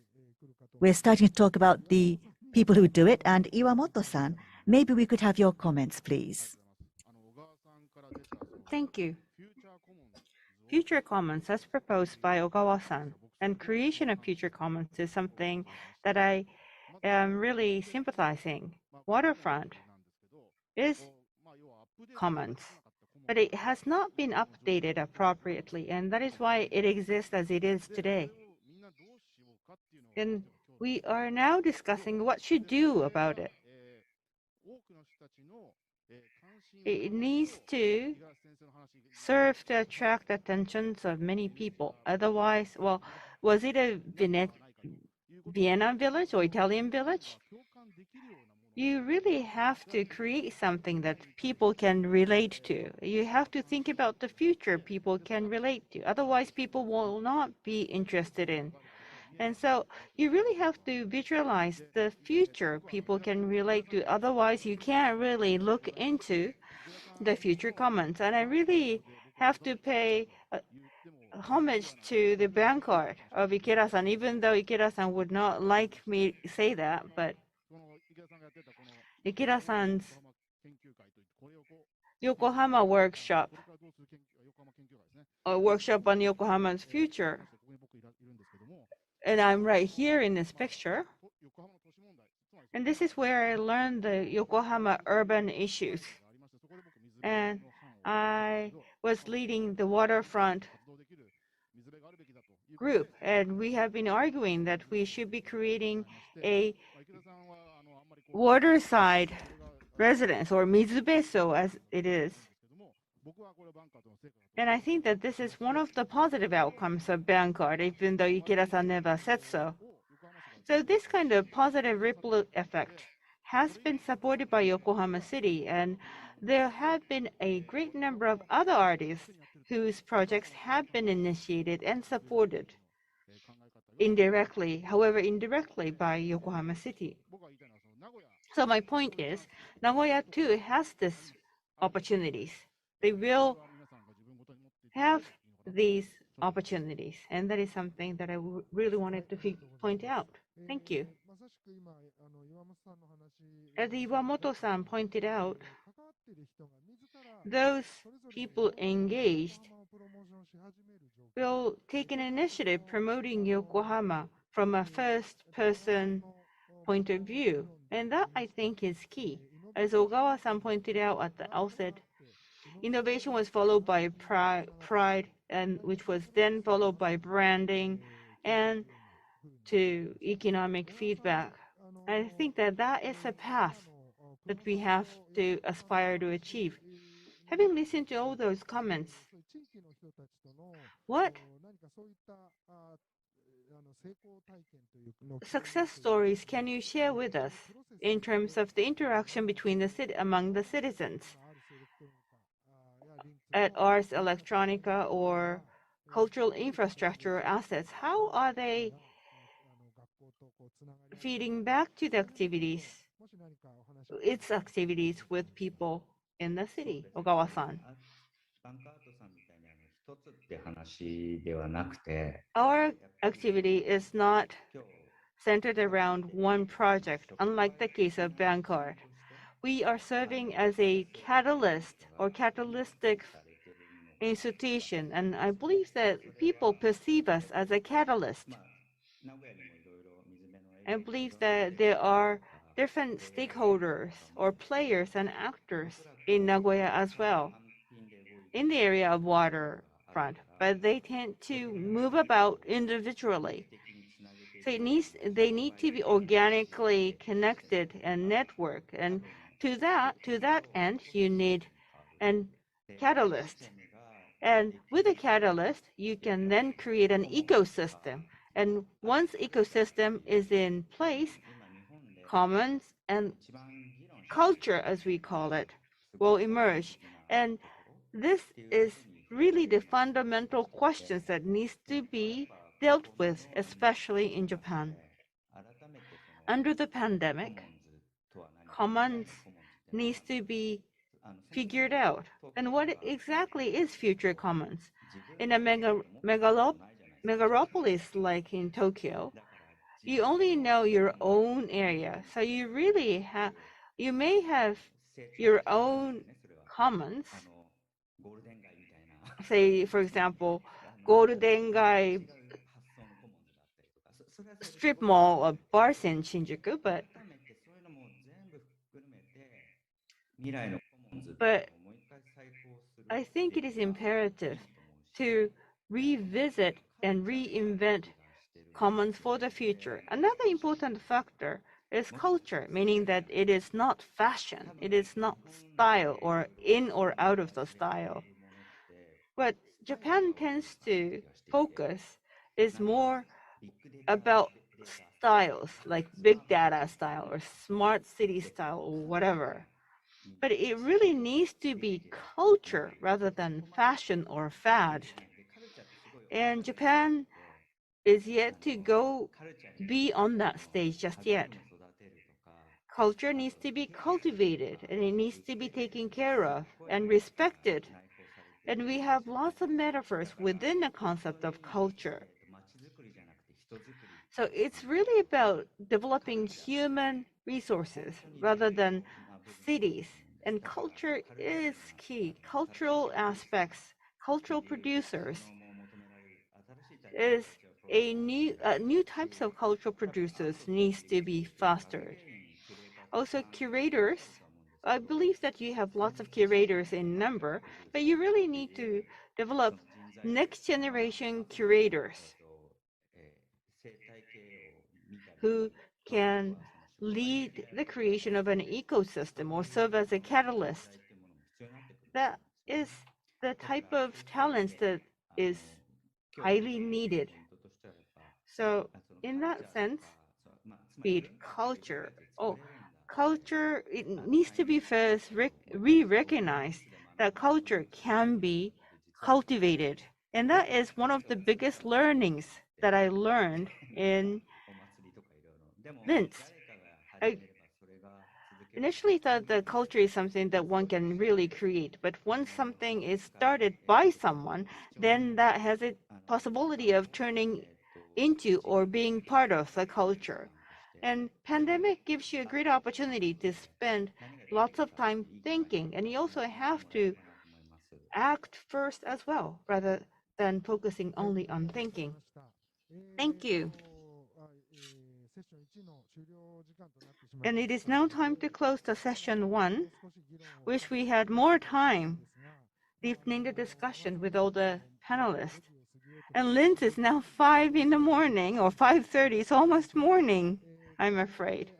Speaker 1: we're starting to talk about the people who do it, and Iwamoto-san, maybe we could have your comments, please.
Speaker 2: Thank you. Future Commons, as proposed by Ogawa-san, and creation of Future Commons is something that I am really sympathizing. Waterfront is commons, but it has not been updated appropriately, and that is why it exists as it is today. And we are now discussing what should do about it. It needs to serve to attract attentions of many people. Otherwise, well, was it a Vienna village or Italian village? You really have to create something that people can relate to. You have to think about the future people can relate to. Otherwise, people will not be interested in. And so you really have to visualize the future people can relate to. Otherwise, you can't really look into the future commons. And I really have to pay homage to the Bankart of Ikeda-san, even though Ikeda-san would not like me to say that, but Ikeda-san's Yokohama workshop, a workshop on Yokohama's future. And I'm right here in this picture. And this is where I learned the Yokohama urban issues. And I was leading the waterfront group, and we have been arguing that we should be creating a waterside residence, or mizubeso as it is. And I think that this is one of the positive outcomes of Bankart, even though Ikeda-san never said so. So this kind of positive ripple effect has been supported by Yokohama City, and there have been a great number of other artists whose projects have been initiated and supported indirectly, however indirectly, by Yokohama City. So my point is, Nagoya too has these opportunities. They will have these opportunities, and that is something that I really wanted to point out. Thank you. As Iwamoto-san pointed out, those people engaged will take an initiative promoting Yokohama from a first-person point of view. And that, I think, is key. As Ogawa-san pointed out at the outset, innovation was followed by pride, and which was then followed by branding and to economic feedback. I think that that is a path that we have to aspire to achieve. Having listened to all those comments, what success stories can you share with us in terms of the interaction between among the citizens at Ars Electronica or cultural infrastructure assets? How are they feeding back to the activities, its activities with people in the city? Ogawa-san. Our activity is not centered around one project, unlike the case of Bankart. We are serving as a catalyst or catalytic institution, and I believe that people perceive us as a catalyst. I believe that there are different stakeholders or players and actors in Nagoya as well, in the area of waterfront, but they tend to move about individually. So they need to be organically connected and network, and to that end, you need a catalyst. And with a catalyst, you can then create an ecosystem. And once ecosystem is in place, commons and culture, as we call it, will emerge. And this is really the fundamental questions that needs to be dealt with, especially in Japan. Under the pandemic, commons needs to be figured out. And what exactly is future commons? In a megalopolis like in Tokyo, you only know your own area. So you may have your own commons. Say, for example, Golden Gai strip mall or bars in Shinjuku, but I think it is imperative to revisit and reinvent commons for the future. Another important factor is culture, meaning that it is not fashion, it is not style or in or out of the style. What Japan tends to focus is more about styles, like big data style or smart city style or whatever. But it really needs to be culture rather than fashion or fad. And Japan is yet to be on that stage just yet. Culture needs to be cultivated and it needs to be taken care of and respected. And we have lots of metaphors within the concept of culture. So it's really about developing human resources rather than cities. And culture is key. Cultural aspects, cultural producers is new types of cultural producers needs to be fostered. Also, curators. I believe that you have lots of curators in number, but you really need to develop next generation curators who can lead the creation of an ecosystem or serve as a catalyst. That is the type of talents that is highly needed. So in that sense, be it culture, culture, it needs to be first re-recognized that culture can be cultivated. And that is one of the biggest learnings that I learned in Linz. I initially thought that culture is something that one can really create, but once something is started by someone, then that has a possibility of turning into or being part of the culture. And pandemic gives you a great opportunity to spend lots of time thinking, and you also have to act first as well, rather than focusing only on thinking. Thank you. And it is now time to close the session 1. Wish we had more time deepening the discussion with all the panelists. And Linz is now 5 in the morning, or 5:30. It's almost morning, I'm afraid.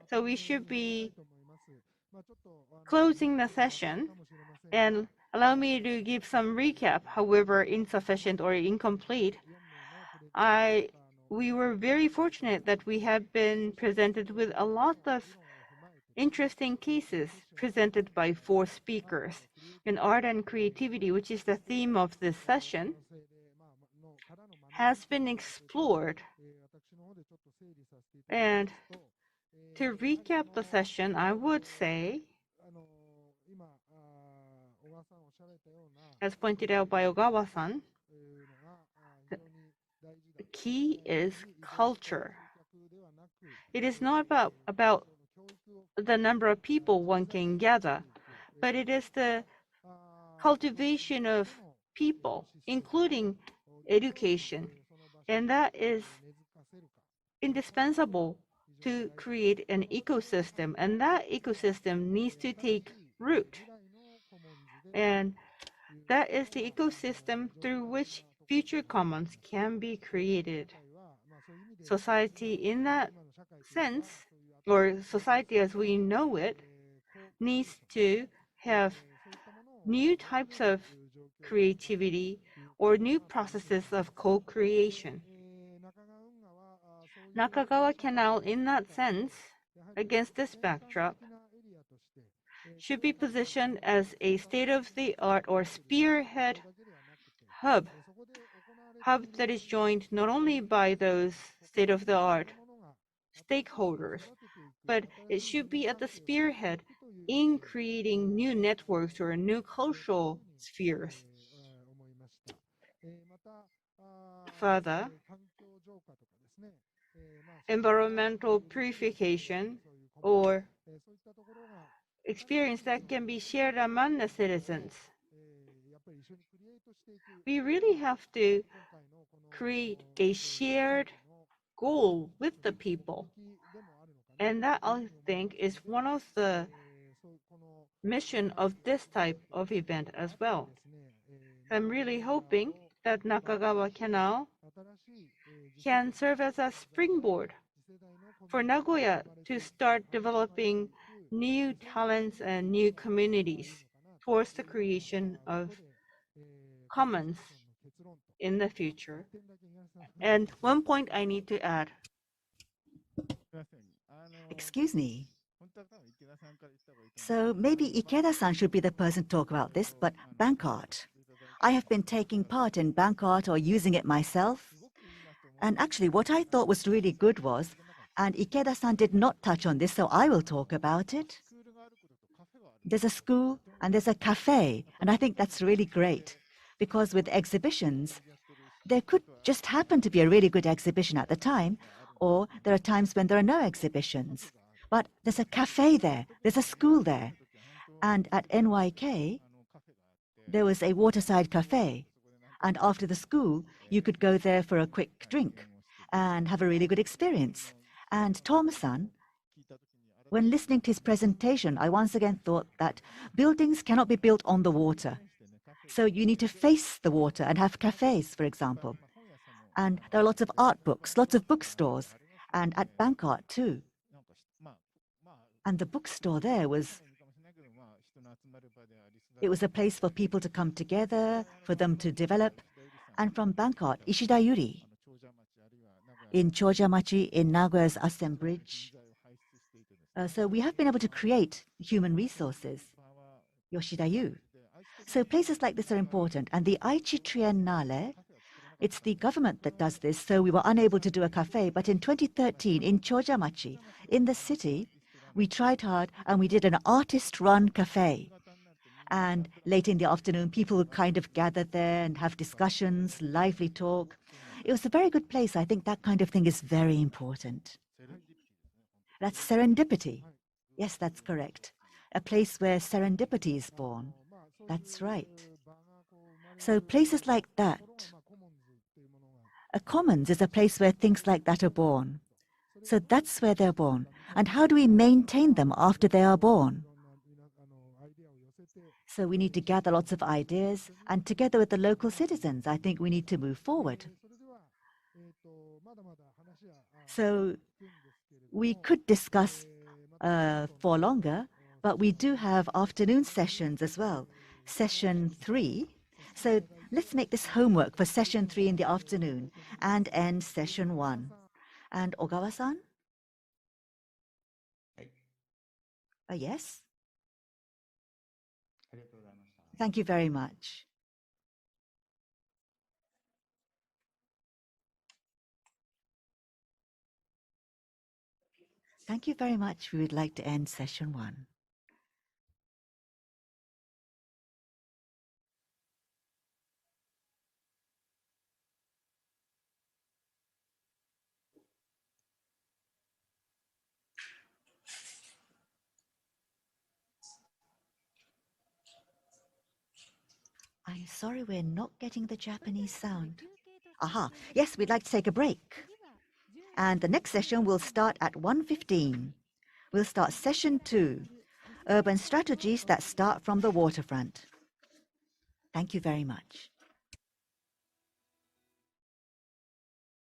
Speaker 2: So we should be closing the session. And allow me to give some recap, however insufficient or incomplete. We were very fortunate that we have been presented with a lot of interesting cases presented by 4 speakers. And art and creativity, which is the theme of this session, has been explored. And to recap the session, I would say, as pointed out by Ogawa-san, the key is culture. It is not about the number of people one can gather, but it is the cultivation of people, including education. And that is indispensable to create an ecosystem. And that ecosystem needs to take root. And that is the ecosystem through which future commons can be created. Society in that sense, or society as we know it, needs to have new types of creativity or new processes of co-creation. Nakagawa Canal, in that sense, against this backdrop, should be positioned as a state-of-the-art or spearhead hub that is joined not only by those state-of-the-art stakeholders, but it should be at the spearhead in creating new networks or new cultural spheres. Further, environmental purification or experience that can be shared among the citizens. We really have to create a shared goal with the people. And that, I think, is one of the mission of this type of event as well. I'm really hoping that Nakagawa Canal can serve as a springboard for Nagoya to start developing new talents and new communities towards the creation of commons in the future. And one point I need to add.
Speaker 1: Excuse me. So maybe Ikeda-san should be the person to talk about this, but bank art. I have been taking part in bank art or using it myself. And actually what I thought was really good was, and Ikeda-san did not touch on this, so I will talk about it. There's a school and there's a cafe, and I think that's really great, because with exhibitions, there could just happen to be a really good exhibition at the time, or there are times when there are no exhibitions. But there's a cafe there, there's a school there. And at NYK, there was a waterside cafe. And after the school, you could go there for a quick drink and have a really good experience. And Tom-san, when listening to his presentation, I once again thought that buildings cannot be built on the water. So you need to face the water and have cafes, for example. And there are lots of art books, lots of bookstores, and at Bank Art too. And the bookstore there was a place for people to come together, for them to develop. And from Bank Art, Ishida Yuri, in Chojamachi, in Nagoya's Asen Bridge. So we have been able to create human resources, Yoshida Yu. So places like this are important. And the Aichi Triennale, it's the government that does this, so we were unable to do a cafe. But in 2013, in Chojamachi, in the city, we tried hard and we did an artist-run cafe. And late in the afternoon, people would kind of gather there and have discussions, lively talk. It was a very good place. I think that kind of thing is very important. That's serendipity. Yes, that's correct. A place where serendipity is born. That's right. So places like that. A commons is a place where things like that are born. So that's where they're born. And how do we maintain them after they are born? So we need to gather lots of ideas, and together with the local citizens, I think we need to move forward. So we could discuss for longer, but we do have afternoon sessions as well, session 3. So let's make this homework for session 3 in the afternoon and end session 1. And Ogawa-san? Yes? Thank you very much. Thank you very much. We would like to end session 1. I'm sorry we're not getting the Japanese sound. Aha, yes, we'd like to take a break. And the next session will start at 1:15. We'll start session 2, Urban Strategies that Start from the Waterfront. Thank you very much.